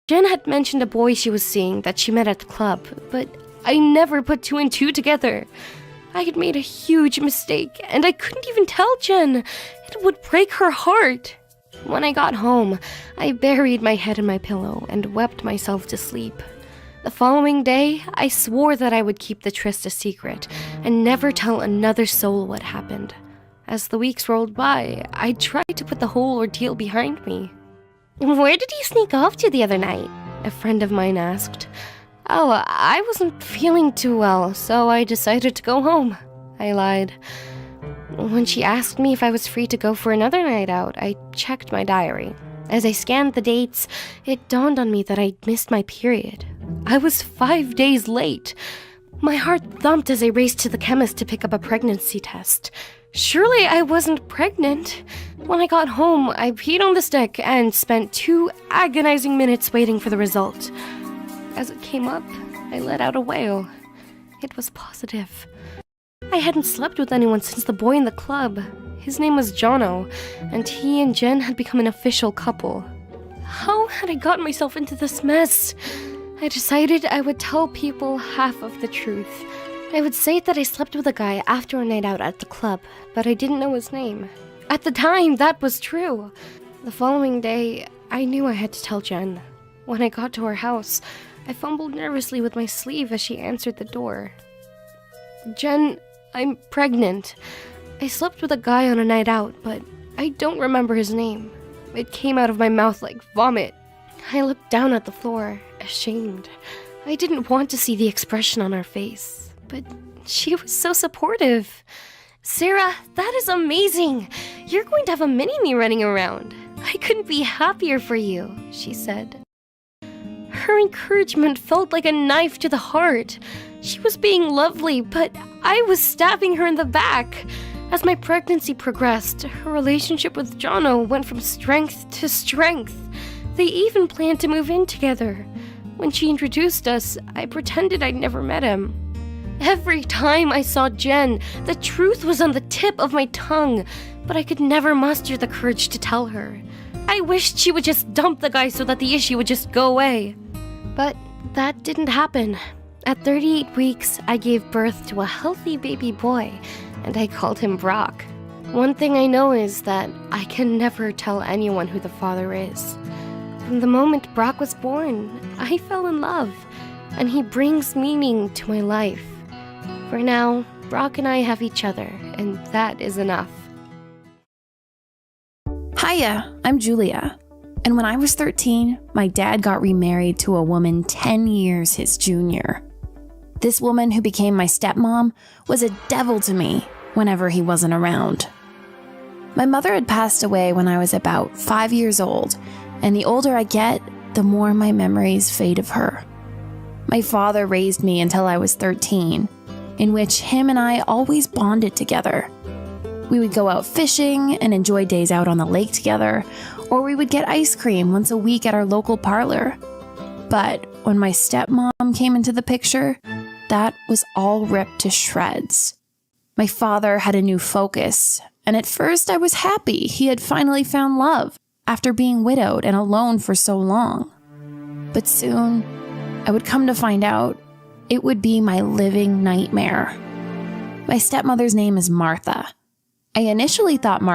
Jen had mentioned a boy she was seeing that she met at the club, but I never put 2 and 2 together. I had made a huge mistake, and I couldn't even tell Jen. It would break her heart. When I got home, I buried my head in my pillow and wept myself to sleep. The following day, I swore that I would keep the tryst a secret and never tell another soul what happened. As the weeks rolled by, I tried to put the whole ordeal behind me. Where did you sneak off to the other night? A friend of mine asked. Oh, I wasn't feeling too well, so I decided to go home, I lied. When she asked me if I was free to go for another night out, I checked my diary. As I scanned the dates, it dawned on me that I'd missed my period. I was 5 days late. My heart thumped as I raced to the chemist to pick up a pregnancy test. Surely I wasn't pregnant. When I got home, I peed on the stick and spent 2 agonizing minutes waiting for the result. As it came up, I let out a wail. It was positive. I hadn't slept with anyone since the boy in the club. His name was Jono, and he and Jen had become an official couple. How had I gotten myself into this mess? I decided I would tell people half of the truth. I would say that I slept with a guy after a night out at the club, but I didn't know his name. At the time, that was true. The following day, I knew I had to tell Jen. When I got to her house, I fumbled nervously with my sleeve as she answered the door. Jen, I'm pregnant. I slept with a guy on a night out, but I don't remember his name. It came out of my mouth like vomit. I looked down at the floor, ashamed. I didn't want to see the expression on her face, but she was so supportive. Sarah, that is amazing. You're going to have a mini-me running around. I couldn't be happier for you, she said. Her encouragement felt like a knife to the heart. She was being lovely, but I was stabbing her in the back. As my pregnancy progressed, her relationship with Jono went from strength to strength. They even planned to move in together. When she introduced us, I pretended I'd never met him. Every time I saw Jen, the truth was on the tip of my tongue, but I could never muster the courage to tell her. I wished she would just dump the guy so that the issue would just go away. But that didn't happen. At 38 weeks, I gave birth to a healthy baby boy, and I called him Brock. One thing I know is that I can never tell anyone who the father is. From the moment Brock was born, I fell in love, and he brings meaning to my life. For now, Brock and I have each other, and that is enough. Hiya, I'm Julia. And when I was 13, my dad got remarried to a woman 10 years his junior. This woman who became my stepmom was a devil to me whenever he wasn't around. My mother had passed away when I was about 5 years old, and the older I get, the more my memories fade of her. My father raised me until I was 13, in which him and I always bonded together. We would go out fishing and enjoy days out on the lake together, or we would get ice cream once a week at our local parlor. But when my stepmom came into the picture, that was all ripped to shreds. My father had a new focus, and at first I was happy he had finally found love after being widowed and alone for so long. But soon, I would come to find out it would be my living nightmare. My stepmother's name is Martha. I initially thought Martha